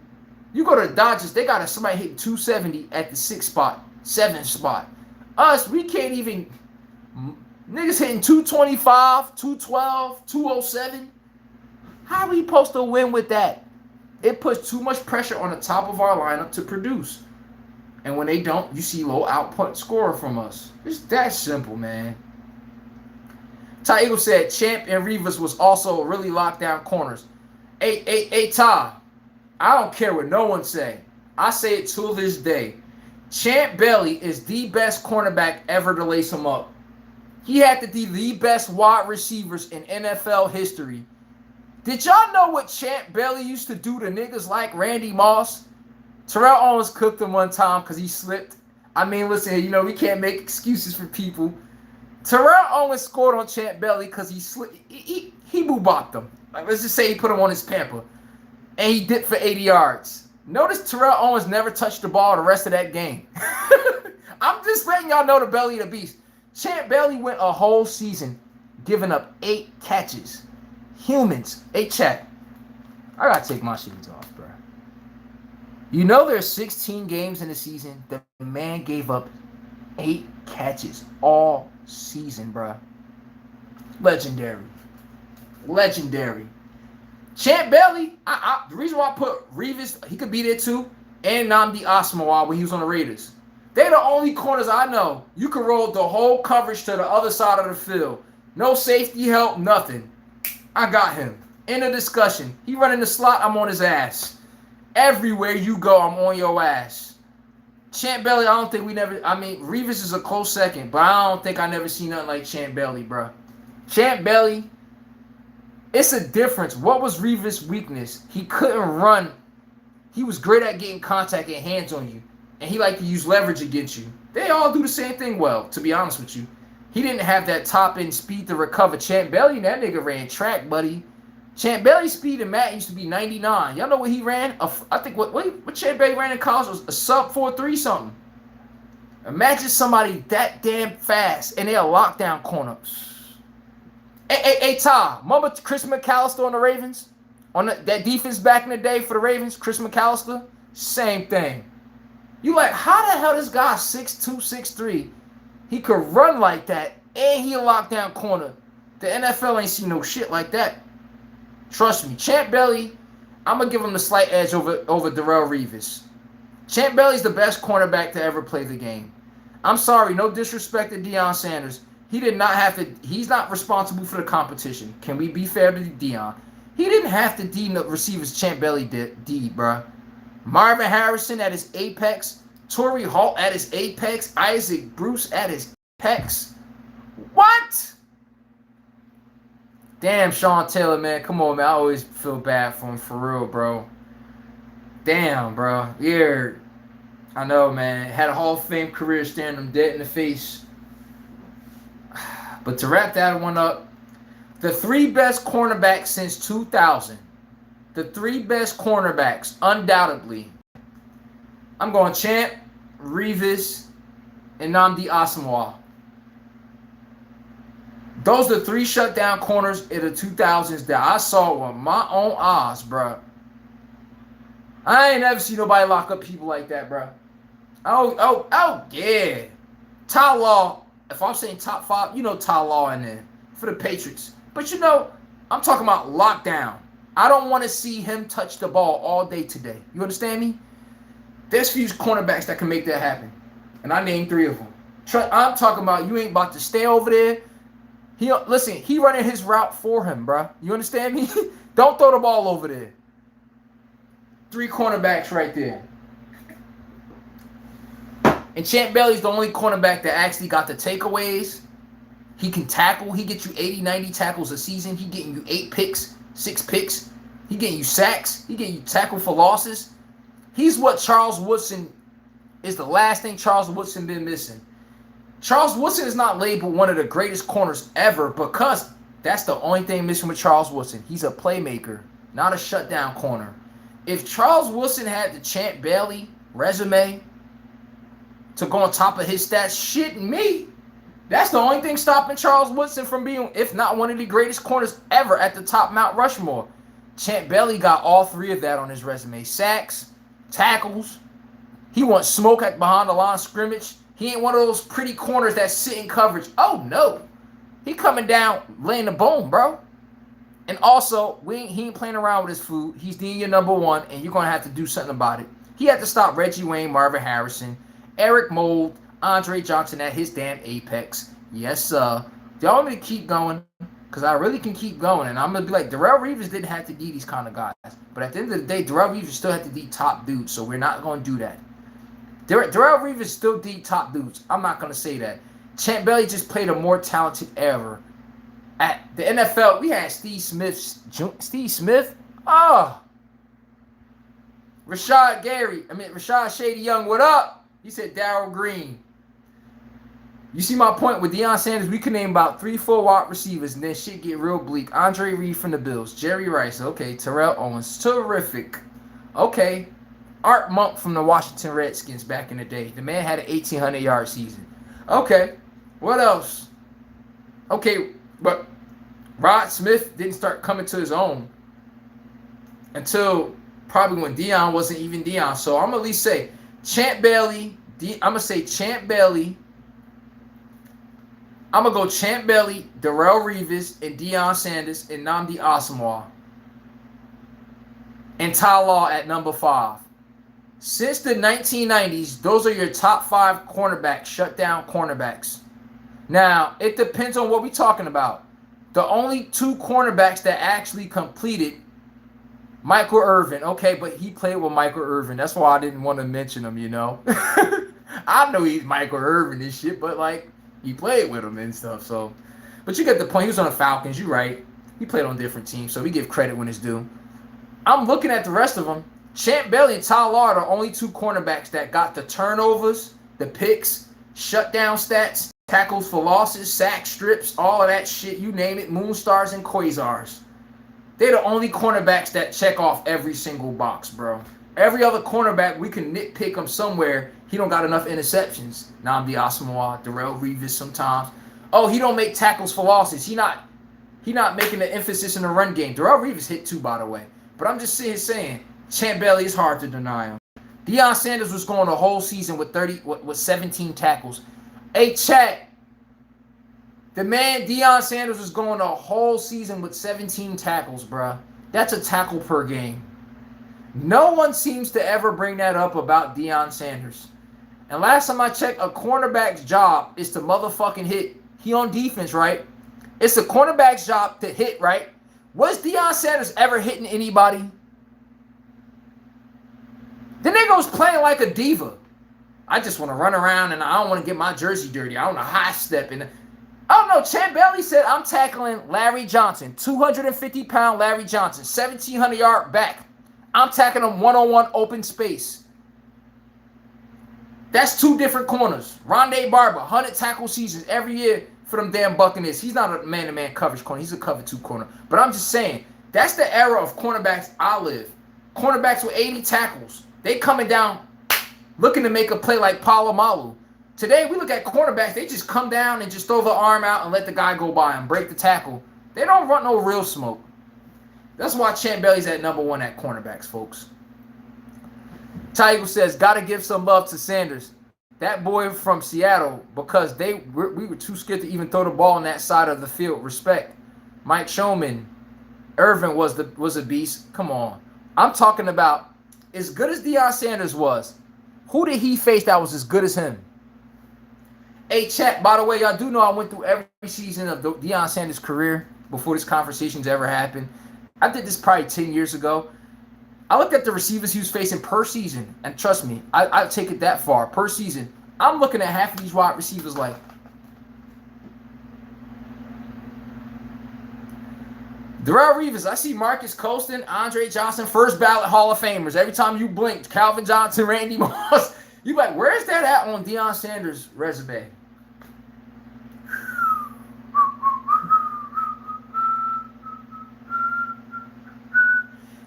You go to the Dodgers, they got somebody hitting 270 at the 6th spot, 7th spot. Us, we can't even, niggas hitting 225, 212, 207. How are we supposed to win with that? It puts too much pressure on the top of our lineup to produce. And when they don't, you see low output scorer from us. It's that simple, man. Ty Eagle said Champ and Rivas was also really locked down corners. Hey, Ty, I don't care what no one say. I say it till this day. Champ Bailey is the best cornerback ever to lace him up. He had to be the best wide receivers in NFL history. Did y'all know what Champ Bailey used to do to niggas like Randy Moss? Terrell Owens cooked him one time because he slipped. I mean, listen, we can't make excuses for people. Terrell Owens scored on Champ Bailey because he slipped. He boo-bopped him. Like, let's just say he put him on his pamper. And he dipped for 80 yards. Notice Terrell Owens never touched the ball the rest of that game. I'm just letting y'all know the belly of the beast. Champ Bailey went a whole season giving up 8 catches. Humans. Hey, chat. I got to take my shoes off, bro. There's 16 games in the season. The man gave up 8 catches all season, bro. Legendary. Champ Bailey, the reason why I put Rivas, he could be there too, and Nnamdi Asomugha when he was on the Raiders. They're the only corners I know. You can roll the whole coverage to the other side of the field. No safety help, nothing. I got him. End of discussion. He running the slot, I'm on his ass. Everywhere you go, I'm on your ass. Champ Bailey, Rivas is a close second, but I don't think I never seen nothing like Champ Bailey, bro. Champ Bailey, it's a difference. What was Rivas' weakness? He couldn't run. He was great at getting contact and hands on you, and he liked to use leverage against you. They all do the same thing well, to be honest with you. He didn't have that top-end speed to recover. Champ Bailey, that nigga ran track, buddy. Champ Bailey's speed in Matt used to be 99. Y'all know what he ran? I think what Champ Bailey ran in college was a sub 4.3 something. Imagine somebody that damn fast and they're a lockdown corner. Hey, Ty, remember Chris McAllister on the Ravens? That defense back in the day for the Ravens, Chris McAllister? Same thing. You like, how the hell this guy 6'2", 6'3", he could run like that, and he a lockdown corner. The NFL ain't seen no shit like that. Trust me. Champ Bailey, I'm going to give him the slight edge over Darrelle Revis. Champ Bailey's the best cornerback to ever play the game. I'm sorry, no disrespect to Deion Sanders. He did not have to. He's not responsible for the competition. Can we be fair to Deion? He didn't have to D the receivers Champ Bailey did, bruh. Marvin Harrison at his apex. Torrey Holt at his apex. Isaac Bruce at his apex. What? Damn, Sean Taylor, man. Come on, man. I always feel bad for him, for real, bro. Damn, bro. Yeah. I know, man. Had a Hall of Fame career staring him dead in the face. But to wrap that one up, the three best cornerbacks since 2000. The three best cornerbacks, undoubtedly. I'm going Champ, Revis, and Nnamdi Asomugha. Those are the three shutdown corners in the 2000s that I saw with my own eyes, bro. I ain't never seen nobody lock up people like that, bro. Oh, yeah. Ty Law, if I'm saying top five, you know Ty Law in there for the Patriots. But you know, I'm talking about lockdown. I don't want to see him touch the ball all day today. You understand me? There's few cornerbacks that can make that happen. And I named three of them. I'm talking about you ain't about to stay over there. Listen, he running his route for him, bro. You understand me? Don't throw the ball over there. Three cornerbacks right there. And Champ Bailey's the only cornerback that actually got the takeaways. He can tackle. He gets you 80, 90 tackles a season. He getting you 8 picks, 6 picks. He getting you sacks. He getting you tackle for losses. He's what Charles Woodson is, the last thing Charles Woodson been missing. Charles Woodson is not labeled one of the greatest corners ever because that's the only thing missing with Charles Woodson. He's a playmaker, not a shutdown corner. If Charles Woodson had the Champ Bailey resume to go on top of his stats, shitting me, that's the only thing stopping Charles Woodson from being, if not one of the greatest corners ever at the top Mount Rushmore. Champ Bailey got all three of that on his resume. Sacks, tackles. He wants smoke behind the line of scrimmage. He ain't one of those pretty corners that sit in coverage. Oh, no. He coming down, laying the bone, bro. And also, he ain't playing around with his food. He's being your number one, and you're going to have to do something about it. He had to stop Reggie Wayne, Marvin Harrison, Eric Mold, Andre Johnson at his damn apex. Yes, sir. Do y'all want me to keep going? Because I really can keep going. And I'm going to be like, Darrelle Revis didn't have to D these kind of guys. But at the end of the day, Darrelle Revis still had to D top dudes. So we're not going to do that. Darrelle Revis still D top dudes. I'm not going to say that. Champ Bailey just played a more talented era. At the NFL, we had Steve Smith. Oh. Rashad Shady Young, what up? He said Darryl Green. You see my point with Deion Sanders? We can name about 3-4 wide receivers, and then shit get real bleak. Andre Reed from the Bills. Jerry Rice. Okay. Terrell Owens. Terrific. Okay. Art Monk from the Washington Redskins back in the day. The man had an 1,800-yard season. Okay. What else? Okay. But Rod Smith didn't start coming to his own until probably when Deion wasn't even Deion. So I'm going to at least say Champ Bailey. I'm going to say Champ Bailey. I'm going to go Champ Bailey, Darrelle Revis, and Deion Sanders, and Nnamdi Asomugha. And Ty Law at number 5. Since the 1990s, those are your top 5 cornerbacks, shutdown cornerbacks. Now, it depends on what we're talking about. The only 2 cornerbacks that actually completed, Michael Irvin. Okay, but he played with Michael Irvin. That's why I didn't want to mention him, you know. I know he's Michael Irvin and shit, but like, he played with him and stuff. So, but you get the point. He was on the Falcons. You're right. He played on different teams, so we give credit when it's due. I'm looking at the rest of them. Champ Bailey and Ty Law are the only 2 cornerbacks that got the turnovers, the picks, shutdown stats, tackles for losses, sack strips, all of that shit. You name it, Moonstars and Quasars. They're the only cornerbacks that check off every single box, bro. Every other cornerback, we can nitpick him somewhere. He don't got enough interceptions. Nnamdi Asomugha, Darrelle Revis sometimes. Oh, he don't make tackles for losses. He not He not making the emphasis in the run game. Darrelle Revis hit 2, by the way. But I'm just saying, Champ Bailey is hard to deny him. Deion Sanders was going the whole season with 17 tackles. Hey, chat. The man, Deion Sanders, was going the whole season with 17 tackles, bruh. That's a tackle per game. No one seems to ever bring that up about Deion Sanders. And last time I checked, a cornerback's job is to motherfucking hit. He on defense, right? It's a cornerback's job to hit, right? Was Deion Sanders ever hitting anybody? The nigga was playing like a diva. I just want to run around and I don't want to get my jersey dirty. I want to high step. And I don't know. Champ Bailey said, I'm tackling Larry Johnson, 250-pound Larry Johnson, 1,700-yard back. I'm tackling him one-on-one open space. That's 2 different corners. Rondé Barber, 100 tackle seasons every year for them damn Buccaneers. He's not a man-to-man coverage corner. He's a cover 2 corner. But I'm just saying, that's the era of cornerbacks I live. Cornerbacks with 80 tackles. They coming down looking to make a play like Palomalu. Today, we look at cornerbacks. They just come down and just throw the arm out and let the guy go by and break the tackle. They don't run no real smoke. That's why Champ Bailey's at #1 at cornerbacks, folks. Ty Eagle says, got to give some love to Sanders. That boy from Seattle, because we were too scared to even throw the ball on that side of the field. Respect. Mike Showman. Irvin was a beast. Come on. I'm talking about as good as Deion Sanders was, who did he face that was as good as him? Hey, chat, by the way, y'all do know I went through every season of Deion Sanders' career before this conversation's ever happened. I did this probably 10 years ago. I looked at the receivers he was facing per season, and trust me, I'll take it that far. Per season, I'm looking at half of these wide receivers like, Darrelle Revis, I see Marcus Colston, Andre Johnson, first ballot Hall of Famers. Every time you blink, Calvin Johnson, Randy Moss. You like, where's that at on Deion Sanders' resume?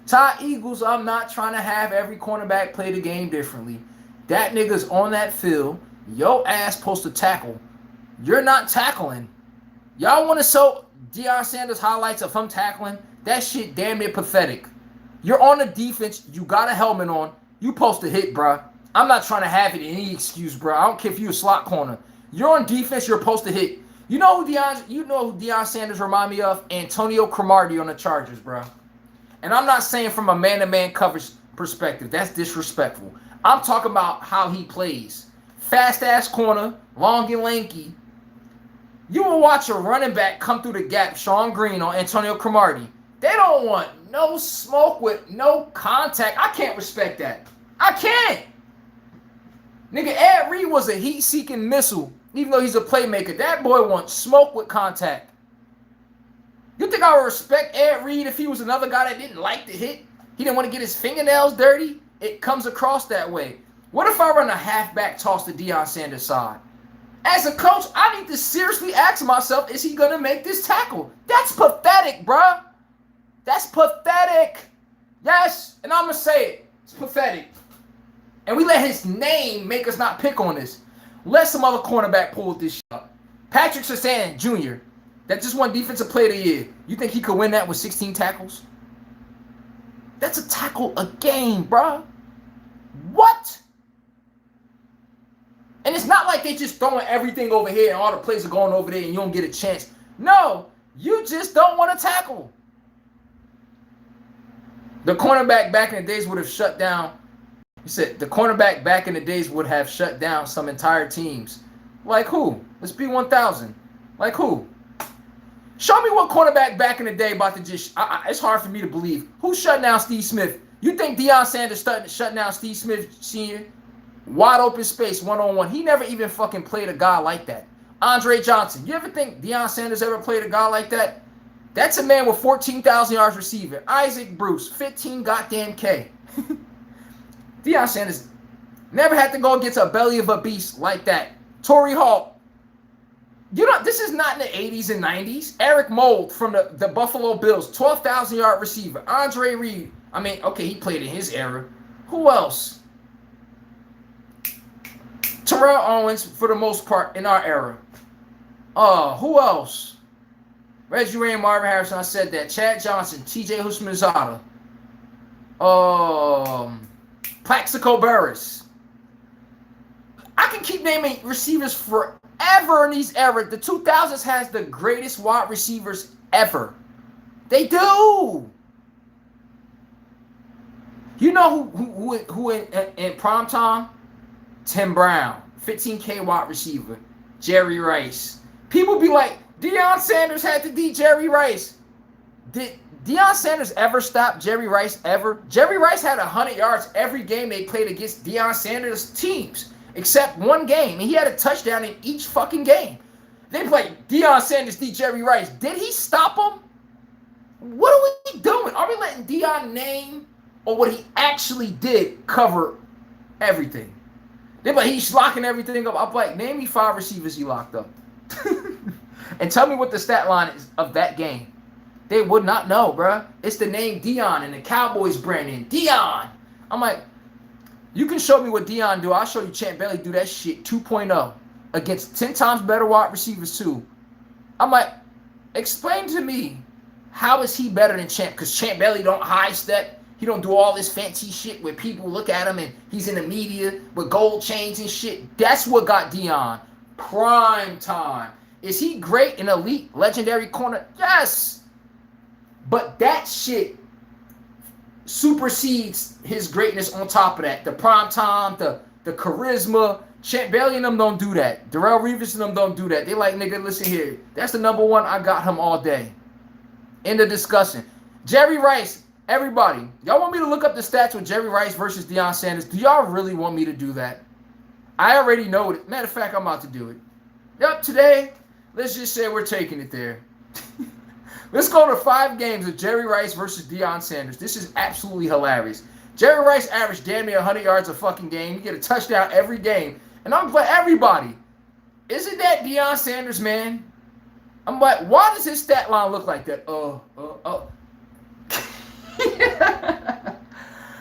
Ty Eagles, I'm not trying to have every cornerback play the game differently. That nigga's on that field. Your ass supposed to tackle. You're not tackling. Y'all want to show Deion Sanders highlights of him tackling? That shit damn near pathetic. You're on the defense. You got a helmet on. You supposed to hit, bruh. I'm not trying to have it any excuse, bruh. I don't care if you're a slot corner. You're on defense. You're supposed to hit. You know who Deion Sanders remind me of? Antonio Cromartie on the Chargers, bruh. And I'm not saying from a man-to-man coverage perspective. That's disrespectful. I'm talking about how he plays. Fast-ass corner, long and lanky. You will watch a running back come through the gap, Sean Green or Antonio Cromartie. They don't want no smoke with no contact. I can't respect that. I can't. Nigga, Ed Reed was a heat-seeking missile, even though he's a playmaker. That boy wants smoke with contact. You think I would respect Ed Reed if he was another guy that didn't like to hit? He didn't want to get his fingernails dirty? It comes across that way. What if I run a halfback toss to Deion Sanders' side? As a coach, I need to seriously ask myself, is he going to make this tackle? That's pathetic, bruh. That's pathetic. Yes, and I'm going to say it. It's pathetic. And we let his name make us not pick on this. Let some other cornerback pull this shit up. Patrick Surtain Jr., that just won Defensive Player of the Year. You think he could win that with 16 tackles? That's a tackle a game, bruh. What? And it's not like they just throwing everything over here and all the plays are going over there and you don't get a chance. No, you just don't want to tackle. The cornerback back in the days would have shut down. He said the cornerback back in the days would have shut down some entire teams. Like who? Let's be 1,000. Like who? Show me what cornerback back in the day about to just... it's hard for me to believe. Who shut down Steve Smith? You think Deion Sanders shut down Steve Smith Sr.? Wide open space, one-on-one. He never even fucking played a guy like that. Andre Johnson. You ever think Deion Sanders ever played a guy like that? That's a man with 14,000 yards receiving. Isaac Bruce, 15 goddamn K. Deion Sanders never had to go against a belly of a beast like that. Torrey Hall. This is not in the 80s and 90s. Eric Mould from the Buffalo Bills, 12,000-yard receiver. Andre Reed. I mean, okay, he played in his era. Who else? Terrell Owens, for the most part, in our era. Who else? Reggie Ray and Marvin Harrison, I said that. Chad Johnson, TJ Houshmandzadeh, Plaxico Burress. I can keep naming receivers forever in these eras. The 2000s has the greatest wide receivers ever. They do. You know who in prime time? Tim Brown, 15K wide receiver. Jerry Rice. People be like, Deion Sanders had to beat Jerry Rice. Did Deion Sanders ever stop Jerry Rice ever? Jerry Rice had 100 yards every game they played against Deion Sanders' teams, except one game. And he had a touchdown in each fucking game. They played Deion Sanders beat Jerry Rice. Did he stop him? What are we doing? Are we letting Deion name or what he actually did cover everything? They're like, he's locking everything up. I'm like, name me 5 receivers he locked up. And tell me what the stat line is of that game. They would not know, bruh. It's the name Deion and the Cowboys brand name. Deion. I'm like, you can show me what Deion do. I'll show you Champ Bailey do that shit 2.0 against 10 times better wide receivers too. I'm like, explain to me, how is he better than Champ? Because Champ Bailey don't high step. He don't do all this fancy shit where people look at him and he's in the media with gold chains and shit. That's what got Deion. Prime time. Is he great in elite, legendary corner? Yes. But that shit supersedes his greatness on top of that. The prime time, the charisma. Champ Bailey and them don't do that. Darrelle Revis and them don't do that. They like, nigga, listen here. That's the number one. I got him all day. End of discussion. Jerry Rice. Everybody, y'all want me to look up the stats with Jerry Rice versus Deion Sanders? Do y'all really want me to do that? I already know it. Matter of fact, I'm about to do it. Yep, today, let's just say we're taking it there. Let's go to 5 games of Jerry Rice versus Deion Sanders. This is absolutely hilarious. Jerry Rice averaged damn near 100 yards a fucking game. He get a touchdown every game. And I'm like, everybody, isn't that Deion Sanders, man? I'm like, why does his stat line look like that?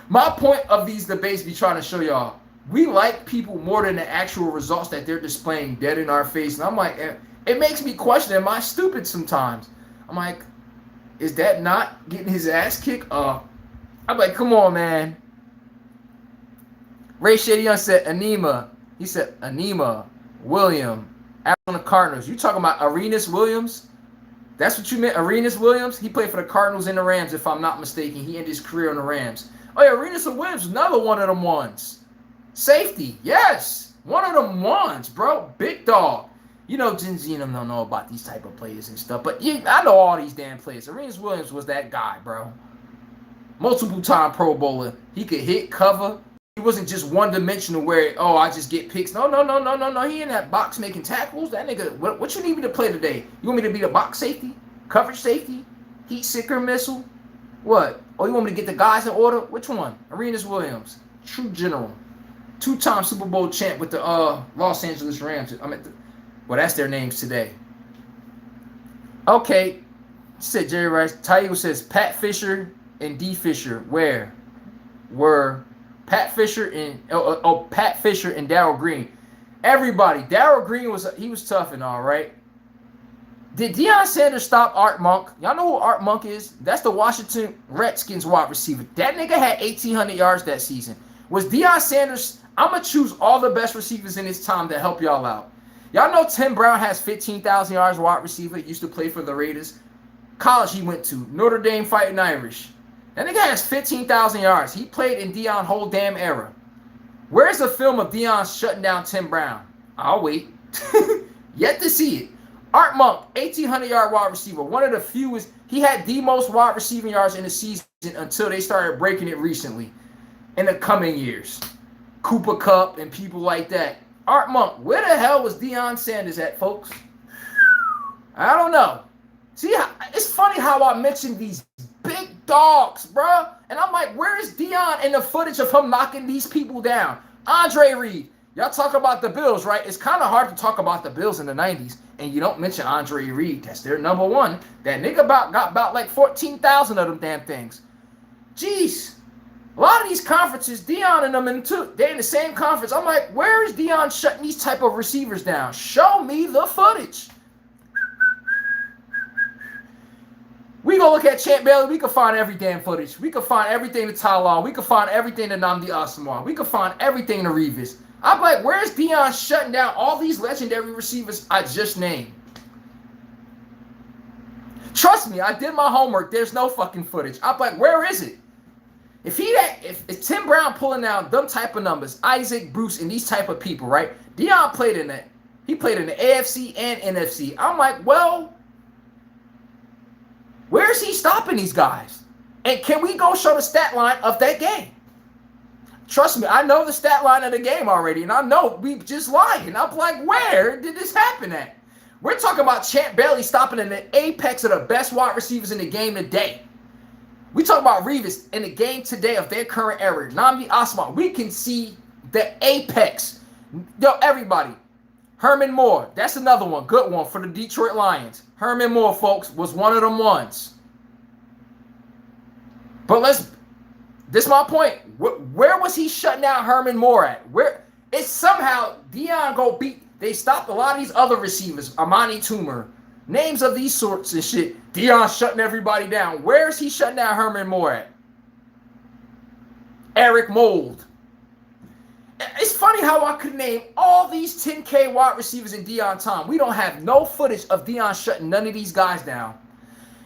My point of these debates be trying to show y'all, we like people more than the actual results that they're displaying dead in our face. And I'm like, it makes me question, am I stupid sometimes? I'm like, is that not getting his ass kicked? I'm like, come on, man. Ray Shady said Anima. He said Anima, William, Arizona Cardinals. You talking about Arenas Williams? That's what you meant, Arenas Williams? He played for the Cardinals and the Rams, if I'm not mistaken. He ended his career on the Rams. Oh, yeah, Arenas Williams, another one of them ones. Safety, yes. One of them ones, bro. Big dog. You know, Gen Z and them don't know about these type of players and stuff, but yeah, I know all these damn players. Arenas Williams was that guy, bro. Multiple-time Pro Bowler. He could hit, cover. He wasn't just one-dimensional where, I just get picks. No. He in that box making tackles. That nigga, what you need me to play today? You want me to be the box safety? Coverage safety? Heat seeker missile? What? Oh, you want me to get the guys in order? Which one? Arenas Williams. True general. 2-time Super Bowl champ with the Los Angeles Rams. That's their names today. Okay. Said Jerry Rice. Tayo says Pat Fisher and D. Fisher. Where were Pat Fisher and Pat Fisher and Darryl Green? Everybody. Darryl Green was tough and all, right? Did Deion Sanders stop Art Monk? Y'all know who Art Monk is? That's the Washington Redskins wide receiver. That nigga had 1,800 yards that season. Was Deion Sanders? I'm going to choose all the best receivers in his time to help y'all out. Y'all know Tim Brown has 15,000 yards wide receiver. He used to play for the Raiders. College he went to. Notre Dame Fighting Irish. That nigga has 15,000 yards. He played in Deion's whole damn era. Where's the film of Deion shutting down Tim Brown? I'll wait. Yet to see it. Art Monk, 1,800-yard wide receiver. One of the fewest. He had the most wide receiving yards in the season until they started breaking it recently. In the coming years. Cooper Kupp and people like that. Art Monk, where the hell was Deion Sanders at, folks? I don't know. See, it's funny how I mentioned these big dogs, bro. And I'm like, where is Deion in the footage of him knocking these people down? Andre Reed. Y'all talk about the Bills, right? It's kind of hard to talk about the Bills in the 90s, and you don't mention Andre Reed. That's their number one. That nigga got about like 14,000 of them damn things. Jeez. A lot of these conferences, Deion and them, they're in the same conference. I'm like, where is Deion shutting these type of receivers down? Show me the footage. We go look at Champ Bailey. We can find every damn footage. We can find everything to Tyler. We can find everything to Nnamdi Asomugha. We can find everything to Revis. I'm like, where's Deion shutting down all these legendary receivers I just named? Trust me, I did my homework. There's no fucking footage. I'm like, where is it? If Tim Brown pulling down them type of numbers, Isaac, Bruce, and these type of people, right? Deion played in that. He played in the AFC and NFC. I'm like, well, where is he stopping these guys? And can we go show the stat line of that game? Trust me, I know the stat line of the game already, and I know we just lying. I'm like, where did this happen at? We're talking about Champ Bailey stopping in the apex of the best wide receivers in the game today. We talk about Revis in the game today of their current era. Nnamdi Asomugha, we can see the apex. Yo, everybody. Herman Moore, that's another one. Good one for the Detroit Lions. Herman Moore, folks, was one of them ones. But this is my point. Where was he shutting down Herman Moore at? Where it's somehow Deion go beat. They stopped a lot of these other receivers. Amani Toomer. Names of these sorts and shit. Deion shutting everybody down. Where is he shutting down Herman Moore at? Eric Mold. It's funny how I could name all these 10K wide receivers in Deion time. We don't have no footage of Deion shutting none of these guys down.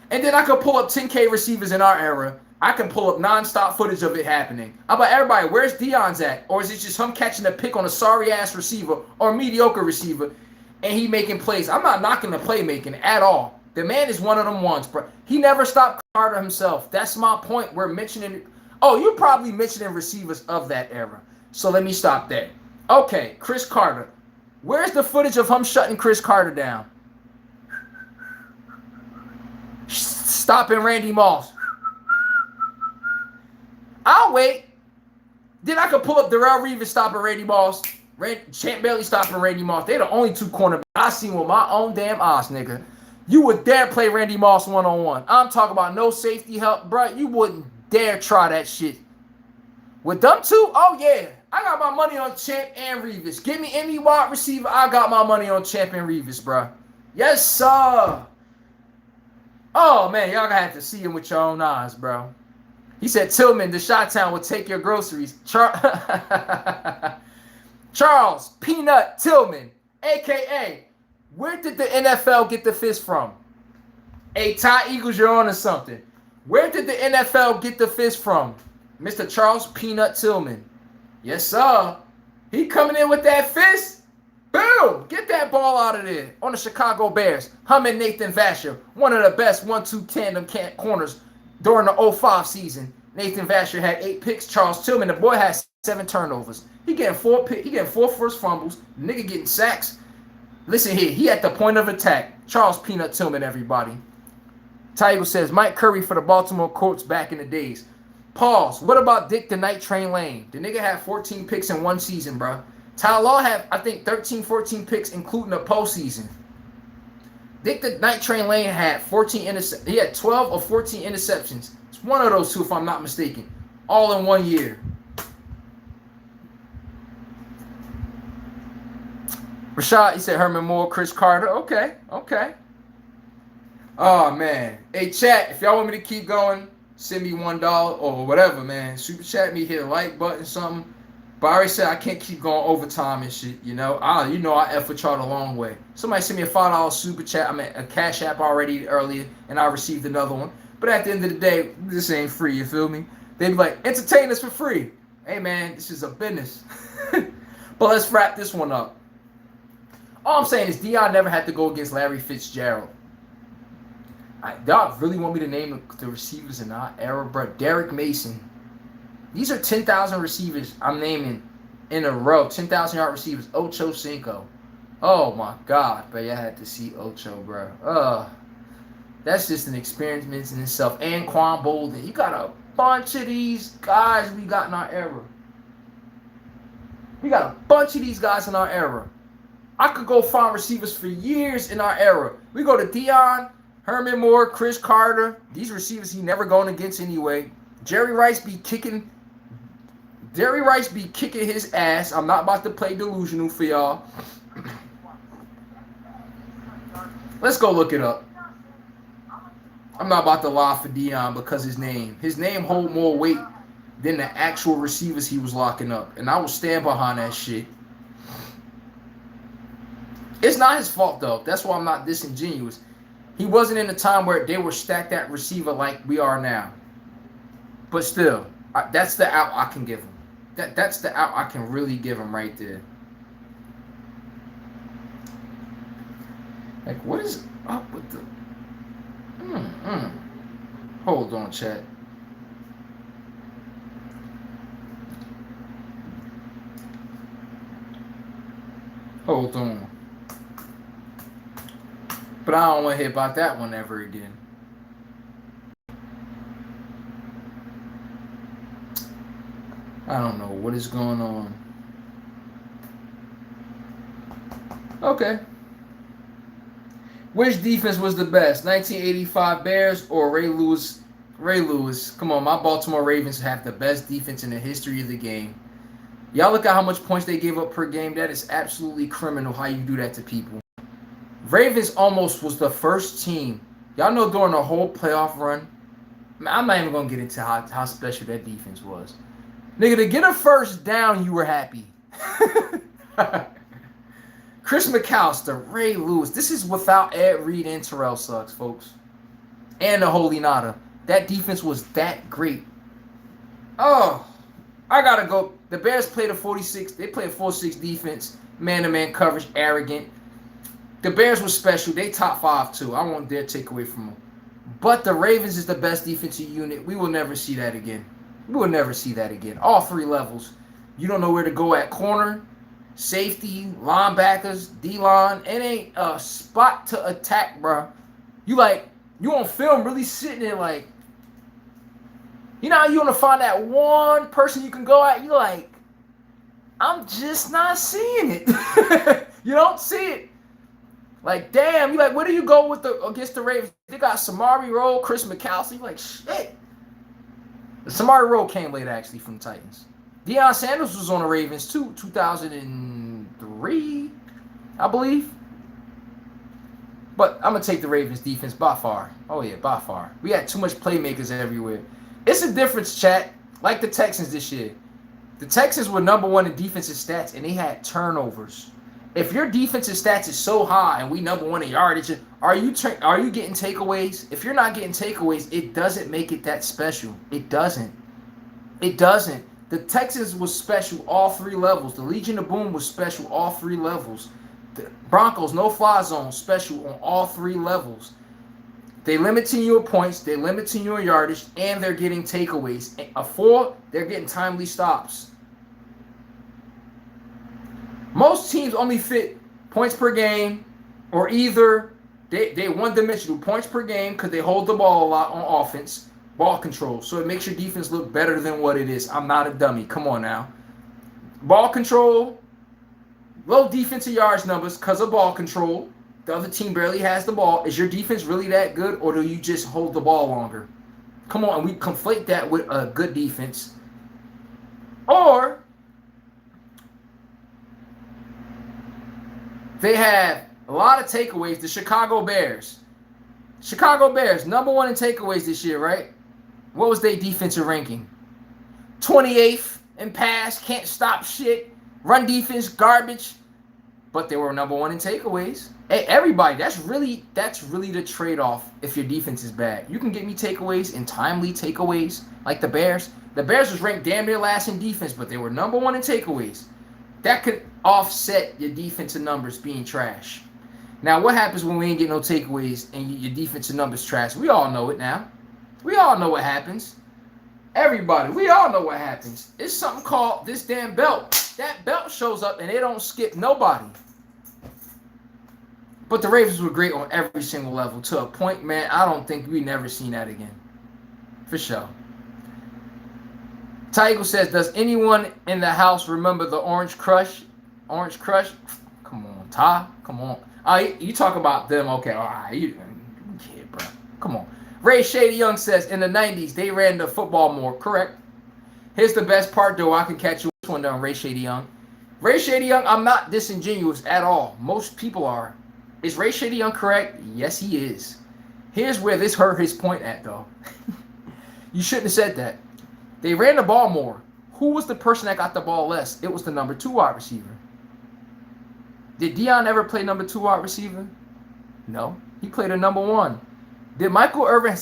And then I could pull up 10K receivers in our era. I can pull up nonstop footage of it happening. I'm like, everybody, where's Deion's at? Or is it just him catching a pick on a sorry-ass receiver or mediocre receiver and he making plays? I'm not knocking the playmaking at all. The man is one of them ones, bro. He never stopped Carter himself. That's my point. We're mentioning. Oh, you're probably mentioning receivers of that era. So let me stop there. Okay, Chris Carter. Where's the footage of him shutting Chris Carter down? Stopping Randy Moss. I'll wait. Then I could pull up Darrelle Revis stopping Randy Moss. Champ Bailey stopping Randy Moss. They're the only two cornerbacks I seen with my own damn eyes, nigga. You would dare play Randy Moss one-on-one. I'm talking about no safety help, bro. You wouldn't dare try that shit. With them two, oh yeah. I got my money on Champ and Revis. Give me any wide receiver, I got my money on Champ and Revis, bro. Yes, sir. Oh, man, y'all gonna have to see him with your own eyes, bro. He said, Tillman, the Chi-Town will take your groceries. Charles Peanut Tillman, a.k.a. where did the NFL get the fist from? Hey, Ty Eagles, you're on to something. Where did the NFL get the fist from? Mr. Charles Peanut Tillman. Yes, sir. He coming in with that fist. Boom! Get that ball out of there. On the Chicago Bears. Hum and Nathan Vasher. One of the best 1-2 tandem corners during the 05 season. Nathan Vasher had 8 picks. Charles Tillman, the boy, has 7 turnovers. He getting 4 first fumbles. Nigga getting sacks. Listen here. He at the point of attack. Charles Peanut Tillman, everybody. Tiger says, Mike Curry for the Baltimore Colts back in the days. Pause. What about Dick the Night Train Lane? The nigga had 14 picks in one season, bro. Ty Law had, I think, 13, 14 picks, including the postseason. Dick the Night Train Lane had 14 interceptions. He had 12 or 14 interceptions. It's one of those two, if I'm not mistaken. All in 1 year. Rashad, he said Herman Moore, Chris Carter. Okay, okay. Oh, man. Hey, chat, if y'all want me to keep going, send me $1 or whatever, man. Super chat me, hit a like button, something. But I already said I can't keep going overtime and shit, you know. I F with y'all the long way. Somebody sent me a $5 super chat. I mean, a Cash App already earlier, and I received another one. But at the end of the day, this ain't free, you feel me? They be like, entertain us for free. Hey, man, this is a business. But let's wrap this one up. All I'm saying is Deion never had to go against Larry Fitzgerald. Y'all really want me to name the receivers in our era, bro? Derek Mason. These are 10,000 receivers I'm naming in a row. 10,000-yard receivers. Ocho Cinco. Oh, my God. But I had to see Ocho, bro. That's just an experience in itself. And Quan Bolden. You got a bunch of these guys we got in our era. We got a bunch of these guys in our era. I could go find receivers for years in our era. We go to Deion, Herman Moore, Chris Carter. These receivers he never going against anyway. Jerry Rice be kicking his ass. I'm not about to play delusional for y'all. Let's go look it up. I'm not about to lie for Dion because his name hold more weight than the actual receivers he was locking up. And I will stand behind that shit. It's not his fault, though. That's why I'm not disingenuous. He wasn't in a time where they were stacked at receiver like we are now. But still, that's the out I can give him. That's the out I can really give him right there. Like, what is up with the... Hold on, chat. Hold on. But I don't want to hear about that one ever again. I don't know what is going on. Okay. Which defense was the best? 1985 Bears or Ray Lewis? Ray Lewis. Come on, my Baltimore Ravens have the best defense in the history of the game. Y'all look at how much points they gave up per game. That is absolutely criminal how you do that to people. Ravens almost was the first team. Y'all know during the whole playoff run, I'm not even going to get into how special that defense was. Nigga, to get a first down, you were happy. Chris McAllister, Ray Lewis. This is without Ed Reed and Terrell Suggs, folks. And the Holy Nada. That defense was that great. Oh, I got to go. The Bears played a 46. They played a 4-6 defense. Man-to-man coverage, arrogant. The Bears were special. They top 5 too. I won't dare take away from them. But the Ravens is the best defensive unit. We will never see that again. We will never see that again. All 3 levels. You don't know where to go at corner, safety, linebackers, D-line. It ain't a spot to attack, bro. You on film really sitting there like, you know how you want to find that one person you can go at? You like, I'm just not seeing it. You don't see it. Like, damn, you like, where do you go with against the Ravens? They got Samari Rowe, Chris McAllister. You like, shit. Samari Rowe came late, actually, from the Titans. Deion Sanders was on the Ravens, too, 2003, I believe. But I'm going to take the Ravens defense by far. Oh, yeah, by far. We had too much playmakers everywhere. It's a difference, chat, like the Texans this year. The Texans were number 1 in defensive stats, and they had turnovers. If your defensive stats is so high and we number 1 in yardage, are you getting takeaways? If you're not getting takeaways, it doesn't make it that special. It doesn't. It doesn't. The Texans was special all 3 levels. The Legion of Boom was special all 3 levels. The Broncos, no fly zone, special on all 3 levels. They limiting your points, they limiting your yardage, and they're getting takeaways. A 4, they're getting timely stops. Most teams only fit points per game, or either they one-dimensional points per game because they hold the ball a lot on offense, ball control. So it makes your defense look better than what it is. I'm not a dummy. Come on now. Ball control, low defensive yards numbers because of ball control. The other team barely has the ball. Is your defense really that good, or do you just hold the ball longer? Come on, and we conflate that with a good defense. Or they have a lot of takeaways. The Chicago Bears. Chicago Bears, number 1 in takeaways this year, right? What was their defensive ranking? 28th in pass, can't stop shit. Run defense, garbage. But they were number 1 in takeaways. Hey, everybody, that's really the trade-off if your defense is bad. You can get me takeaways and timely takeaways like the Bears. The Bears was ranked damn near last in defense, but they were number 1 in takeaways. That could offset your defensive numbers being trash. Now, what happens when we ain't get no takeaways and your defensive numbers trash? We all know it now. We all know what happens. Everybody, we all know what happens. It's something called this damn belt. That belt shows up and they don't skip nobody. But the Ravens were great on every single level to a point, man. I don't think we never seen that again. For sure. Tiger says, does anyone in the house remember the Orange Crush? Orange Crush? Come on, Ty. Come on. You talk about them. Okay, all right. You kid, bro. Come on. Ray Shady Young says, in the 90s, they ran the football more. Correct. Here's the best part, though. I can catch you this one down, Ray Shady Young. Ray Shady Young, I'm not disingenuous at all. Most people are. Is Ray Shady Young correct? Yes, he is. Here's where this hurt his point at, though. You shouldn't have said that. They ran the ball more. Who was the person that got the ball less? It was the number 2 wide receiver. Did Deion ever play number 2 wide receiver? No. He played a number 1. Did Michael Irvin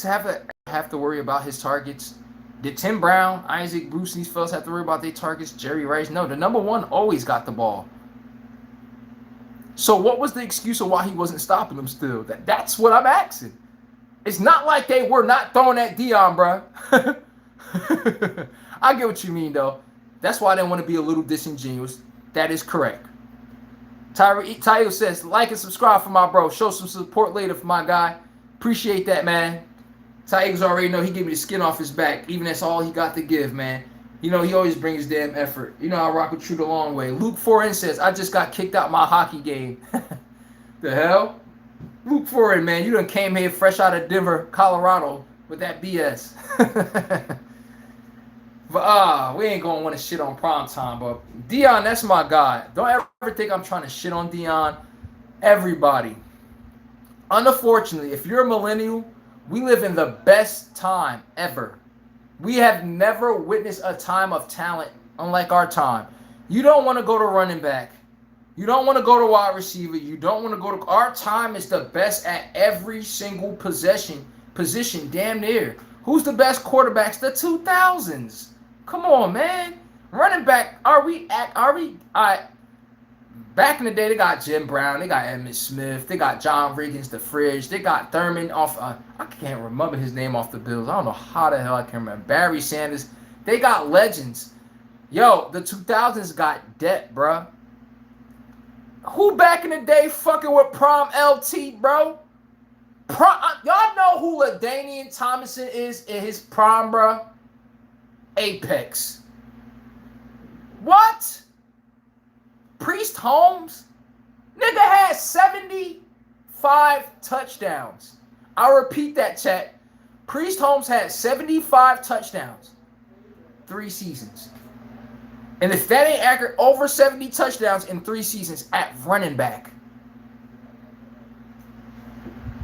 have to worry about his targets? Did Tim Brown, Isaac Bruce, these fellas have to worry about their targets? Jerry Rice? No, the number 1 always got the ball. So what was the excuse of why he wasn't stopping them still? That's what I'm asking. It's not like they were not throwing at Deion, bro. I get what you mean, though. That's why I didn't want to be a little disingenuous. That is correct. Tayo says, like and subscribe for my bro. Show some support later for my guy. Appreciate that, man. Tayo's already know he gave me the skin off his back. Even that's all he got to give, man. You know, he always brings damn effort. You know, I rock with you the long way. Luke 4N says, I just got kicked out my hockey game. The hell? Luke 4N, man, you done came here fresh out of Denver, Colorado with that BS. But we ain't gonna want to shit on prime time. But Deion, that's my guy. Don't ever think I'm trying to shit on Deion. Everybody. Unfortunately, if you're a millennial, we live in the best time ever. We have never witnessed a time of talent unlike our time. You don't want to go to running back. You don't want to go to wide receiver. You don't want to go to... Our time is the best at every single position, damn near. Who's the best quarterbacks? The 2000s. Come on, man. Running back, back in the day, they got Jim Brown, they got Emmitt Smith, they got John Riggins, the Fridge, they got Thurman off, I can't remember his name off the Bills. I don't know how the hell I can remember. Barry Sanders. They got legends. Yo, the 2000s got depth, bro. Who back in the day fucking with Prime LT, bro? Y'all know who LaDainian Tomlinson is in his prime, bro? Apex. What? Priest Holmes? Nigga had 75 touchdowns. I'll repeat that, chat. Priest Holmes had 75 touchdowns. 3 seasons. And if that ain't accurate, over 70 touchdowns in 3 seasons at running back.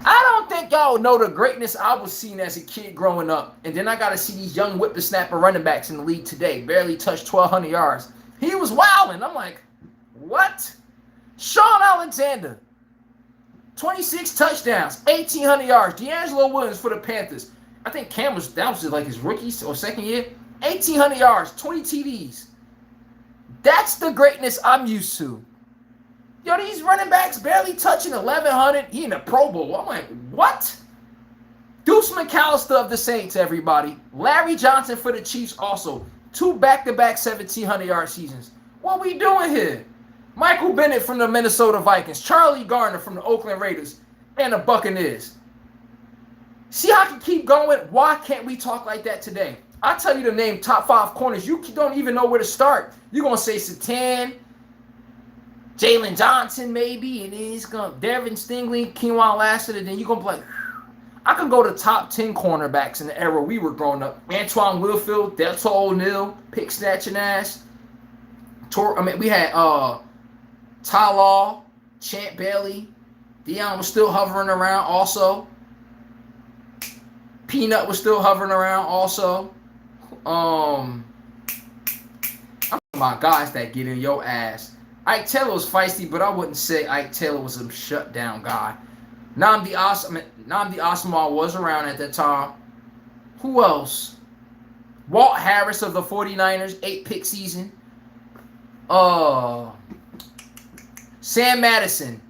I don't think y'all know the greatness I was seeing as a kid growing up. And then I got to see these young whippersnapper running backs in the league today. Barely touched 1,200 yards. He was wilding. I'm like, what? Sean Alexander. 26 touchdowns. 1,800 yards. D'Angelo Williams for the Panthers. I think that was like his rookie or second year. 1,800 yards. 20 TDs. That's the greatness I'm used to. Yo, these running backs barely touching 1,100. He in the Pro Bowl. I'm like, what? Deuce McAllister of the Saints, everybody. Larry Johnson for the Chiefs also. 2 back-to-back 1,700-yard seasons. What we doing here? Michael Bennett from the Minnesota Vikings. Charlie Garner from the Oakland Raiders. And the Buccaneers. See how I can keep going? Why can't we talk like that today? I tell you to name top 5 corners. You don't even know where to start. You're going to say Satan, Jalen Johnson maybe, and then it's going to Devin Stingley, Keenwan Lassiter, and then you're going to be like, I can go to top 10 cornerbacks in the era we were growing up. Antoine Winfield, Delta O'Neal, pick snatching ass. We had Ty Law, Champ Bailey. Deion was still hovering around also. Peanut was still hovering around also. My guys that get in your ass. Ike Taylor was feisty, but I wouldn't say Ike Taylor was a shutdown guy. Nnamdi Asomugha was around at that time. Who else? Walt Harris of the 49ers, 8-pick season. Sam Madison.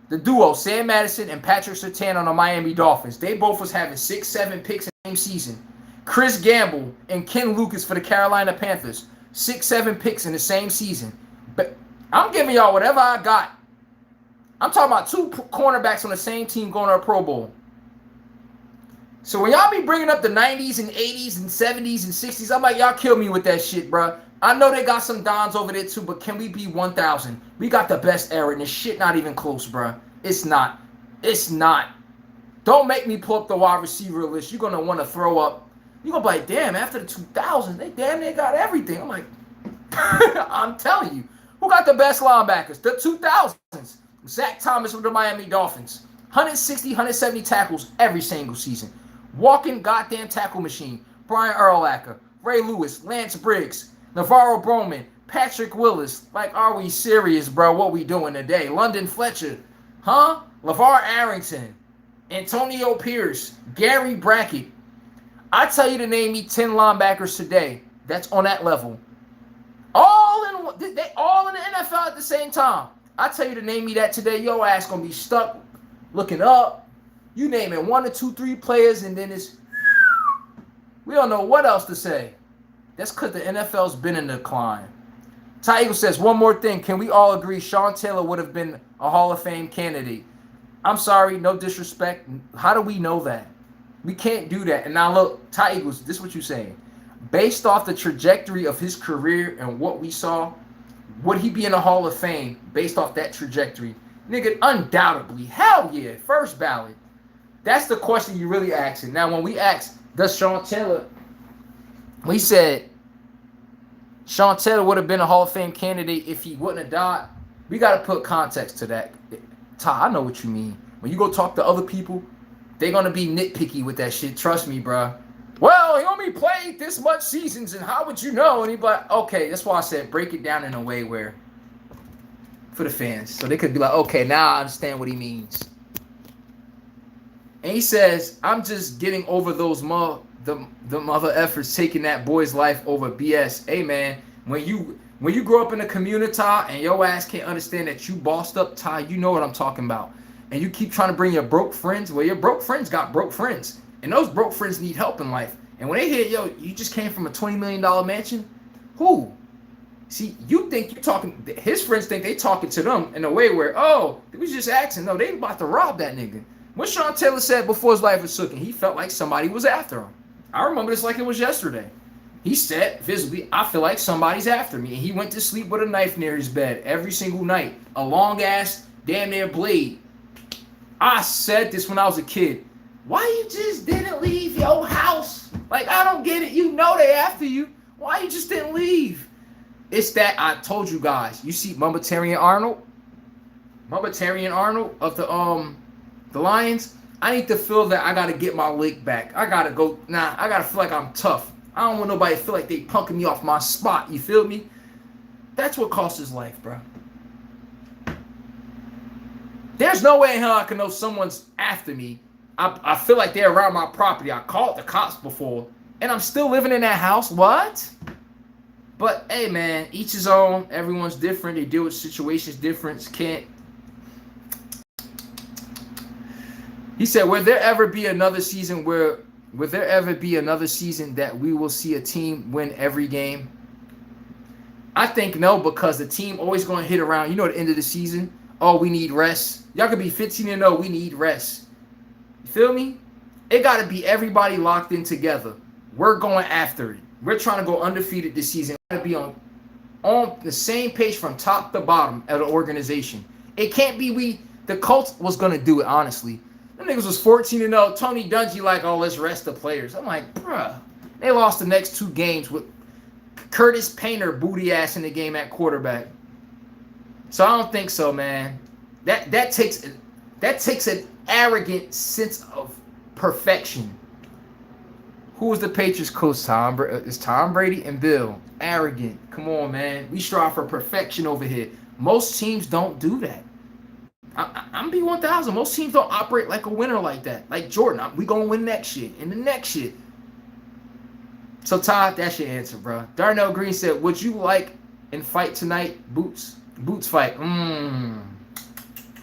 The duo, Sam Madison and Patrick Surtain on the Miami Dolphins. They both was having 6-7 picks in the same season. Chris Gamble and Ken Lucas for the Carolina Panthers. 6-7 picks in the same season. But I'm giving y'all whatever I got. I'm talking about 2 cornerbacks on the same team going to a Pro Bowl. So when y'all be bringing up the 90s and 80s and 70s and 60s, I'm like, y'all kill me with that shit, bro. I know they got some Dons over there too, but can we be 1,000? We got the best era, and this shit not even close, bro. It's not. It's not. Don't make me pull up the wide receiver list. You're going to want to throw up. You're going to be like, damn, after the 2000s, they damn near got everything. I'm like, I'm telling you. Who got the best linebackers? The 2000s. Zach Thomas with the Miami Dolphins. 160, 170 tackles every single season. Walking goddamn tackle machine. Brian Urlacher, Ray Lewis, Lance Briggs, Navarro Bowman, Patrick Willis. Like, are we serious, bro? What we doing today? London Fletcher. Huh? LeVar Arrington. Antonio Pierce. Gary Brackett. I tell you to name me 10 linebackers today that's on that level. They all in the NFL at the same time. I tell you to name me that today, your ass gonna be stuck looking up. You name it 1 or 2, 3 players, and then it's we don't know what else to say. That's because the NFL's been in decline. Ty Eagle says, one more thing. Can we all agree Sean Taylor would have been a Hall of Fame candidate? I'm sorry, no disrespect. How do we know that? We can't do that. And now look, Ty Eagles, this is what you're saying. Based off the trajectory of his career and what we saw, would he be in the Hall of Fame based off that trajectory? Nigga, undoubtedly. Hell yeah. First ballot. That's the question you really asking. Now, when we asked, does Sean Taylor, we said Sean Taylor would have been a Hall of Fame candidate if he wouldn't have died. We got to put context to that. Ty, I know what you mean. When you go talk to other people, they're going to be nitpicky with that shit. Trust me, bro. Well, he only played this much seasons, and how would you know? And he'd be like, okay, that's why I said break it down in a way where, for the fans, so they could be like, okay, now I understand what he means. And he says, I'm just getting over those the mother efforts taking that boy's life over BS. Hey, man, when you grow up in a community and your ass can't understand that you bossed up, Ty, you know what I'm talking about. And you keep trying to bring your broke friends. Well, your broke friends got broke friends. And those broke friends need help in life. And when they hear, yo, you just came from a $20 million mansion, who? See, you think you're talking, his friends think they talking to them in a way where, oh, they was just asking. No, they ain't about to rob that nigga. What Sean Taylor said before his life was taken, he felt like somebody was after him. I remember this like it was yesterday. He said, visibly, I feel like somebody's after me. And he went to sleep with a knife near his bed every single night. A long-ass, damn near blade. I said this when I was a kid. Why you just didn't leave your house? Like, I don't get it. You know they after you. Why you just didn't leave? It's that I told you guys. You see Mumbatarian Arnold of the Lions. I need to feel that I got to get my leg back. I got to go. Nah, I got to feel like I'm tough. I don't want nobody to feel like they punking me off my spot. You feel me? That's what cost his life, bro. There's no way in hell I can know someone's after me. I feel like they're around my property. I called the cops before, and I'm still living in that house. What? But, hey, man, each his own. Everyone's different. They deal with situations different. Can't. He said, will there ever be another season that we will see a team win every game? I think no, because the team always going to hit around, at the end of the season. Oh, we need rest. Y'all could be 15-0. We need rest. You feel me? It got to be everybody locked in together. We're going after it. We're trying to go undefeated this season. Got to be on the same page from top to bottom of the organization. It can't be the Colts was going to do it, honestly. Them niggas was 14-0. Tony Dungy like, oh, let's rest the players. I'm like, bruh. They lost the next 2 games with Curtis Painter booty ass in the game at quarterback. So I don't think so, man. That takes an arrogant sense of perfection. Who was the Patriots coach? It's Tom Brady and Bill. Arrogant. Come on, man. We strive for perfection over here. Most teams don't do that. I'm B1000. Most teams don't operate like a winner like that. Like Jordan, we gonna win next shit and the next shit. So Todd, that's your answer, bro. Darnell Green said, "Would you like and fight tonight? Boots fight."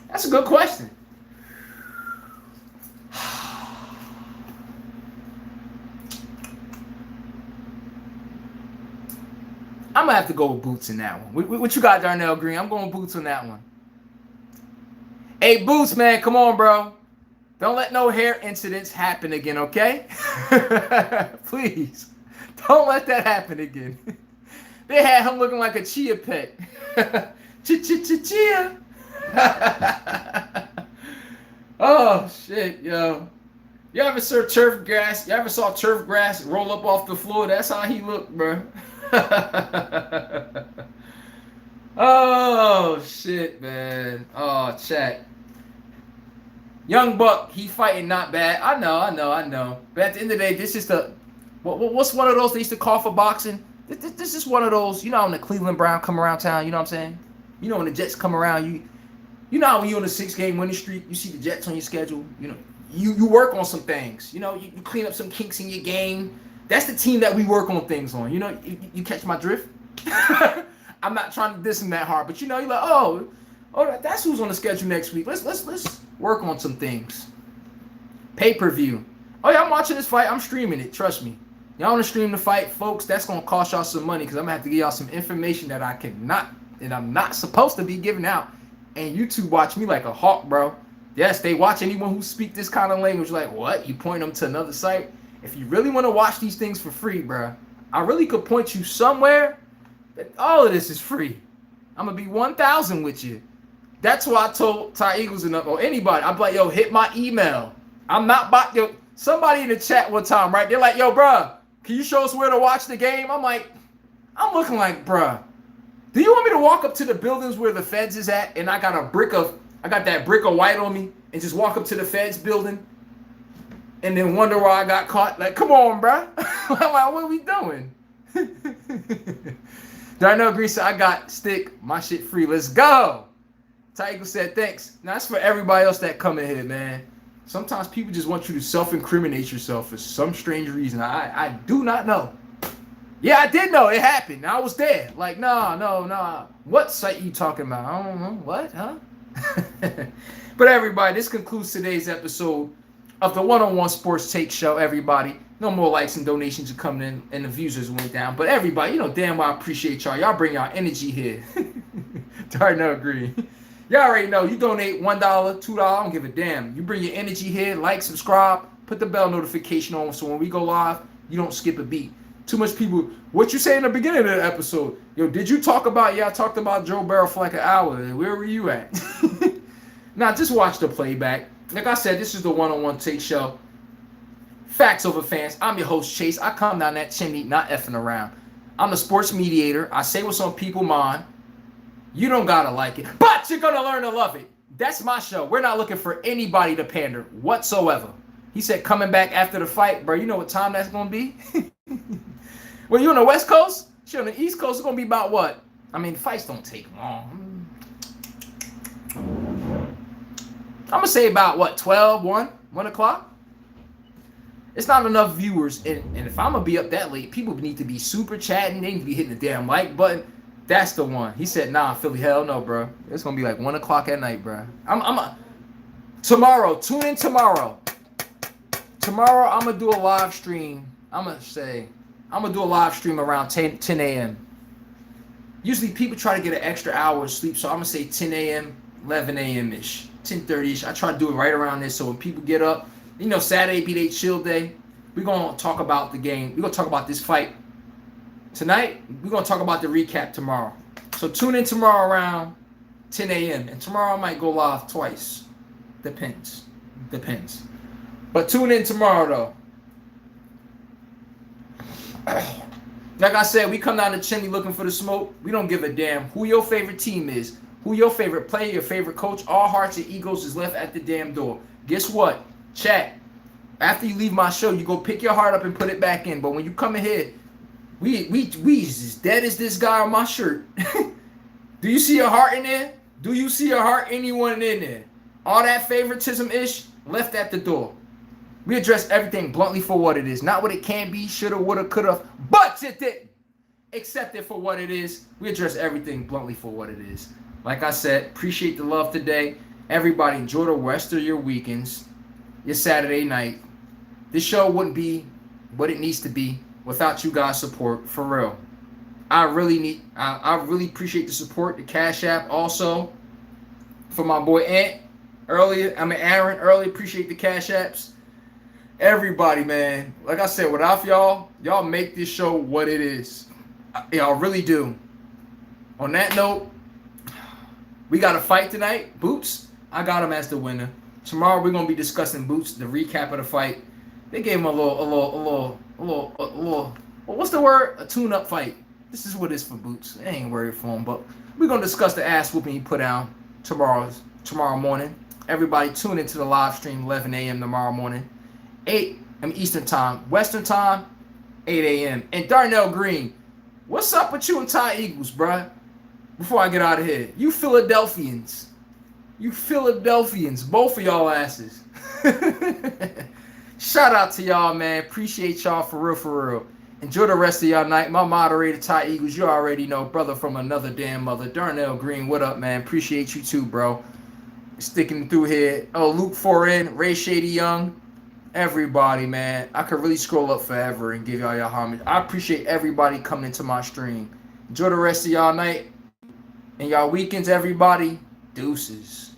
That's a good question. I'm gonna have to go with Boots in that one. What you got, Darnell Green? I'm going Boots on that one. Hey, Boots, man, come on, bro. Don't let no hair incidents happen again, okay? Please. Don't let that happen again. They had him looking like a chia pet. Chia. Oh, shit, yo. You ever saw turf grass? You ever saw turf grass roll up off the floor? That's how he looked, bro. Oh, shit, man. Oh, chat. Young Buck, he fighting not bad. I know. But at the end of the day, this is the what's one of those they used to call for boxing? This is one of those, you know, when the Cleveland Brown come around town, you know what I'm saying? You know, when the Jets come around, you know how when you're on a 6-game winning streak, you see the Jets on your schedule, you know, you work on some things, you know, you clean up some kinks in your game. That's the team that we work on things on, you know, you catch my drift? I'm not trying to diss him that hard, but you know, you're like, oh, that's who's on the schedule next week. Let's work on some things. Pay-per-view. Oh yeah, I'm watching this fight. I'm streaming it. Trust me. Y'all want to stream the fight, folks? That's gonna cost y'all some money because I'm gonna have to give y'all some information that I'm not supposed to be giving out. And YouTube watch me like a hawk, bro. Yes, they watch anyone who speak this kind of language. Like, what? You point them to another site? If you really want to watch these things for free, bro, I really could point you somewhere that all of this is free. I'm gonna be 1,000 with you. That's why I told Ty Eagles or anybody. I'm like, yo, hit my email. I'm not about yo. Somebody in the chat one time, right? They're like, yo, bro, can you show us where to watch the game? I'm like, I'm looking like, bro, do you want me to walk up to the buildings where the feds is at and I got that brick of white on me and just walk up to the feds building and then wonder why I got caught? Like, come on, bro. I'm like, what are we doing? Darnell Green said, I got stick my shit free. Let's go. Tiger said, thanks. Now, that's for everybody else that come in here, man. Sometimes people just want you to self-incriminate yourself for some strange reason. I do not know. Yeah, I did know. It happened. I was there. Like, no. What site you talking about? I don't know. What, huh? But everybody, this concludes today's episode of the One-on-One Sports Take Show, everybody. No more likes and donations are coming in, and the views just went down. But everybody, you know damn well I appreciate y'all. Y'all bring y'all energy here. Darnell Green. Y'all already know, you donate $1, $2, I don't give a damn. You bring your energy here, like, subscribe, put the bell notification on so when we go live, you don't skip a beat. Too much people, what you say in the beginning of the episode? Yo, did you talk about, I talked about Joe Burrow for like an hour. Where were you at? Now, just watch the playback. Like I said, this is the One-on-One Take Show. Facts over fans. I'm your host, Chase. I come down that chimney, not effing around. I'm the sports mediator. I say what's on people's mind. You don't gotta like it, but you're gonna learn to love it. That's my show. We're not looking for anybody to pander whatsoever. He said coming back after the fight, bro. You know what time that's gonna be? Well, you on the West Coast? Shit, on the East Coast, it's gonna be about what? I mean, fights don't take long. I'm gonna say about what, 12, 1 o'clock? It's not enough viewers, and if I'm gonna be up that late, people need to be super chatting. They need to be hitting the damn like button. That's the one. He said, nah, Philly, hell no, bro. It's going to be like 1 o'clock at night, bro. Tomorrow, tune in tomorrow. Tomorrow, I'm going to do a live stream. I'm going to do a live stream around 10 a.m. Usually, people try to get an extra hour of sleep, so I'm going to say 10 a.m., 11 a.m.-ish, 10:30-ish. I try to do it right around this, so when people get up, you know, Saturday be their chill day. We're going to talk about the game. We're going to talk about this fight. Tonight, we're going to talk about the recap tomorrow. So tune in tomorrow around 10 a.m. And tomorrow I might go live twice. Depends. But tune in tomorrow, though. Like I said, we come down the chimney looking for the smoke. We don't give a damn who your favorite team is, who your favorite player, your favorite coach. All hearts and egos is left at the damn door. Guess what? Chat. After you leave my show, you go pick your heart up and put it back in. But when you come in here, we as dead as this guy on my shirt. Do you see a heart in there? Do you see a heart anyone in there? All that favoritism-ish left at the door. We address everything bluntly for what it is. Not what it can be, shoulda, woulda, coulda, but it didn't. Accept it for what it is. We address everything bluntly for what it is. Like I said, appreciate the love today. Everybody enjoy the rest of your weekends, your Saturday night. This show wouldn't be what it needs to be without you guys' support, for real. I really appreciate the support, the Cash App also. For my boy Aaron earlier, appreciate the Cash Apps. Everybody, man. Like I said, without y'all make this show what it is. Y'all really do. On that note, we got a fight tonight. Boots, I got him as the winner. Tomorrow we're gonna be discussing Boots, the recap of the fight. They gave him a little, what's the word? A tune-up fight. This is what it is for Boots. I ain't worried for him, but we're gonna discuss the ass whooping he put down tomorrow morning. Everybody tune into the live stream 11 a.m. tomorrow morning. 8 Eastern time. Western time, 8 a.m. And Darnell Green, what's up with you and Ty Eagles, bruh? Before I get out of here. You Philadelphians. Both of y'all asses. Shout out to y'all, man. Appreciate y'all for real. Enjoy the rest of y'all night. My moderator, Ty Eagles, you already know, brother from another damn mother. Darnell Green, what up, man? Appreciate you too, bro. Sticking through here. Oh, Luke Foreign, Ray Shady Young, everybody, man. I could really scroll up forever and give y'all homage. I appreciate everybody coming into my stream. Enjoy the rest of y'all night and y'all weekends, everybody. Deuces.